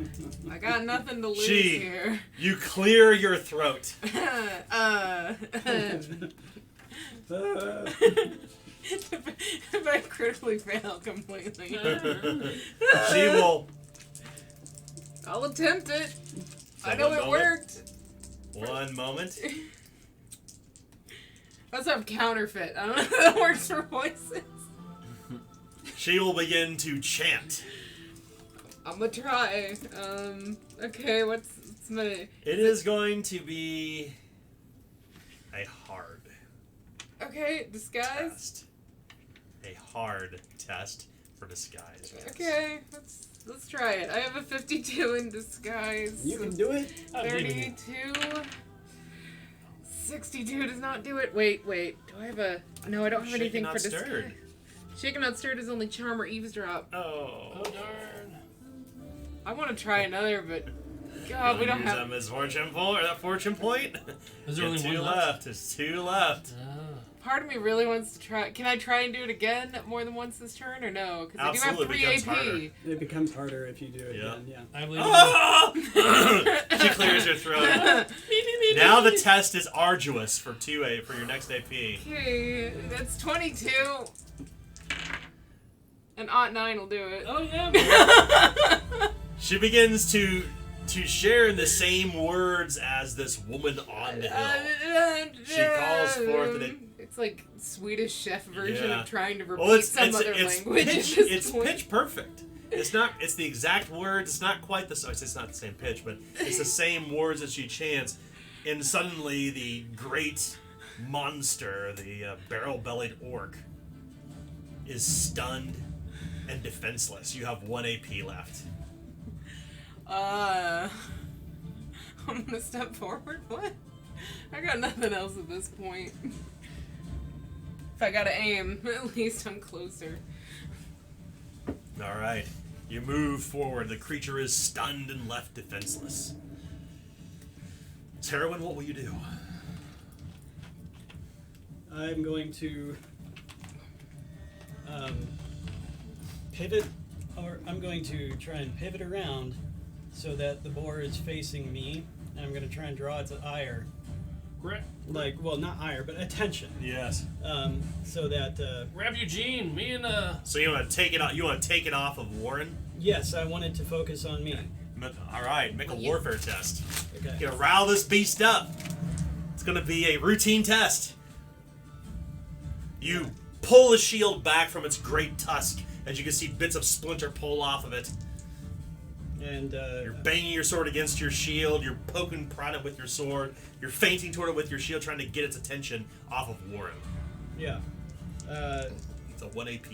I got nothing to lose Gee. here. You clear your throat. If I critically fail completely. She will. I'll attempt it. I So know one it moment. worked. One moment. Let's have counterfeit. I don't know if that works for voices. She will begin to chant. I'm gonna try. Okay, what's my... It is going to be a hard Okay, disguise? test. A hard test for disguise. Yes. Okay, let's try it. I have a 52 in disguise. You can do it. 32. 62 does not do it. Wait. Do I have a... No, I don't have Shaken, anything not for disguise. stirred. Shaken Not Stirred is only charm or eavesdrop. Oh. darn. I want to try another, but... God, we don't Use have... that misfortune point, or that fortune point. Is there Get only two one left? There's 2 left. Part of me really wants to try... Can I try and do it again more than once this turn, or no? Because I do have Absolutely 3 becomes AP. harder. It becomes harder if you do it Yeah. again, yeah. I believe Ah! She clears her throat. Now the test is arduous for 2A for your next AP. Okay, that's 22. An odd 9 will do it. Oh yeah, man. She begins to share in the same words as this woman on the hill. She calls forth that it's like Swedish chef version Yeah. of trying to repeat Well, it's language. pitch, at this it's point. pitch perfect. It's not. It's the exact words. It's not quite the. It's not the same pitch, but it's the same words that she chants. And suddenly, the great monster, the barrel-bellied orc, is stunned and defenseless. You have 1 AP left. I'm gonna step forward. What? I got nothing else at this point. If I gotta aim, at least I'm closer. All right, you move forward. The creature is stunned and left defenseless. Terwin, what will you do? I'm going to pivot, or I'm going to try and pivot around so that the boar is facing me, and I'm going to try and draw its ire. Like, well, not ire, but attention. Yes. So that, Grab Eugene. Me and So you want to take it off? You want to take it off of Warren? yes, I want it to focus on me. All right, make a warfare test. Okay. You're gonna rile this beast up. It's gonna be a routine test. You pull the shield back from its great tusk, as you can see bits of splinter pull off of it. And, You're banging your sword against your shield. You're poking prod it with your sword. You're feinting toward it with your shield, trying to get its attention off of Warren. yeah. It's a 1 AP.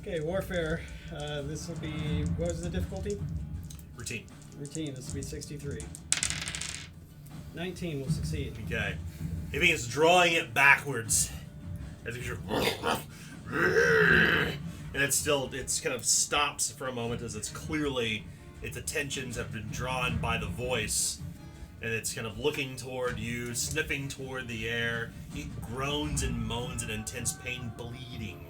Okay, warfare. This will be, what was the difficulty? Routine. Routine, this will be 63. 19 will succeed. Okay. He begins drawing it backwards. As you're and it's kind of stops for a moment as its attentions have been drawn by the voice. And it's kind of looking toward you, sniffing toward the air. It groans and moans in intense pain, bleeding,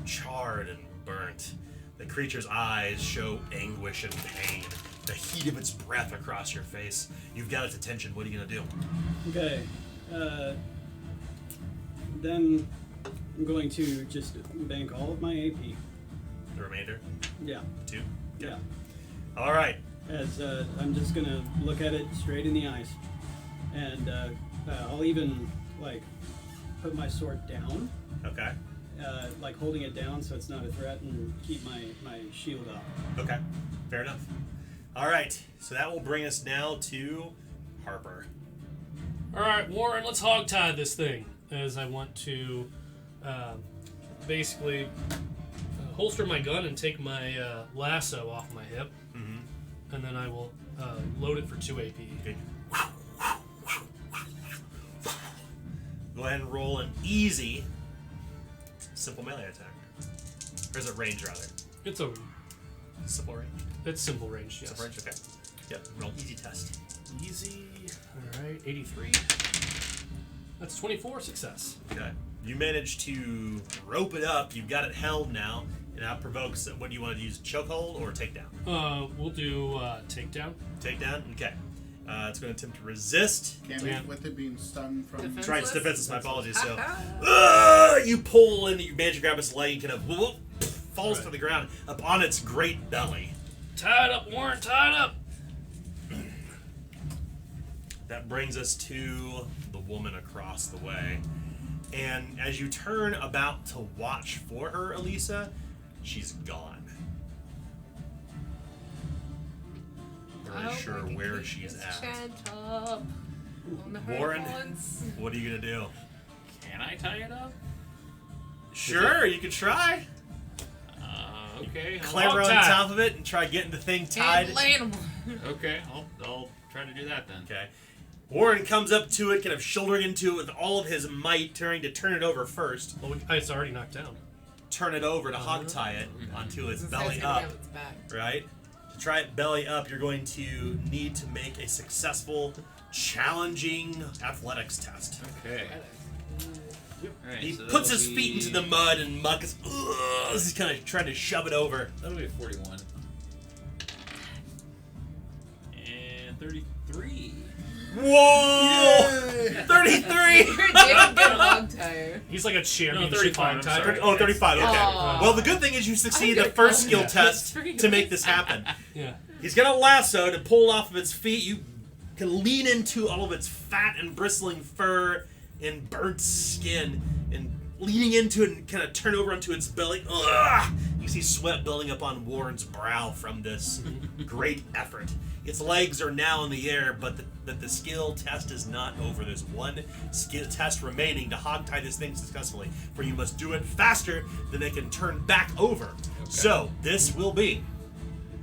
charred and burnt. The creature's eyes show anguish and pain. The heat of its breath across your face. You've got its attention. What are you going to do? Okay. Then I'm going to just bank all of my AP. The remainder? Yeah. 2? Yeah. All right. As I'm just gonna look at it straight in the eyes, and I'll even like put my sword down, Okay. like holding it down so it's not a threat, and keep my shield up. Okay. Fair enough. All right. So that will bring us now to Harper. All right, Warren, let's hogtie this thing. As I want to basically holster my gun and take my lasso off my hip, and then I will load it for 2 AP. Okay. Go ahead and roll an easy, simple melee attack. Or is it range, rather? It's a Simple range? it's simple range, yes. Simple range? Okay. Yep. Roll easy test. Easy. All right, 83. That's 24 success. Okay. You managed to rope it up. You've got it held now. And that provokes, what do you want to use, chokehold or takedown? We'll do takedown. Takedown? Okay. It's going to attempt to resist. Can't Yeah. with it being stunned from. Defense- Try its defenses, my apologies. So, Ah. you pull and you manage to grab its leg, kind of falls Right. to the ground up on its great belly. Tie it up, Warren, tie it up! That brings us to the woman across the way. And as you turn about to watch for her, Elisa, she's gone. Not really sure where she's at. Warren? What are you going to do? Can I tie it up? Sure, you can try. Okay. Clamber on tie. top of it and try getting the thing tied. Okay, I'll try to do that then. Okay. Warren comes up to it, kind of shouldering into it with all of his might, trying to turn it over first. Well, it's already knocked down. Turn it over to hog tie it onto its belly up. Right? To try it belly up, you're going to need to make a successful, challenging athletics test. Okay. Alright, He so puts that'll his feet into the be- mud and muck is he's kind of trying to shove it over. That'll be a 41. And 33. Whoa! 33! You're a damn good hogtier. He's like a championship 35, I'm hog-tie. sorry. Oh, 35, okay. Aw. Well, the good thing is you succeed I'm the gonna first call skill him test that. to make this happen. Yeah. He's got a lasso to pull off of its feet. You can lean into all of its fat and bristling fur and burnt skin and leaning into it and kind of turn over onto its belly. Ugh! You see sweat building up on Warren's brow from this great effort. Its legs are now in the air, but the skill test is not over. There's one skill test remaining to hogtie this thing successfully, for you must do it faster than they can turn back over. So, this will be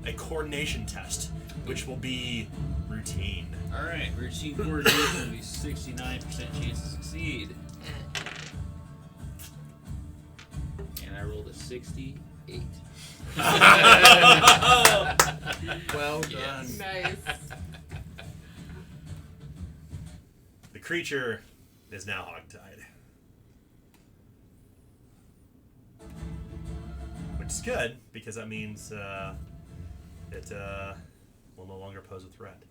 a coordination test, which will be routine. Alright, routine coordination will be 69% chance to succeed. And I rolled a 68. Well done. Yes. Nice. The creature is now hogtied. Which is good, because that means it will no longer pose a threat.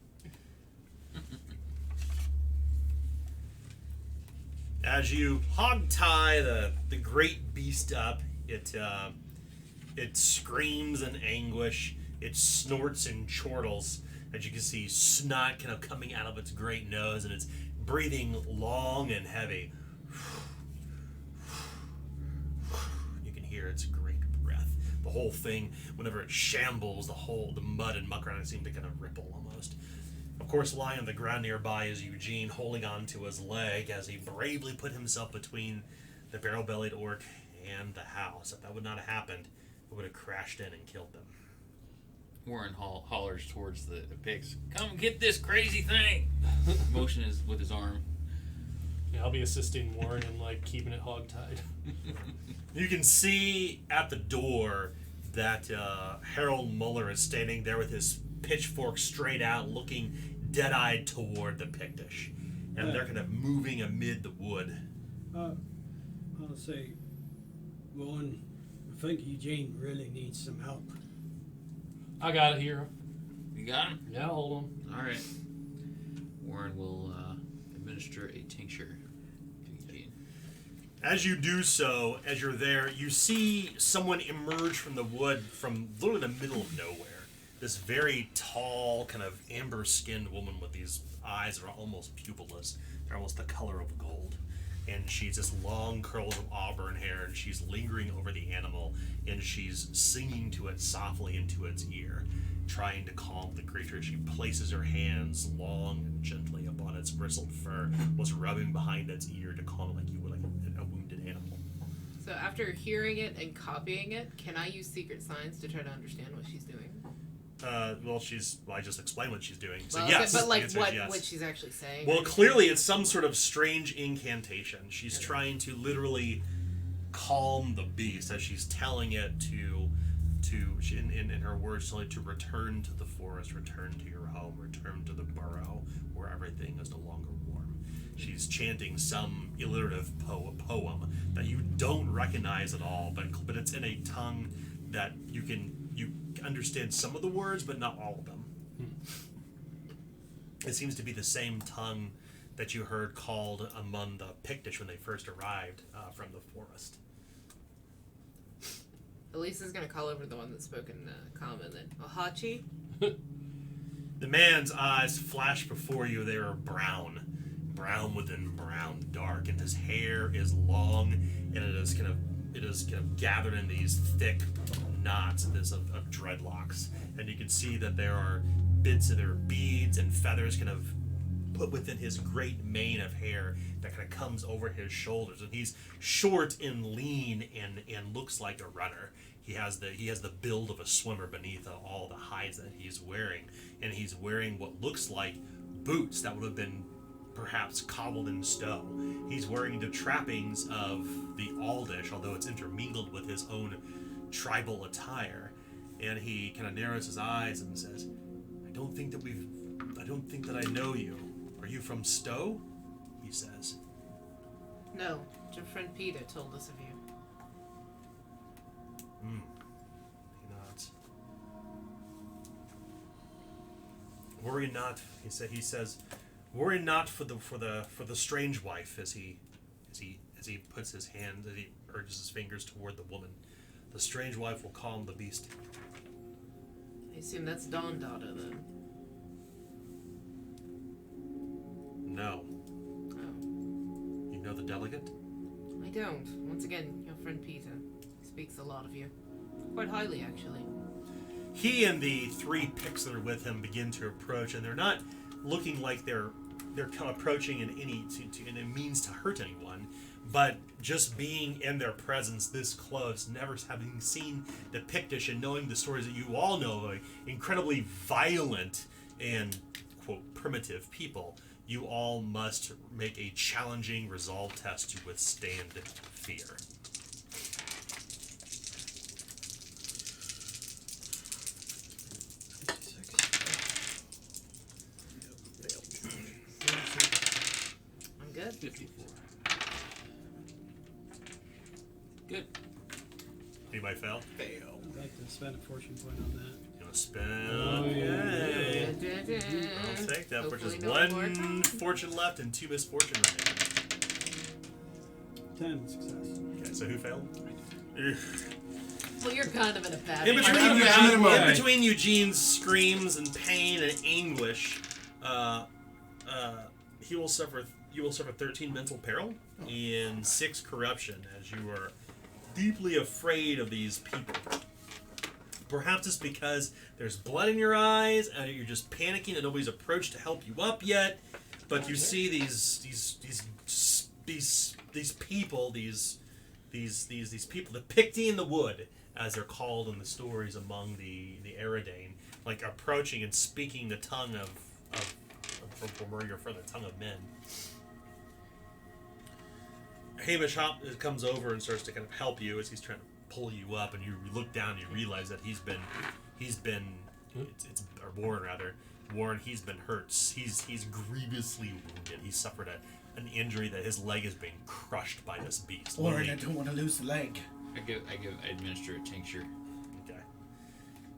As you hogtie the great beast up, it screams in anguish. It snorts and chortles. As you can see, snot kind of coming out of its great nose, and it's breathing long and heavy. You can hear its great breath. The whole thing, whenever it shambles, the mud and muck around it seem to kind of ripple almost. Of course, lying on the ground nearby is Eugene, holding on to his leg as he bravely put himself between the barrel-bellied orc and the house. If that would not have happened, it would have crashed in and killed them. Warren hollers towards the pigs. Come get this crazy thing! Motion is with his arm. Yeah, I'll be assisting Warren in like keeping it hog-tied. You can see at the door that Harold Muller is standing there with his pitchfork straight out, looking dead-eyed toward the Pictish. And they're kind of moving amid the wood. I'll say, Warren, I think Eugene really needs some help. I got it here. You got him? Yeah, hold on. Alright. Warren will administer a tincture to Eugene. As you do so, as you're there, you see someone emerge from the wood from literally the middle of nowhere. This very tall, kind of amber-skinned woman with these eyes that are almost pupilless. They're almost the color of gold. And she's just long curls of auburn hair, and she's lingering over the animal, and she's singing to it softly into its ear, trying to calm the creature. She places her hands long and gently upon its bristled fur, was rubbing behind its ear to calm it like you would like a wounded animal. So after hearing it and copying it, can I use secret signs to try to understand what she's doing? I just explained what she's doing. So Well, yes, okay, but like the answer is yes. what she's actually saying. Well, clearly it's some sort of strange incantation. She's trying to literally calm the beast as she's telling it in her words, telling it to return to the forest, return to your home, return to the burrow where everything is no longer warm. She's chanting some alliterative poem that you don't recognize at all, but it's in a tongue that you understand some of the words, but not all of them. It seems to be the same tongue that you heard called among the Pictish when they first arrived from the forest. Elisa's gonna call over the one that spoke in common then. Ohachi? The man's eyes flash before you. They are brown within brown, dark, and his hair is long, and it is kind of gathered in these thick knots of dreadlocks. And you can see that there are beads and feathers kind of put within his great mane of hair that kind of comes over his shoulders. And he's short and lean and looks like a runner. He has the build of a swimmer beneath all the hides that he's wearing, and he's wearing what looks like boots that would have been perhaps cobbled in stone. He's wearing the trappings of the Aldish, although it's intermingled with his own tribal attire. And he kind of narrows his eyes and says, I don't think that I know you. Are you from Stowe? He says. No, your friend Peter told us of you. He nods. Worry not, he says, Worry not for the strange wife, as he puts his hand, as he urges his fingers toward the woman. The strange wife will calm the beast. I assume that's Dawn daughter then. No. Oh. You know the delegate? I don't. Once again, your friend Peter speaks a lot of you. Quite highly, actually. He and the 3 picks that are with him begin to approach, and they're not looking like they're approaching in in a means to hurt anyone, but just being in their presence this close, never having seen the Pictish and knowing the stories that you all know, like incredibly violent and quote primitive people, you all must make a challenging resolve test to withstand fear. I'm good. 54. Good. Anybody fail? Fail. I'd like to spend a fortune point on that. You want to spend? Oh, Okay. I'll I'll take that, which is Hopefully no 1 more. fortune left and 2 misfortune remaining. 10 success. Okay, so who failed? Well, you're kind of in a bad In between, I'm Eugene, out of my in way. between Eugene's screams and pain and anguish, you will suffer 13 mental peril and 6 corruption as you are deeply afraid of these people. Perhaps it's because there's blood in your eyes and you're just panicking and nobody's approached to help you up yet. But you see these people, these people, the Picti in the wood, as they're called in the stories among the Eridane, like approaching and speaking the tongue of from where you're from, the tongue of men. Hamish Hop comes over and starts to kind of help you as he's trying to pull you up, and you look down and you realize that he's been Warren, he's been hurt. He's grievously wounded. He suffered an injury that his leg is being crushed by this beast. Warren, Literally. I don't want to lose the leg. I administer a tincture. Okay.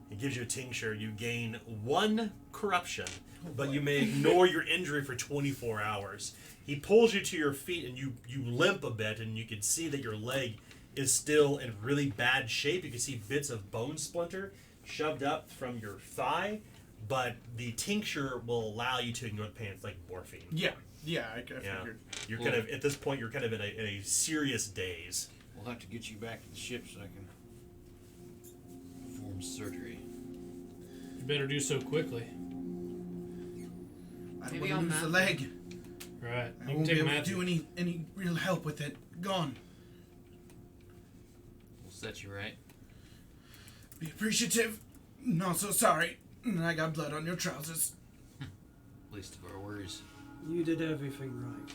He gives you a tincture. You gain 1 corruption, but you may ignore your injury for 24 hours. He pulls you to your feet, and you limp a bit, and you can see that your leg is still in really bad shape. You can see bits of bone splinter shoved up from your thigh, but the tincture will allow you to ignore the pain. It's like morphine. Yeah, I figured. You're kind of, at this point, you're kind of in a serious daze. We'll have to get you back to the ship so I can perform surgery. You better do so quickly. I don't Maybe want I'll to lose the map leg. Right. I You can won't be take able to Matthew. do any real help with it. Gone. We'll set you right. Be appreciative. Not so sorry. I got blood on your trousers. Least of our worries. You did everything right.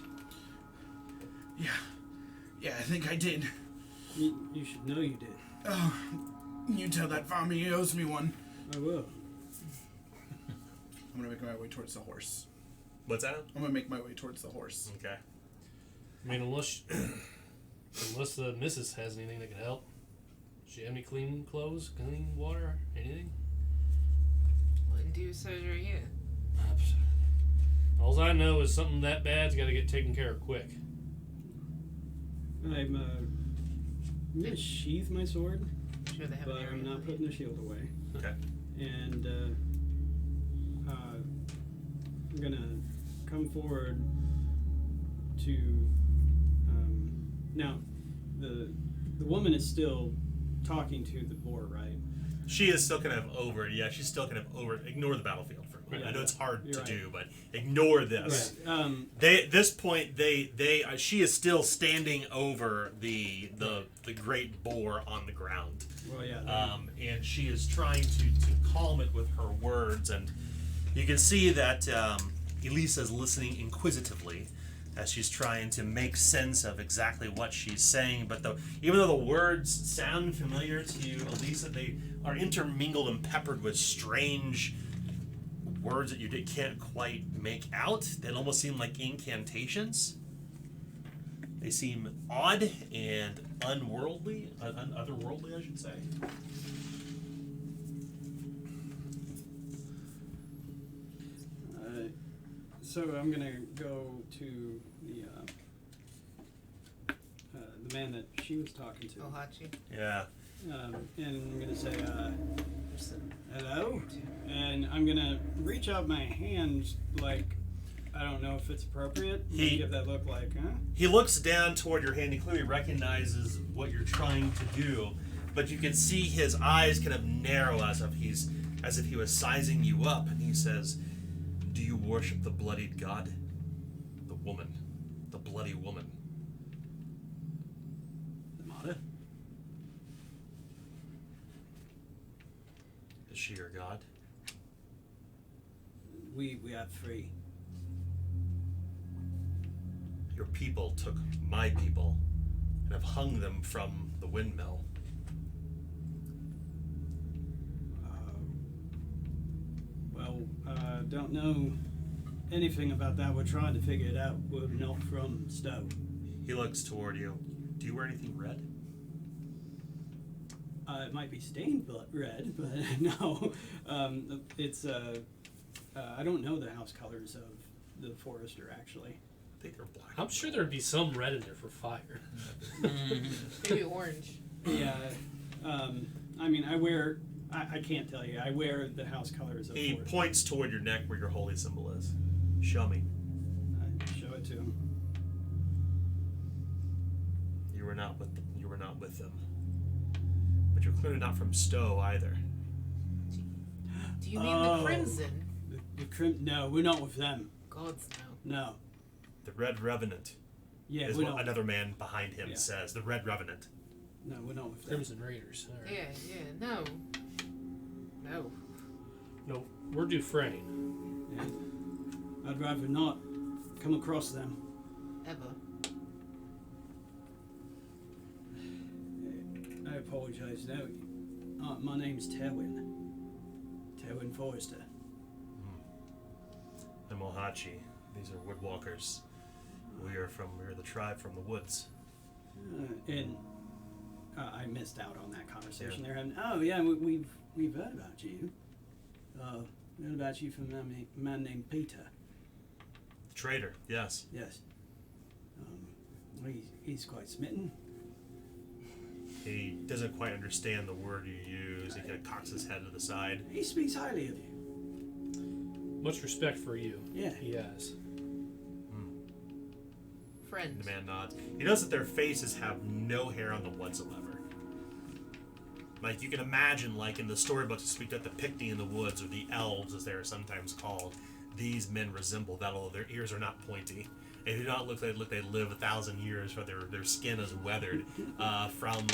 Yeah, I think I did. You should know you did. Oh, you tell that farmer he owes me one. I will. I'm gonna make my way towards the horse. What's that? I'm gonna make my way towards the horse. Okay. I mean, unless the missus has anything that can help. Does she have any clean clothes, clean water, anything? Wouldn't do surgery here. All I know is something that bad's got to get taken care of quick. I'm gonna sheath my sword, I'm sure they have but an area. I'm not for you. putting the shield away. Okay. And I'm gonna come forward to. Now, the woman is still talking to the boar, right? She is still kind of over. Yeah, she's still kind of over. Ignore the battlefield for a moment. Yeah, I know it's hard you're to right. do, but ignore this. Right. They at this point she is still standing over the great boar on the ground. Well, yeah. And she is trying to calm it with her words, and you can see that Elisa is listening inquisitively as she's trying to make sense of exactly what she's saying. But even though the words sound familiar to you, Elisa, they are intermingled and peppered with strange words that you can't quite make out. They almost seem like incantations. They seem odd and unworldly, otherworldly, I should say. So I'm gonna go to the man that she was talking to, Ohachi. Yeah. and I'm gonna say, hello, and I'm gonna reach out my hand like, I don't know if it's appropriate. Give that look like, huh? He looks down toward your hand. He clearly recognizes what you're trying to do, but you can see his eyes kind of narrow as if he was sizing you up. And he says, "Do you worship the bloodied god? The woman, the bloody woman." The mother. Is she your god? We have three. Your people took my people and have hung them from the windmill. Don't know anything about that. We're trying to figure it out. We're not from Stowe. He looks toward you. Do you wear anything red? It might be stained red, but no. It's I don't know the house colors of the Forester actually. I think they're black. I'm sure there'd be some red in there for fire. Maybe orange. Yeah. I mean, I wear. I can't tell you. I wear the house colors of He Forester. points toward your neck where your holy symbol is. Show me. I show it to him. You were not with them. You were not with them. But you're clearly not from Stowe either. Do you mean the Crimson? No, we're not with them. Gods no. No. The Red Revenant Yeah, is we're what not. another man behind him Yeah. says. The Red Revenant. No, we're not with them. Crimson Raiders. All right. Yeah, no. No. No, we're Dufresne. Yeah. I'd rather not come across them. Ever. I apologize. No, my name's Terwin. Terwin Forrester. I'm Ohachi. These are woodwalkers. We're the tribe from the woods. And I missed out on that conversation Yeah. they're having. Oh yeah, we've heard about you. We heard about you from a man named Peter. The traitor, yes. Yes. He's quite smitten. He doesn't quite understand the word you use. He kind of cocks his head to the side. He speaks highly of you. Much respect for you. Yeah. He has. Friend. The man nods. He knows that their faces have no hair on them whatsoever. Like, you can imagine, like, in the storybooks that speak of the Picni in the woods, or the elves, as they are sometimes called, these men resemble that, although their ears are not pointy. They do not look like they live 1,000 years, for their skin is weathered from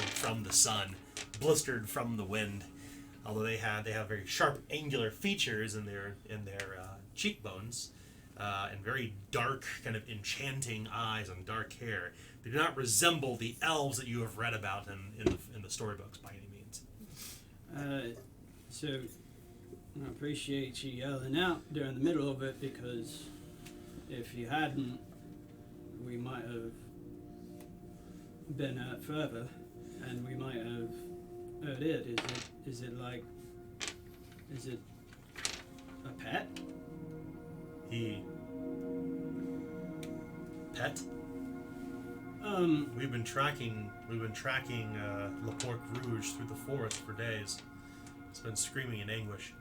the sun, blistered from the wind. Although they have very sharp, angular features in their cheekbones, and very dark, kind of enchanting eyes and dark hair. They do not resemble the elves that you have read about in the storybooks by any means. So I appreciate you yelling out during the middle of it, because if you hadn't, we might have been out further, and we might have heard it. Is it a pet? Pet? We've been tracking Le Porc Rouge through the forest for days. It's been screaming in anguish.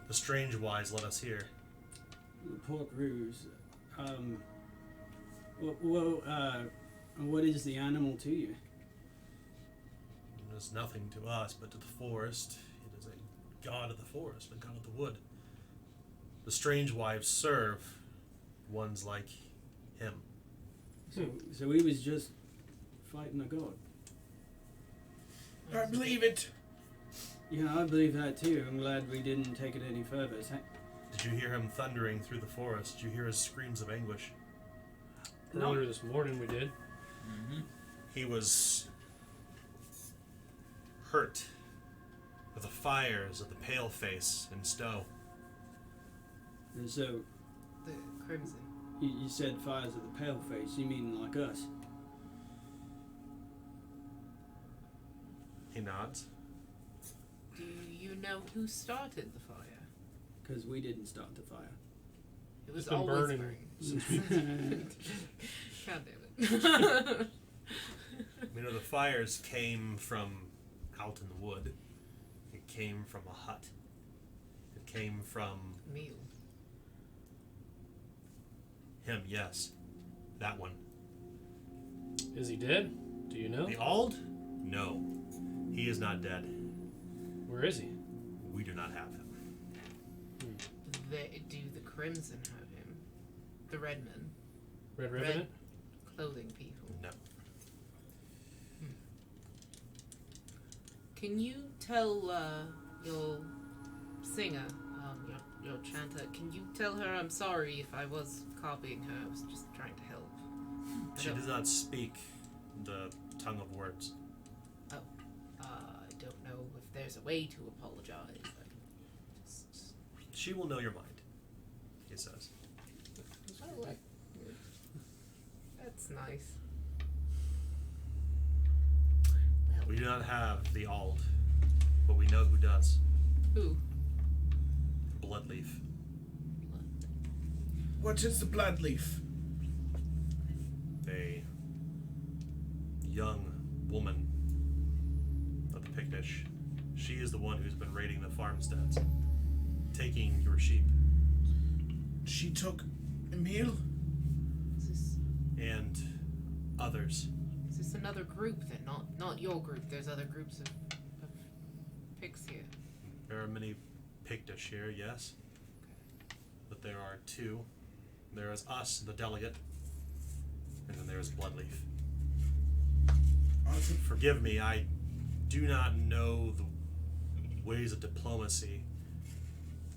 The strange wise led us here. Pork Rouge. What is the animal to you? It is nothing to us, but to the forest. It is a god of the forest, a god of the wood. The strange wives serve ones like him. So he was just fighting a god. I believe it. Yeah, I believe that too. I'm glad we didn't take it any further. Did you hear him thundering through the forest? Did you hear his screams of anguish? No. Earlier this morning we did. Mm-hmm. He was hurt with the fires of the pale face in Stowe. And so The Crimson. you said fires of the pale face. You mean like us? He nods. Do you know who started the fire? Because we didn't start the fire. It was been always burning burning. God damn it. You know, the fires came from out in the wood. It came from a hut. It came from Meal. him, yes. That one. Is he dead? Do you know? The Ald? No. He is not dead. Where is he? We do not have him. Do the Crimson have him? The Red Men? Red Revenant? Clothing people. No. Can you tell your singer, your chanter, can you tell her I'm sorry if I was copying her? I was just trying to help. She does not speak the tongue of words. I don't know if there's a way to apologize. Just... She will know your mind, he says. That's nice. We do not have the Ald, but we know who does. Who? Bloodleaf. What is the Bloodleaf? A young woman of the Pictish. She is the one who's been raiding the farmsteads, taking your sheep. She took Emil? Is this others. Is this another group then? Not your group. There's other groups of pigs here. There are many Pictish here, yes. But there are two. There is us, the delegate, and then there is Bloodleaf. Forgive me, I do not know the ways of diplomacy,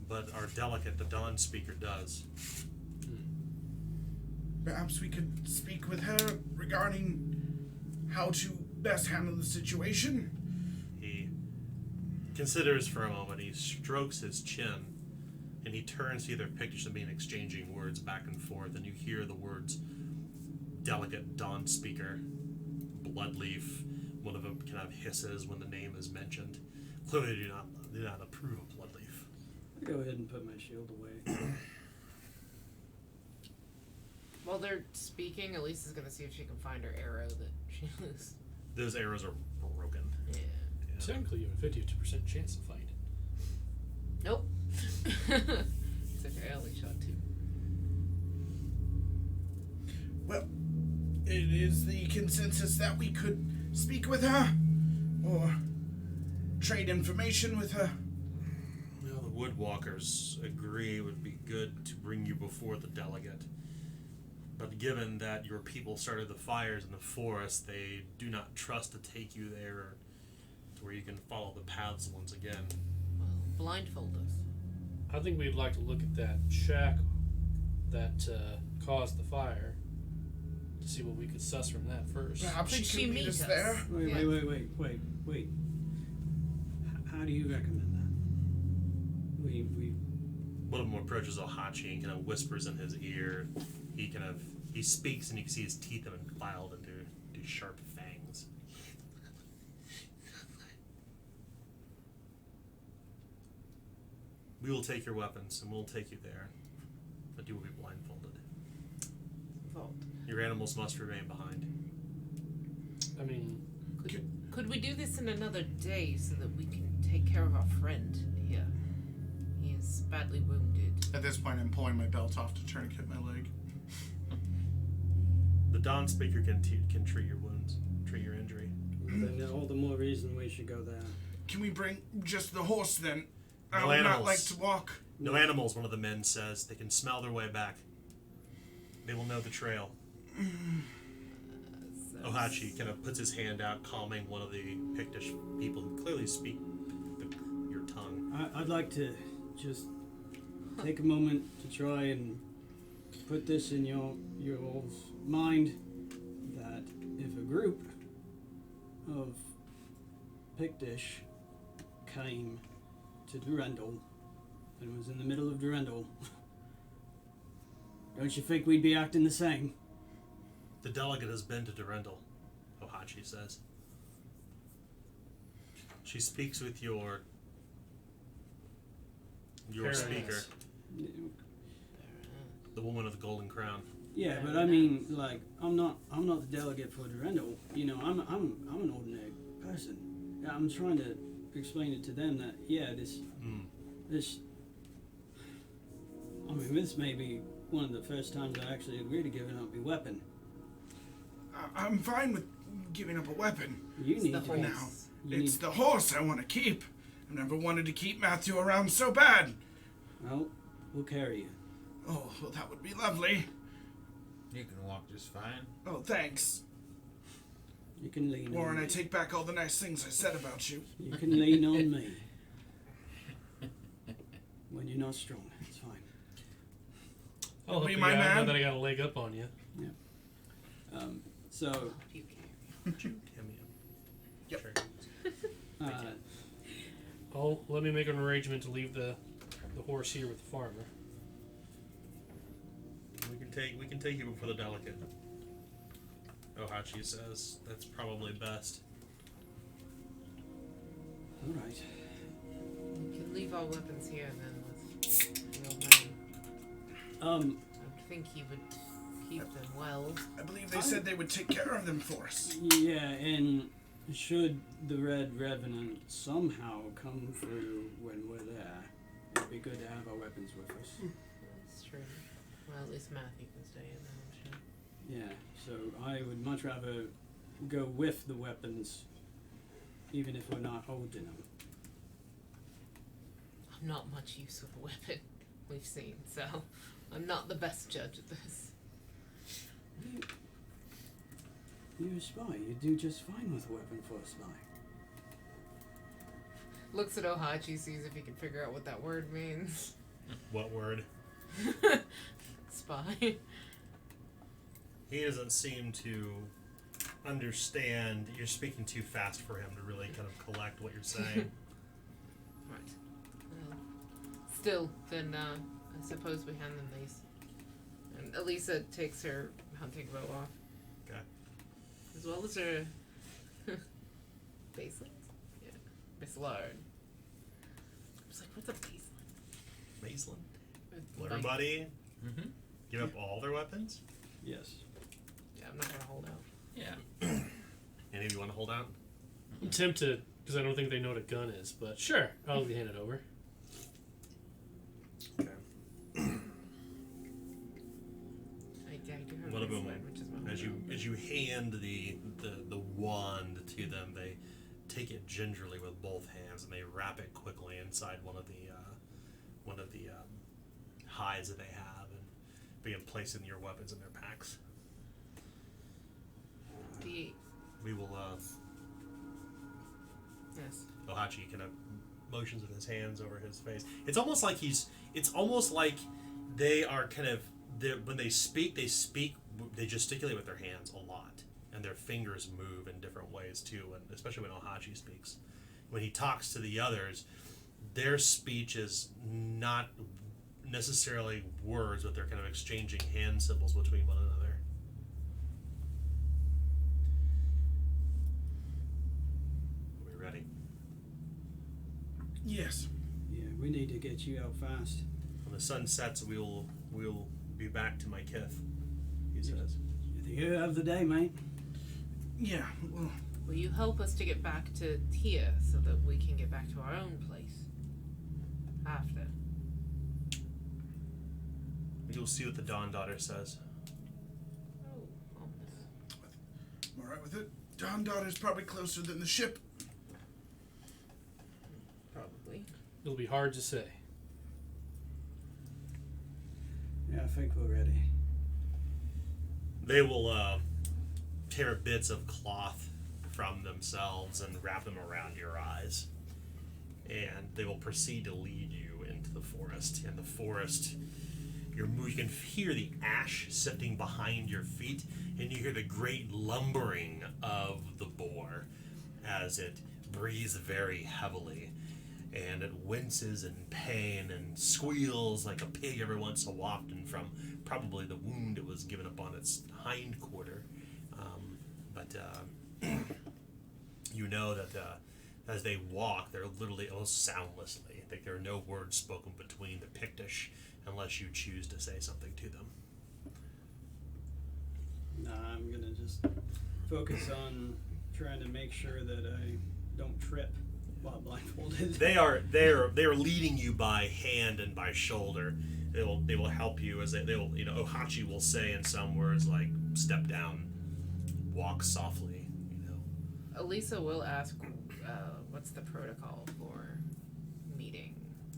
but our delegate, the Dawn Speaker, does. Perhaps we could speak with her regarding how to best handle the situation. He considers for a moment, he strokes his chin, and he turns to either Pictish and being exchanging words back and forth, and you hear the words delegate, Dawn Speaker, Bloodleaf. One of them kind of hisses when the name is mentioned. Clearly do not approve of Bloodleaf. I'll go ahead and put my shield away. While they're speaking, Elise is gonna see if she can find her arrow that she lose. Those arrows are broken. Yeah. Technically, you have a 52% chance to fight. Nope. It's okay, I only shot 2. Well, it is the consensus that we could speak with her or trade information with her. Well, the Woodwalkers agree it would be good to bring you before the delegate. But given that your people started the fires in the forest, they do not trust to take you there to where you can follow the paths once again. Well, blindfold us. I think we'd like to look at that shack that caused the fire to see what we could suss from that first. Perhaps Could she she can meet meet us us? there. Wait. How do you recommend that? We One of them approaches Ohachi and kind of whispers in his ear. He speaks and you can see his teeth have been filed into sharp fangs. We will take your weapons and we'll take you there, but you will be blindfolded. Vault. Your animals must remain behind. I mean, Could we do this in another day so that we can take care of our friend here? He is badly wounded. At this point, I'm pulling my belt off to tourniquet my leg. The Dawn Speaker can treat your wounds, treat your injury. then all the more reason we should go there. Can we bring just the horse then? No I would not animals. like to walk. No animals, one of the men says. They can smell their way back. They will know the trail. Ohachi kind of puts his hand out, calming one of the Pictish people who clearly speak your tongue. I'd like to just take a moment to try and put this in your all's mind that if a group of Pictish came to Durendal and was in the middle of Durendal, don't you think we'd be acting the same? The delegate has been to Durendal, Ohachi says. She speaks with your Parents. speaker. The woman with the golden crown. Yeah, but I mean, like, I'm not the delegate for the rental. You know, I'm an ordinary person. I'm trying to explain it to them that this. I mean, this may be one of the first times I actually agree to giving up my weapon. I'm fine with giving up a weapon. You need to for now. You It's need, the horse I want to keep. I've never wanted to keep Matthew around so bad. well, we'll carry you. Oh, well, that would be lovely. You can walk just fine. Oh, thanks. You can lean Warren, on I me. take back all the nice things I said about you. You can lean on me. When you're not strong, it's fine. I'll help Be you my out now man. that I got a leg up on you. So, You can. Him. Yep. Sure. Let me make an arrangement to leave the horse here with the farmer. We can take you before the delegate. Ohachi says that's probably best. all right. We can leave our weapons here then with the old man. I think he would keep them well. I believe they said they would take care of them for us. Yeah, and should the Red Revenant somehow come through when we're there, it'd be good to have our weapons with us. That's true. Well, at least Matthew can stay in there, I'm sure. Yeah, so I would much rather go with the weapons, even if we're not holding them. I'm not much use with a weapon, we've seen, so I'm not the best judge of this. You're a spy. You do just fine with a weapon for a spy. Looks at Ohachi, sees if he can figure out what that word means. What word? Spy. He doesn't seem to understand. You're speaking too fast for him to really kind of collect what you're saying. Right. Well, still, then I suppose we hand them these. And Elisa takes her hunting bow off. Okay. As well as her baseline. Yeah. Baseline. I was like, what's a baseline? Maisland. Will Like, everybody Mm-hmm. give up all their weapons? Yes. yeah, I'm not gonna hold out. Yeah. Any of you want to hold out? I'm tempted, because I don't think they know what a gun is, but sure, I'll hand it over. Okay. I do have One of them, baseline, which is my as you hand the wand to them, they take it gingerly with both hands and they wrap it quickly inside one of the hides that they have and begin placing your weapons in their packs. We will. Yes. Ohachi kind of motions with his hands over his face. It's almost like It's almost like they are kind of. When they speak. They gesticulate with their hands a lot, and their fingers move in different ways too. And especially when Ohachi speaks, when he talks to the others, their speech is not necessarily words, but they're kind of exchanging hand symbols between one another. Are we ready? Yes. Yeah, we need to get you out fast. When the sun sets, we'll be back to my kith, he says. You're the hero of the day, mate. Yeah. Well, Will you help us to get back to here so that we can get back to our own place? After. You'll see what the Dawn Daughter says. Oh, ominous. I'm alright with it. Dawn Daughter's probably closer than the ship. Probably. It'll be hard to say. Yeah, I think we're ready. They will tear bits of cloth from themselves and wrap them around your eyes. And they will proceed to lead you into the forest. And the forest, you can hear the ash sifting behind your feet, and you hear the great lumbering of the boar as it breathes very heavily. And it winces in pain and squeals like a pig every once so often from probably the wound it was given upon its hind quarter. But you know that As they walk, they're literally almost soundlessly. Like there are no words spoken between the Pictish unless you choose to say something to them. Nah, I'm gonna just focus on trying to make sure that I don't trip while blindfolded. They're leading you by hand and by shoulder. They will help you as they'll Ohachi will say in some words like step down, walk softly. Elisa will ask, what's the protocol for meeting?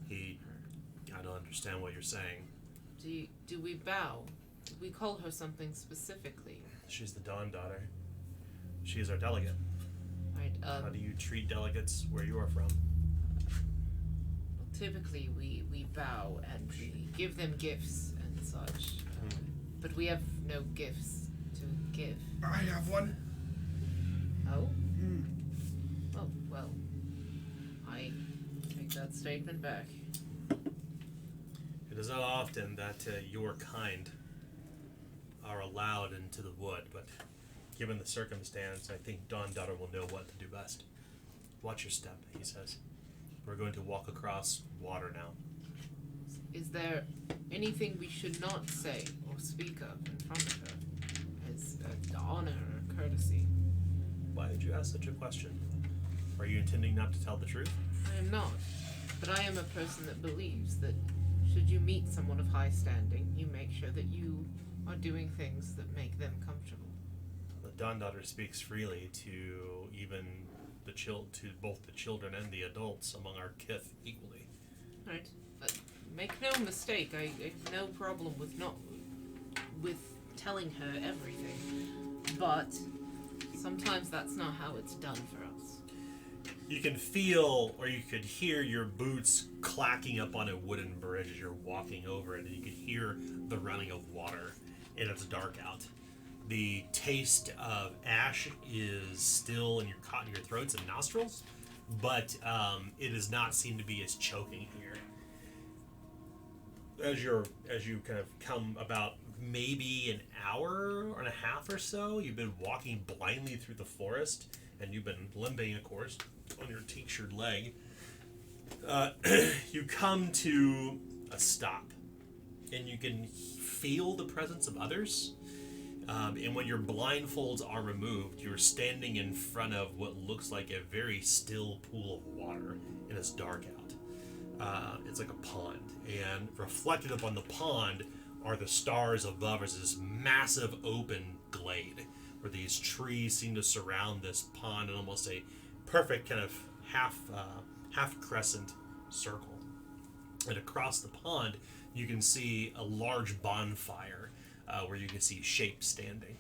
I don't understand what you're saying. Do we bow? Do we call her something specifically? She's the Dawn Daughter. She is our delegate. Right. How do you treat delegates where you are from? Well, typically we bow and we give them gifts and such, but we have no gifts to give. I have one. Oh? Oh, well, I take that statement back. It is not often that your kind are allowed into the wood, but given the circumstance, I think Dawn Daughter will know what to do best. Watch your step, he says. We're going to walk across water now. Is there anything we should not say or speak of in front of her as honor or courtesy? Why did you ask such a question? Are you intending not to tell the truth? I am not, but I am a person that believes that should you meet someone of high standing, you make sure that you are doing things that make them comfortable. The Dawn Daughter speaks freely to even to both the children and the adults among our kith equally. Right. Make no mistake, I have no problem with telling her everything, but sometimes that's not how it's done for us. You can feel, or you could hear your boots clacking up on a wooden bridge as you're walking over it, and you could hear the running of water, and it's dark out. The taste of ash is still in your throats and nostrils, but it does not seem to be as choking here. As you kind of come about maybe an hour and a half or so, you've been walking blindly through the forest, and you've been limping, of course, on your tinctured leg. You come to a stop, and you can feel the presence of others. And when your blindfolds are removed, you're standing in front of what looks like a very still pool of water, and it's dark out. It's like a pond, and reflected upon the pond are the stars above us, this massive open glade where these trees seem to surround this pond in almost a perfect kind of half crescent circle. And across the pond, you can see a large bonfire where you can see shapes standing.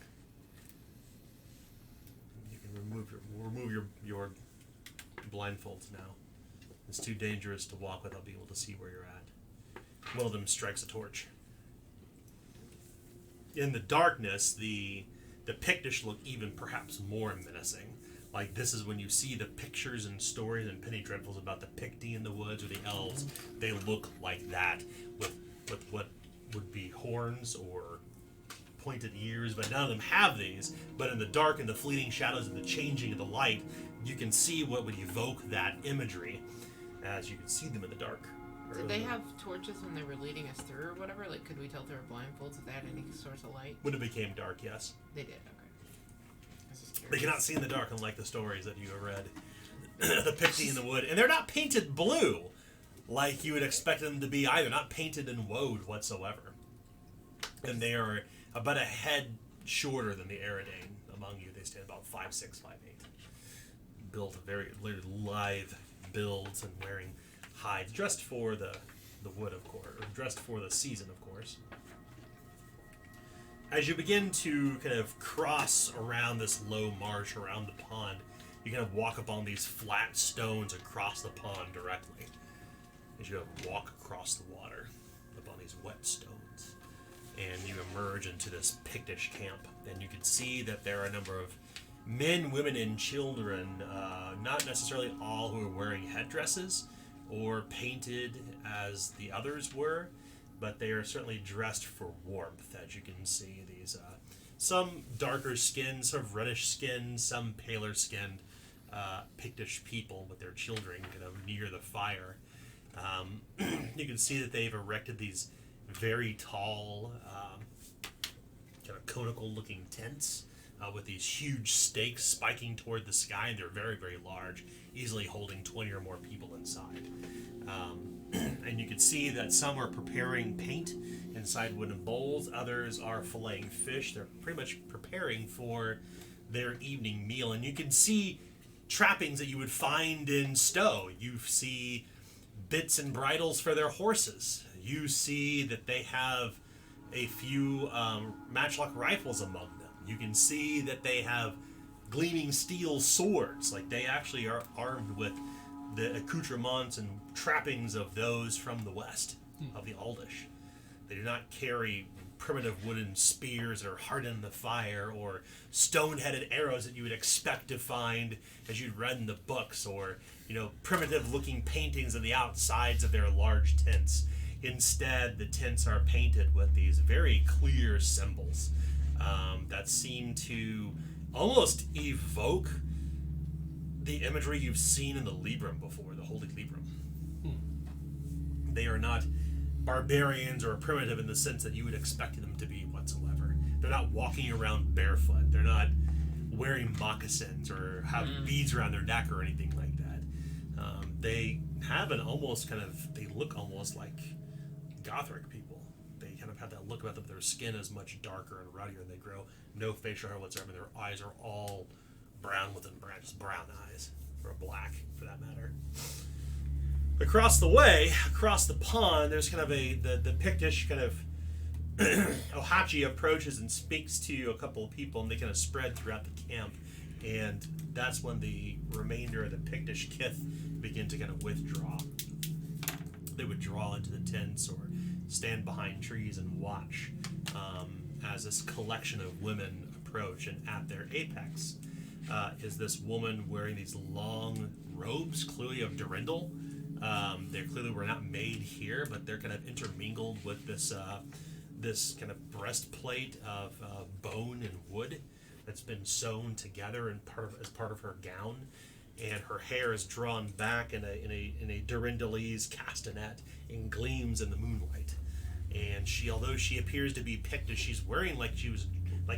You can remove your blindfolds now. It's too dangerous to walk without being able to see where you're at. One of them strikes a torch. In the darkness, the Pictish look even perhaps more menacing. Like, this is when you see the pictures and stories and penny dreadfuls about the Picti in the woods or the elves. They look like that with what would be horns or pointed ears, but none of them have these. But in the dark and the fleeting shadows and the changing of the light, you can see what would evoke that imagery as you can see them in the dark. Did they have torches when they were leading us through or whatever? Like, could we tell through our blindfolds if they had any source of light? When it became dark, yes. They did, okay. I was just They curious. cannot see in the dark, unlike the stories that you have read. The Picti in the wood. And they're not painted blue like you would expect them to be either. Not painted in woad whatsoever. And they are about a head shorter than the Eridane among you. They stand about 5'6", 5'8". Built very lithe builds and wearing hides, dressed for the wood, of course, or dressed for the season, of course. As you begin to kind of cross around this low marsh around the pond, you kind of walk up on these flat stones across the pond directly. As you walk across the water, up on these wet stones, and you emerge into this Pictish camp, and you can see that there are a number of men, women, and children, not necessarily all who are wearing headdresses or painted as the others were, but they are certainly dressed for warmth, as you can see. These some darker skinned, some reddish skinned, some paler skinned, Pictish people with their children kind of near the fire. You can see that they've erected these very tall, kind of conical-looking tents with these huge stakes spiking toward the sky, and they're very, very large, easily holding 20 or more people inside. And you can see that some are preparing paint inside wooden bowls, others are filleting fish. They're pretty much preparing for their evening meal, and you can see trappings that you would find in Stowe. You see bits and bridles for their horses. You see that they have a few matchlock rifles among them. You can see that they have gleaming steel swords. Like, they actually are armed with the accoutrements and trappings of those from the west, of the Aldish. They do not carry primitive wooden spears that are hardened in the fire, or stone-headed arrows that you would expect to find as you'd read in the books, or, primitive-looking paintings of the outsides of their large tents. Instead, the tents are painted with these very clear symbols that seem to almost evoke the imagery you've seen in the Librum before, the Holy Librum. They are not barbarians or primitive in the sense that you would expect them to be whatsoever. They're not walking around barefoot. They're not wearing moccasins or have beads around their neck or anything like that. They have they look almost like Gothic people. They kind of have that look about them. Their skin is much darker and ruddier, and they grow no facial hair whatsoever. Their eyes are all brown within brown, just brown eyes, or black for that matter. Across the way, across the pond, there's kind of the Pictish kind of Ohachi approaches and speaks to a couple of people, and they kind of spread throughout the camp. And that's when the remainder of the Pictish kith begin to kind of withdraw. They would draw into the tents or stand behind trees and watch as this collection of women approach. And at their apex is this woman wearing these long robes, clearly of Durindal. They clearly were not made here, but they're kind of intermingled with this kind of breastplate of bone and wood that's been sewn together and as part of her gown, and her hair is drawn back in a Durindalese castanet and gleams in the moonlight. And although she appears to be Pictish, she's wearing like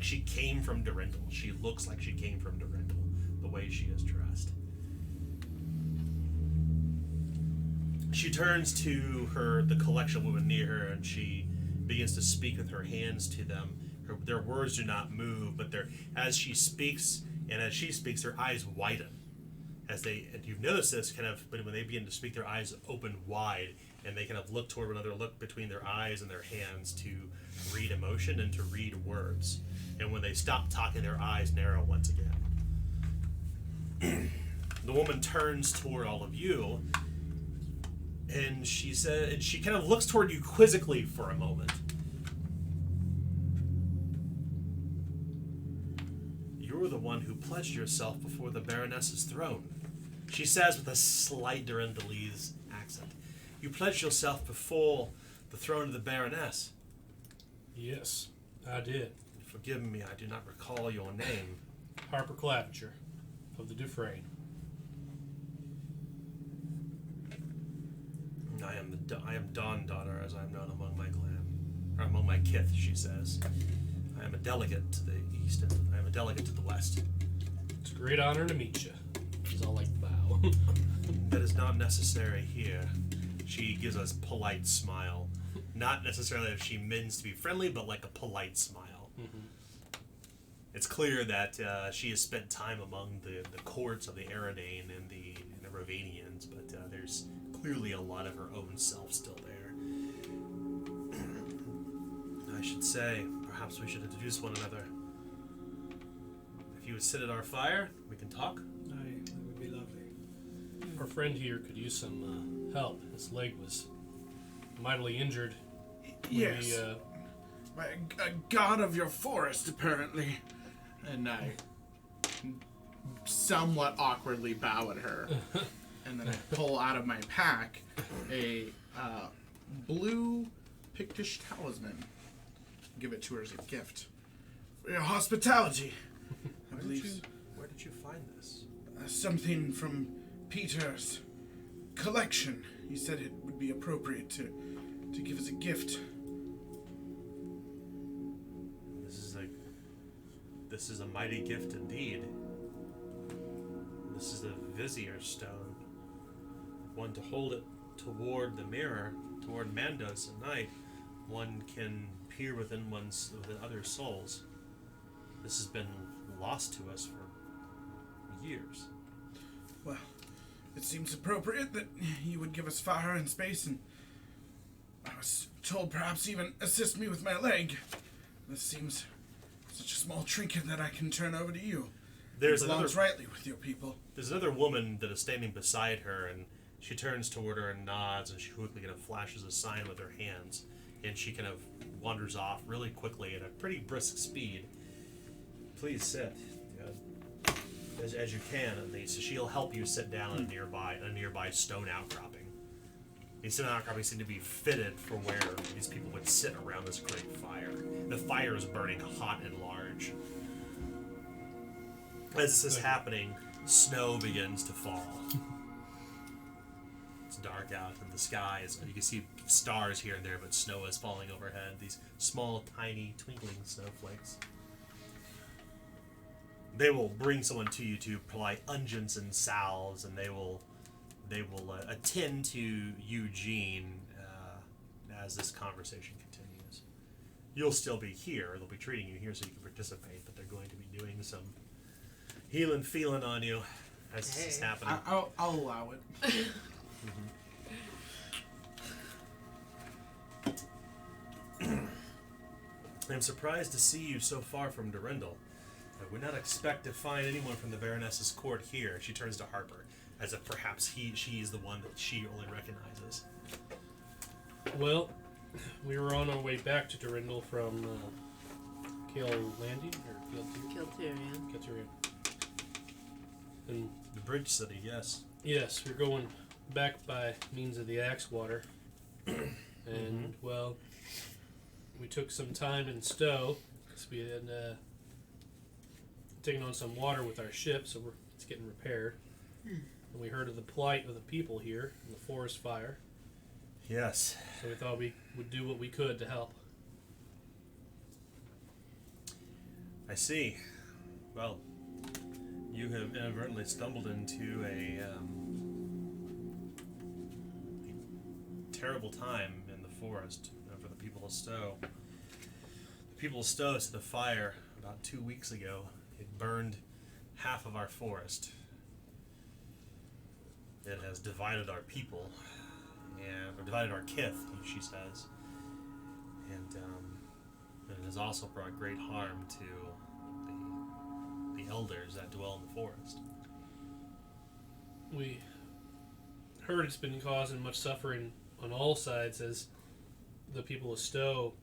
she came from Durindal. She looks like she came from Durindal, the way she is dressed. She turns to the collection of women near her, and she begins to speak with her hands to them. Their words do not move, but as she speaks, their eyes widen. And you've noticed this but when they begin to speak, their eyes open wide, and they kind of look toward one another, look between their eyes and their hands to read emotion and to read words. And when they stop talking, their eyes narrow once again. The woman turns toward all of you, and she kind of looks toward you quizzically for a moment. You're the one who pledged yourself before the Baroness's throne, she says with a slight Durindalese accent. You pledged yourself before the throne of the Baroness. Yes, I did. Forgive me, I do not recall your name. Harper Clavinger of the Dufresne. I am Dawn Daughter, as I am known among my clan, or among my kith, she says. I am a delegate to the east, and I am a delegate to the west. It's a great honor to meet you. She's all like bow. That is not necessary here. She gives us a polite smile. Not necessarily that she means to be friendly, but like a polite smile. Mm-hmm. It's clear that she has spent time among the courts of the Eridane and the Ravanians, but there's clearly a lot of her own self still there. I should say, perhaps we should introduce one another. If you would sit at our fire, we can talk. Aye, that would be lovely. Our friend here could use some help. His leg was mightily injured. Yes. A god of your forest, apparently. And I somewhat awkwardly bow at her. And then I pull out of my pack a blue Pictish talisman. Give it to her as a gift. For your hospitality. Where did you find this? something from Peter's collection. He said it would be appropriate to give as a gift. This is a mighty gift indeed. This is the Vizier Stone. One to hold it toward the mirror, toward Mandos at night. One can peer within other souls. This has been lost to us for years. Well, it seems appropriate that you would give us fire and space, and I was told perhaps even assist me with my leg. This seems such a small trinket that I can turn over to you. There's it belongs rightly with your people. There's another woman that is standing beside her, and she turns toward her and nods, and she quickly kind of flashes a sign with her hands, and she kind of wanders off really quickly at a pretty brisk speed. Please sit, as you can at least. So she'll help you sit down in a nearby stone outcropping. These stone outcroppings seem to be fitted for where these people would sit around this great fire. The fire is burning hot and large. As this is happening, snow begins to fall. It's dark out in the sky. You can see stars here and there, but snow is falling overhead. These small, tiny, twinkling snowflakes. They will bring someone to you to apply unguents and salves, and they will attend to Eugene as this conversation continues. You'll still be here. They'll be treating you here so you can participate, but they're going to be doing some healing feeling on you as this is happening. I'll allow it. I'm surprised to see you so far from Durendal. I would not expect to find anyone from the Baroness's court here. She turns to Harper, as if perhaps she is the one that she only recognizes. Well, we were on our way back to Durendal from Landing or Kiltirian. And the Bridge City, yes. Yes, we're going back by means of the Axewater. And, well, we took some time in Stowe, because we had taken on some water with our ship, so it's getting repaired. And we heard of the plight of the people here in the forest fire. Yes. So we thought we would do what we could to help. I see. Well, you have inadvertently stumbled into a terrible time in the forest for the people of Stowe. The people of Stowe set a fire about 2 weeks ago. It burned half of our forest. It has divided our people, or divided our kith, she says. And it has also brought great harm to the elders that dwell in the forest. We heard it's been causing much suffering on all sides, as the people of Stowe,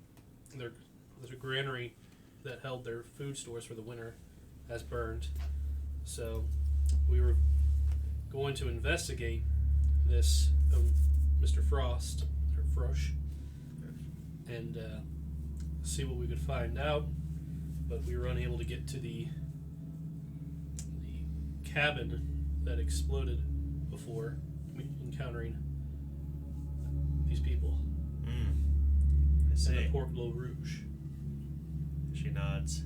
there's a granary that held their food stores for the winter, has burned. So we were going to investigate this Mr. Frost, or Frosh, and see what we could find out, but we were unable to get to the cabin that exploded before encountering these people. I see. And the Port Bleu Rouge. She nods.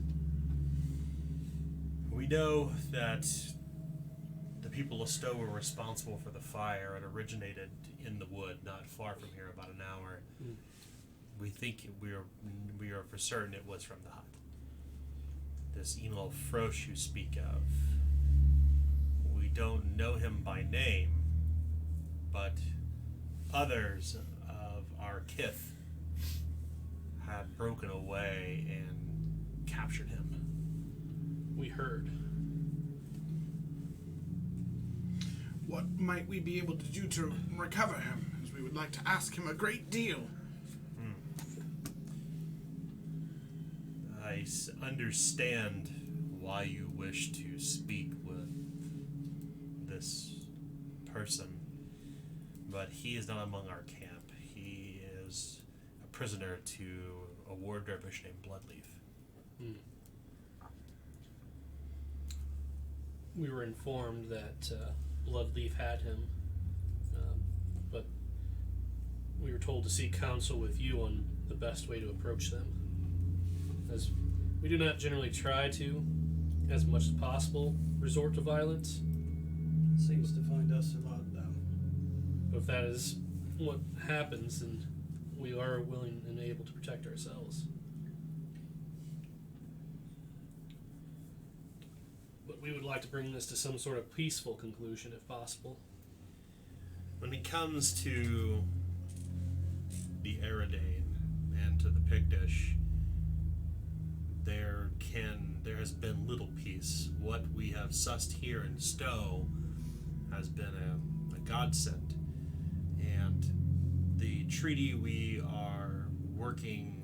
We know that the people of Stowe were responsible for the fire. It originated in the wood, not far from here, about an hour. We think we are for certain it was from the hut. This Emil Frosch you speak of. We don't know him by name, but others of our kith had broken away and captured him. We heard. What might we be able to do to recover him? As we would like to ask him a great deal. I understand why you wish to speak with this person, but he is not among our camp. He is a prisoner to a war dervish named Bloodleaf. we were informed that Bloodleaf had him, but we were told to seek counsel with you on the best way to approach them, as we do not generally try to, as much as possible, resort to violence. Seems to find us a lot, though. But if that is what happens, then we are willing and able to protect ourselves. But we would like to bring this to some sort of peaceful conclusion, if possible. When it comes to the Eridane and to the Pictish, there has been little peace. What we have sussed here in Stowe has been a godsend. And the treaty we are working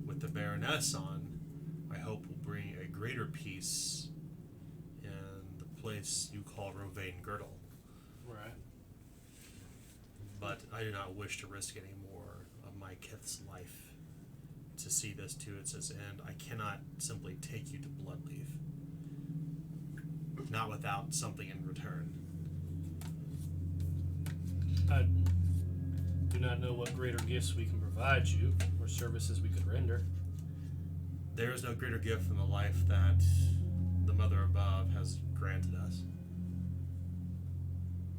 with the Baroness on, I hope will bring a greater peace in the place you call Rovane Girdle. Right. But I do not wish to risk any more of my kith's life to see this to its end. I cannot simply take you to Bloodleaf. Not without something in return. I do not know what greater gifts we can provide you, or services we could render. There is no greater gift than the life that the Mother above has granted us.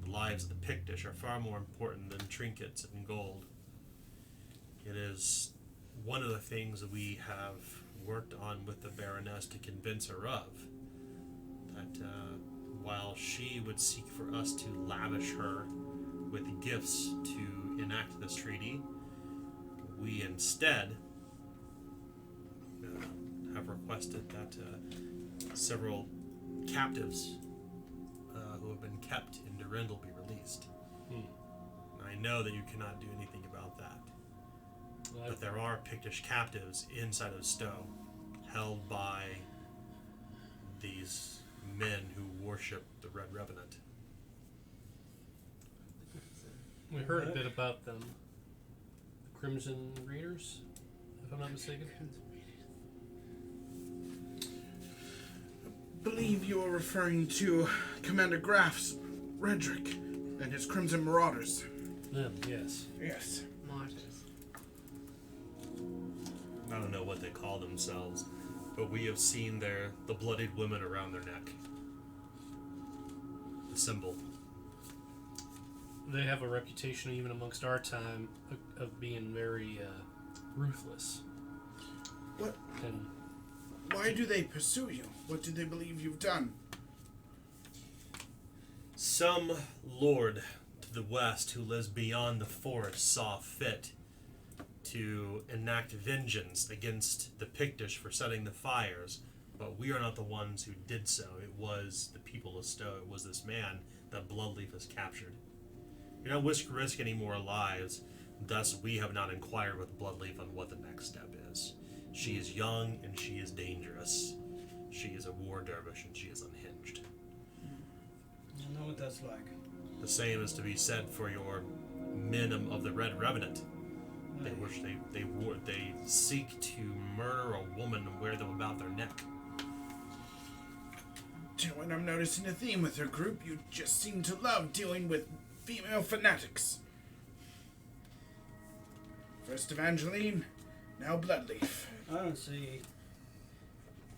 The lives of the Pictish are far more important than trinkets and gold. It is one of the things that we have worked on with the Baroness to convince her of, that while she would seek for us to lavish her with gifts to enact this treaty, we instead have requested that several captives who have been kept in Durendal be released. I know that you cannot do anything about that. But there are Pictish captives inside of Stowe, held by these men who worship the Red Revenant. We heard a bit about them. The Crimson Readers, if I'm not mistaken. I believe you are referring to Commander Graf's Redrick and his Crimson Marauders. Them, yes. Yes. Martyrs. I don't know what they call themselves, but we have seen the bloodied women around their neck. The symbol. They have a reputation, even amongst our time, of being very ruthless. What? And Why do they pursue you? What do they believe you've done? Some lord to the west who lives beyond the forest saw fit to enact vengeance against the Pictish for setting the fires, but we are not the ones who did so. It was the people of Stowe. It was this man that Bloodleaf has captured. We don't wish to risk any more lives, thus we have not inquired with Bloodleaf on what the next step is. She is young and she is dangerous. She is a war dervish and she is unhinged. I know what that's like. The same is to be said for your men of the Red Revenant. They seek to murder a woman and wear them about their neck. When I'm noticing a theme with her group, you just seem to love dealing with female fanatics. First Evangeline, now Bloodleaf. I don't see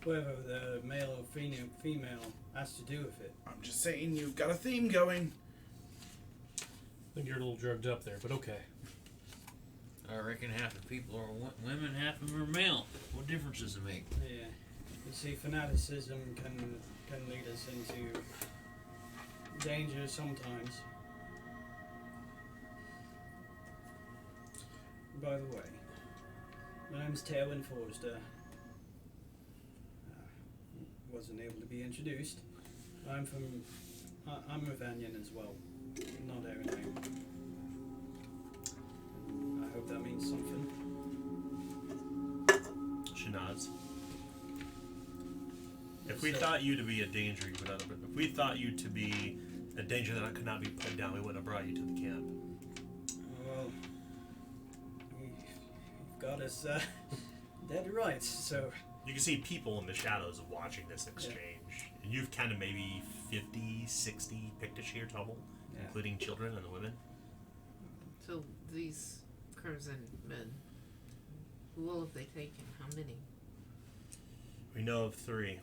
whether the male or female has to do with it. I'm just saying you've got a theme going. I think you're a little drugged up there, but okay. I reckon half the people are women, half of them are male. What difference does it make? Yeah. You see, fanaticism can lead us into danger sometimes. By the way, my name's Tailwind Forrester. Wasn't able to be introduced. I'm Ravanian as well, not Erin. I hope that means something. She nods. If we thought you to be a danger, you would not have. If we thought you to be a danger that could not be put down, we wouldn't have brought you to the camp. Well, you've got us dead right, so... You can see people in the shadows watching this exchange, And you've counted maybe 50, 60 Pictish here total, including children and the women. So these Crimson men, who all have they taken? How many? We know of 3.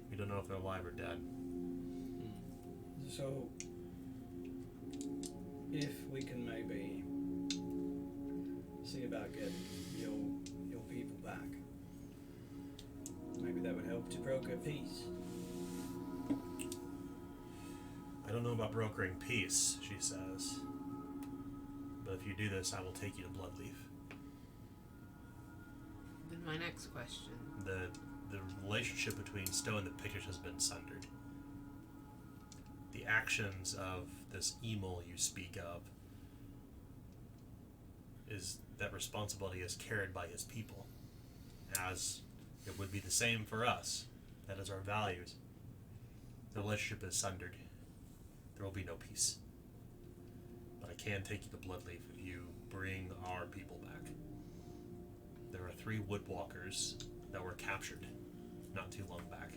We don't know if they're alive or dead. So, if we can maybe see about getting your people back, maybe that would help to broker peace. I don't know about brokering peace, she says. But if you do this, I will take you to Bloodleaf. Then my next question. The relationship between Stowe and the Pictish has been sundered. The actions of this Emil you speak of is that responsibility is carried by his people, as it would be the same for us. That is our values. The relationship is sundered. There will be no peace. But I can take you to Bloodleaf if you bring our people back. There are 3 woodwalkers that were captured not too long back.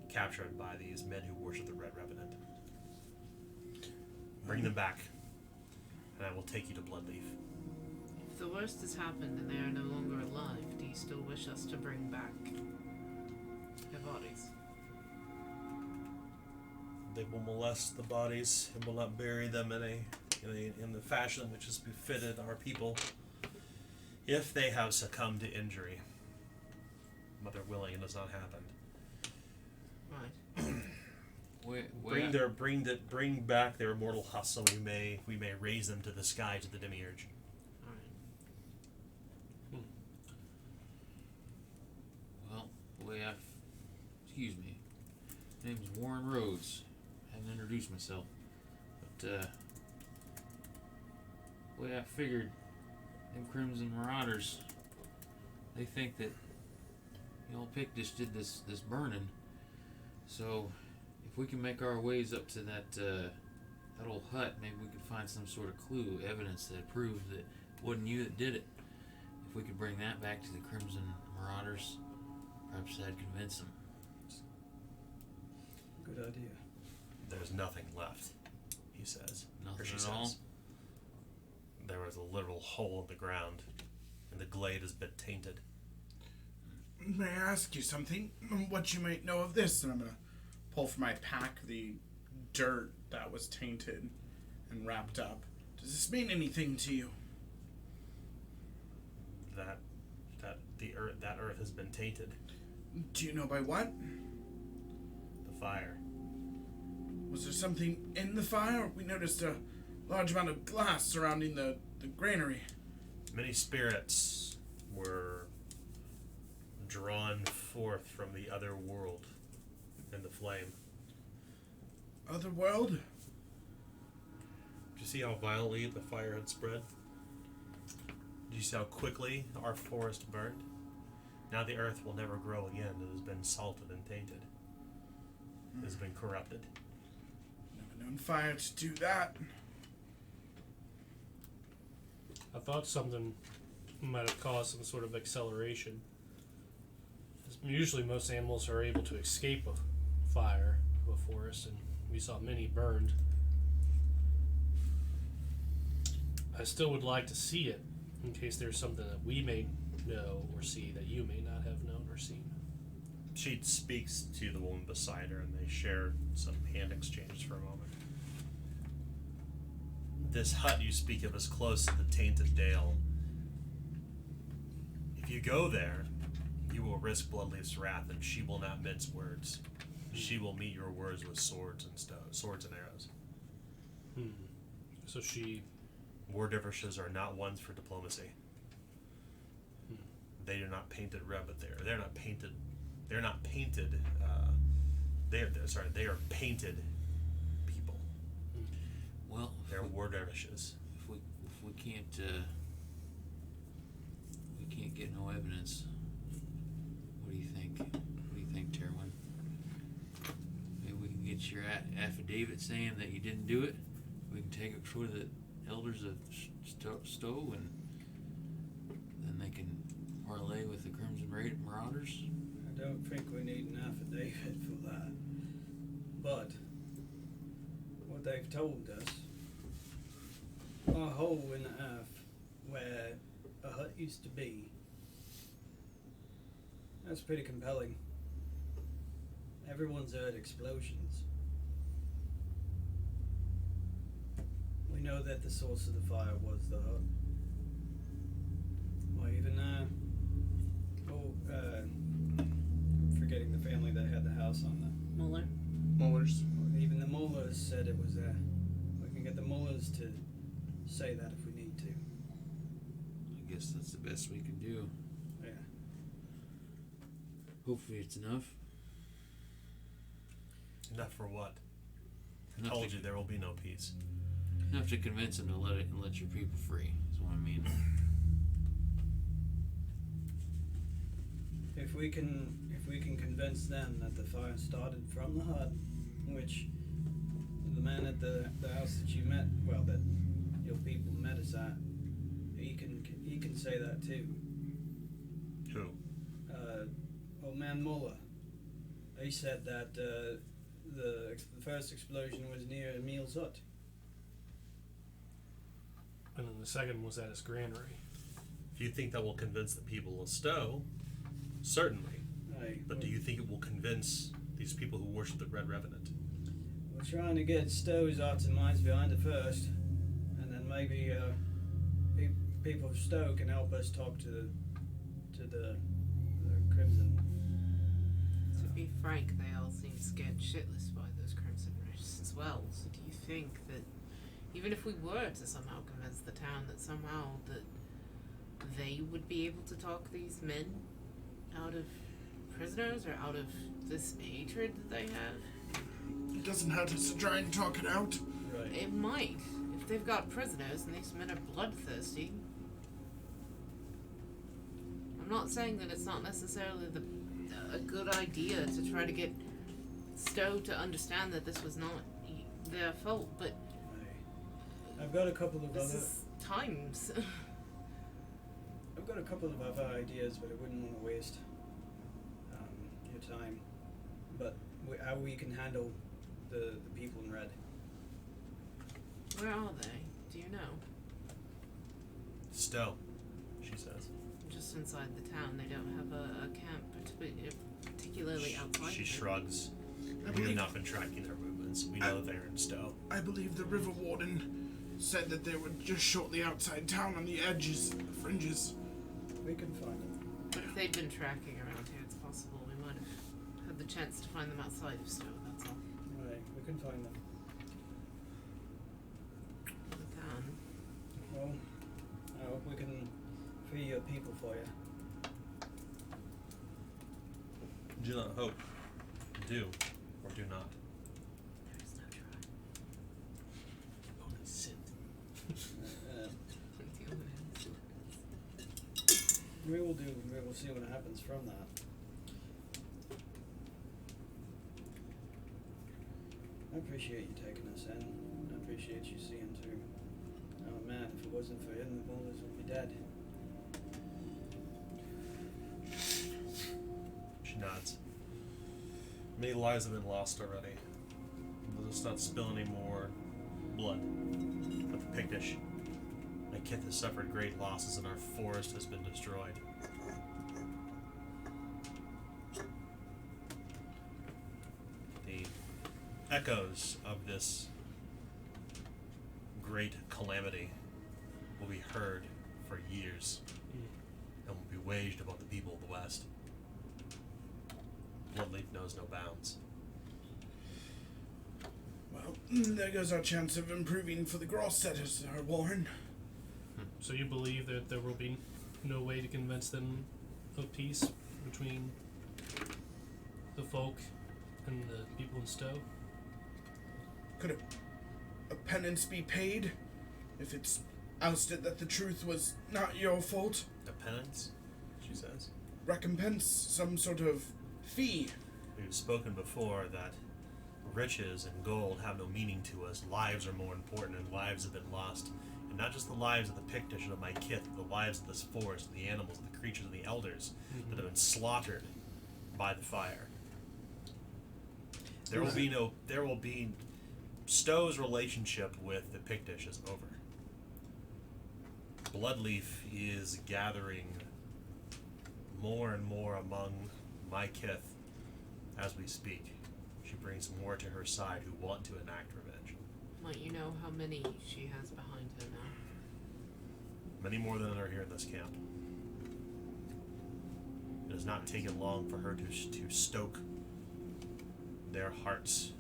Captured by these men who worship the Red Revenant. Bring them back, and I will take you to Bloodleaf. If the worst has happened and they are no longer alive, do you still wish us to bring back their bodies? They will molest the bodies and will not bury them in the fashion which has befitted our people if they have succumbed to injury. Mother willing, it has not happened. Right. Bring back their immortal husk, so we may raise them to the sky to the demiurge. Alright. Well, the way excuse me. My name's Warren Rhodes. I haven't introduced myself. But, the way I figured, them Crimson Marauders, they think that y'all Pictish did this burning. So, if we can make our ways up to that old hut, maybe we could find some sort of clue, evidence that proves that it wasn't you that did it. If we could bring that back to the Crimson Marauders, perhaps that'd convince them. Good idea. There's nothing left, he says. Nothing Or she at says. all? There was a literal hole in the ground, and the glade has been tainted. May I ask you something? What you might know of this? And I'm going to pull from my pack the dirt that was tainted and wrapped up. Does this mean anything to you? That earth has been tainted. Do you know by what? The fire. Was there something in the fire? We noticed a large amount of glass surrounding the granary. Many spirits were drawn forth from the other world in the flame. Other world? Did you see how violently the fire had spread? Did you see how quickly our forest burned? Now the earth will never grow again. It has been salted and tainted. It has been corrupted. Never known fire to do that. I thought something might have caused some sort of acceleration. Usually most animals are able to escape a fire of a forest, and we saw many burned. I still would like to see it, in case there's something that we may know or see that you may not have known or seen. She speaks to the woman beside her, and they share some hand exchanges for a moment. This hut you speak of is close to the Tainted Dale. If you go there, you will risk Bloodleaf's wrath, and she will not mince words. She will meet your words with swords and arrows. So she... War differences are not ones for diplomacy. They are not painted red, but they're not painted. They're not painted. They are painted people. Well, They're war dervishes. if we can't get no evidence, what do you think? What do you think, Terwin? Maybe we can get your affidavit saying that you didn't do it. We can take it before the elders of Stowe, and then they can parlay with the Crimson Marauders. I don't think we need an affidavit for that. But what they've told us, a hole in the earth where a hut used to be, that's pretty compelling. Everyone's heard explosions. We know that the source of the fire was the hut. Or even, I'm forgetting the family that had the house on the... Muller. Mullers. Even the Mullers said it was there. We can get the Mullers to say that if we need to. I guess that's the best we can do. Yeah. Hopefully it's enough. Enough for what? I Enough told to- you there will be no peace. Enough to convince them to let your people free. Is what I mean. If we can convince them that the fire started from the hut, which the man at the house that you met, well, that your people met us at, he can say that too. Who? Old man Muller. He said that the first explosion was near Emil's hut. And then the second was at his granary. If you think that will convince the people of Stowe, certainly. But do you think it will convince these people who worship the Red Revenant? We're trying to get Stowe's hearts and minds behind it first, and then maybe people of Stowe can help us talk to the Crimson. To be frank, they all seem scared shitless by those Crimson Wrists as well. So do you think that even if we were to somehow convince the town that somehow that they would be able to talk these men out of prisoners or out of this hatred that they have? It doesn't hurt us to try and talk it out. Right. It might. If they've got prisoners and these men are bloodthirsty. I'm not saying that it's not necessarily a good idea to try to get Stowe to understand that this was not their fault, but I've got a couple of this other. is times. I've got a couple of other ideas, but I wouldn't want to waste your time. But how we can handle the people in red. Where are they? Do you know? Stowe, she says. Just inside the town. They don't have a camp, particularly outside. She of it. shrugs. I We have believe, not been tracking their movements. We know they're in Stowe. I believe the River Warden said that they were just shortly outside town on the edges, the fringes. We can find them. But if they'd been tracking around here, it's possible we might have had the chance to find them outside of Stowe. That's all. Right, we can find them. The town. Well, I hope we can free your people for you. Do not hope. Do or do not. There's no try. Oh, sin. We will see what happens from that. I appreciate you taking us in. I appreciate you seeing through. Oh man, if it wasn't for him, the Mullers would be dead. She nods. Many lives have been lost already. Let's not spill any more blood. But the Pictish, my kith has suffered great losses and our forest has been destroyed. The echoes of this great calamity will be heard for years and will be waged upon the people of the West. Bloodleaf knows no bounds. Well, there goes our chance of improving for the Grossetters, Sir Warren. So you believe that there will be no way to convince them of peace between the folk and the people in Stowe? Could a penance be paid if it's ousted that the truth was not your fault? A penance, she says. Recompense, some sort of fee. We've spoken before that riches and gold have no meaning to us. Lives are more important, and lives have been lost. And not just the lives of the Pictish and of my kith, but the lives of this forest, the animals, the creatures, and the elders that have been slaughtered by the fire. There will be Stowe's relationship with the Pictish is over. Bloodleaf is gathering more and more among my kith as we speak. She brings more to her side who want to enact revenge. Might you know how many she has behind her now? Many more than are here in this camp. It has not taken long for her to stoke their hearts,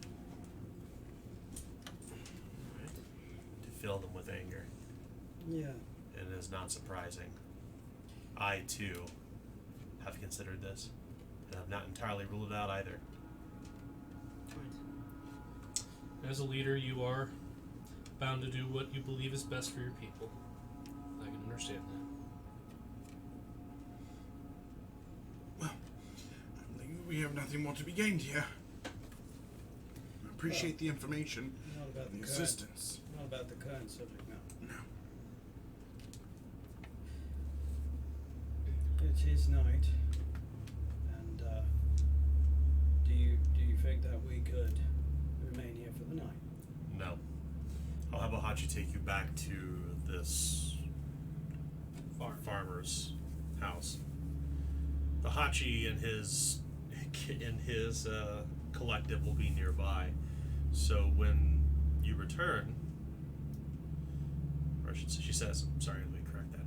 to fill them with anger. Yeah. And it is not surprising. I, too, have considered this, and have not entirely ruled it out either. As a leader, you are bound to do what you believe is best for your people. I can understand that. Well, I think we have nothing more to be gained here. I appreciate the information Not about and the the current. assistance. Not about the current subject now. No. It is night, and do you think that we could remain here for the night? No. I'll have Ohachi take you back to this farmer's house. The Hachi and his collective will be nearby, so when you return, or she says, sorry, let me correct that.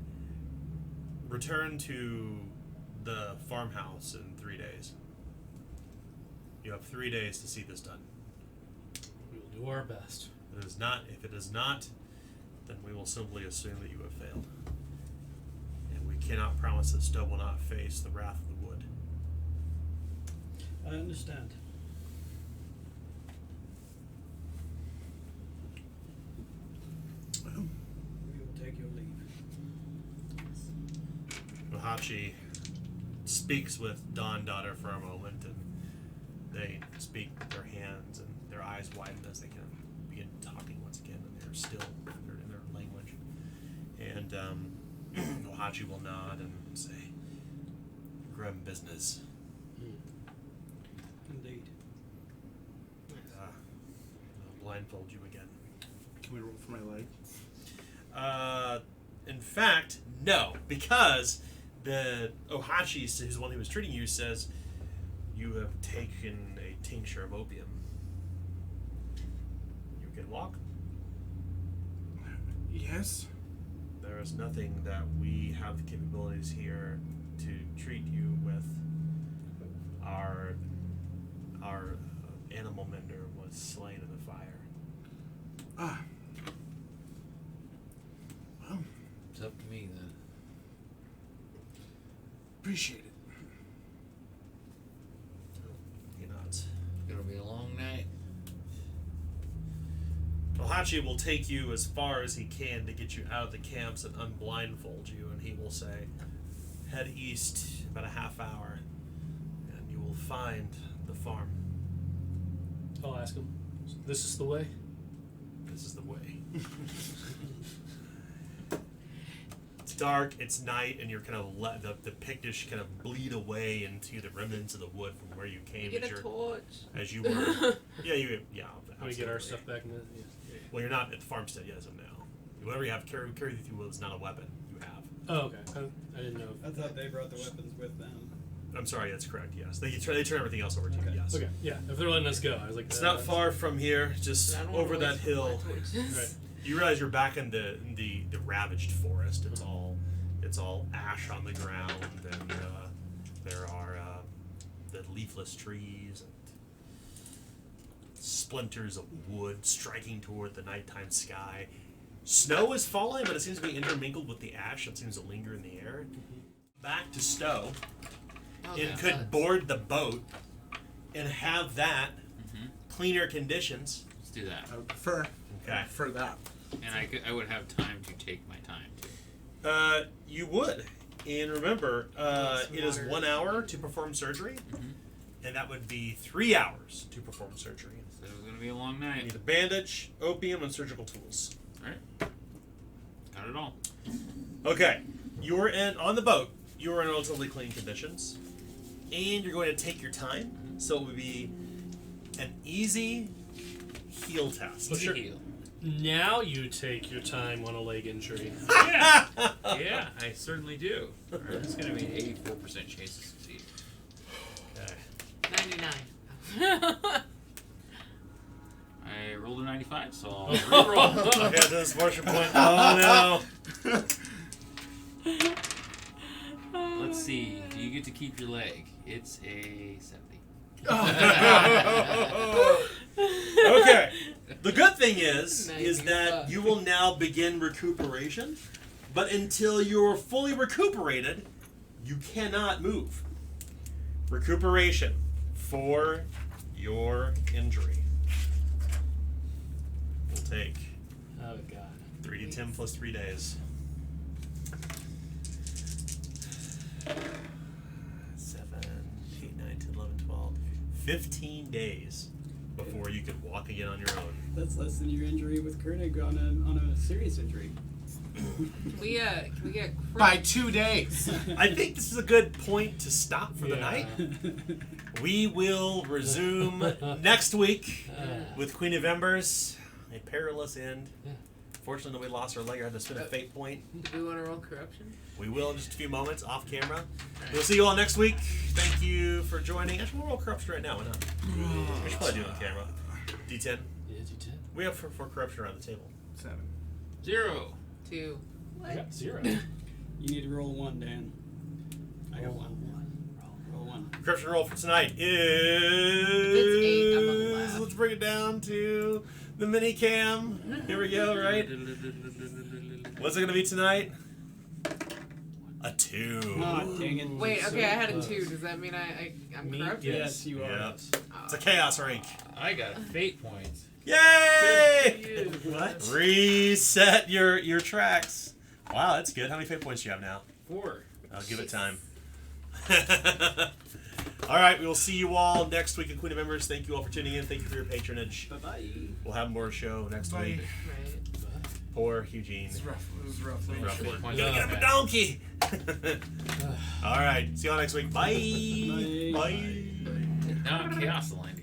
Return to the farmhouse in 3 days. You have 3 days to see this done. We will do our best. If it is not, then we will simply assume that you have failed. And we cannot promise that Stowe will not face the wrath of the wood. I understand. Well, We will take your leave. Mahachi speaks with Dawn Daughter for a moment, and they speak with their hands, and their eyes widen as they kind of begin talking once again, and they're still in their language. And Ohachi will nod and say, "Grim business. Indeed. I'll blindfold you again." can we roll for my leg? In fact, no, because the Ohachi, who's the one who was treating you, says you have taken a tincture of opium. You can walk. Yes. There is nothing that we have the capabilities here to treat you with. Our animal mender was slain in the fire. Ah. Well, It's up to me then. appreciate it. He nods. Gonna be a long night. Ohachi will take you as far as he can to get you out of the camps and unblindfold you, and he will say, head east about a half hour, and you will find the farm. I'll ask him. This is the way? This is the way. It's dark, it's night, and you're kind of the Pictish kind of bleed away into the remnants of the wood from where you came. Get a you're- torch. As you were, yeah. Can we get our absolutely. stuff back in the... Yeah. Well, you're not at the farmstead yet as of now. Whatever you have carry with you is not a weapon. You have. Oh, okay. I didn't know. I thought they brought the weapons with them. I'm sorry, that's correct. Yes, they turn everything else over to you. Okay. Yes. Okay, yeah. If they're letting us go, I was like... It's not far from here, just I don't over wanna that waste hill. my torches. Right. You realize you're back in the ravaged forest. It's all ash on the ground, and there are the leafless trees and splinters of wood striking toward the nighttime sky. Snow is falling, but it seems to be intermingled with the ash. It seems to linger in the air. Back to Stowe. Oh, It yeah, could that's- board the boat and have that cleaner conditions. Let's do that. I would prefer. Okay. For that. And I would have time to take my time too. You would. And remember, it is Smarter. 1 hour to perform surgery, and that would be 3 hours to perform surgery. So it was gonna be a long You night. need a bandage, opium, and surgical tools. Alright. Got it all. Okay, on the boat. You are in relatively clean conditions. and you're going to take your time. So it would be an easy heal test. Well, sure. Heal. Now you take your time on a leg injury. Yeah, yeah, I certainly do. All right, it's going to be an 84% chance to succeed. Okay. 99. I rolled a 95, so I'll Reroll. I got this fortune point. Oh no. Let's see. Do you get to keep your leg? It's a 70. Okay. The good thing is Nice. that you will now begin recuperation, but until you're fully recuperated, you cannot move. Recuperation for your injury will take Oh god. 3d10 plus 3 days. 7, 8, 9, 10, 11, 12, 15 days before you could walk again on your own. That's less than your injury with Koenig on a serious injury. Can we get By 2 days. I think this is a good point to stop for the Yeah. night. We will resume next week with Queen of Embers, a perilous end. Yeah. Fortunately, nobody lost their leg or had to spend a fate point. Do we want to roll corruption? We will in just a few moments off camera. We'll see you all next week. Thank you for joining. Actually, we'll roll corruption right now. Why not? We should probably do it on camera. D10. Yeah, you did. We have for corruption around the table. 7. 0. 2. I got 0. You need to roll 1, Dan. I got 1. Roll 1. Corruption roll for tonight If it's 8, I'm on the is. left. Let's bring it down to the mini cam. Here we go, right? What's it going to be tonight? A 2. Oh, dang it. Wait, okay, I had a 2. Does that mean I'm Me? corrupt? Yes, you are. Yeah. It's a chaos rank. I got fate points. Yay! What? Reset your tracks. Wow, that's good. How many fate points do you have now? 4. I'll give it time. All right, we will see you all next week in Queen of Embers. Thank you all for tuning in. Thank you for your patronage. Bye-bye. We'll have more show next Bye. week. Right. Poor Eugene. It was rough. Roughly. Fate points. Gonna get him a donkey. All right, see you all next week. Bye. Bye. Bye. Now I'm chaos aligned.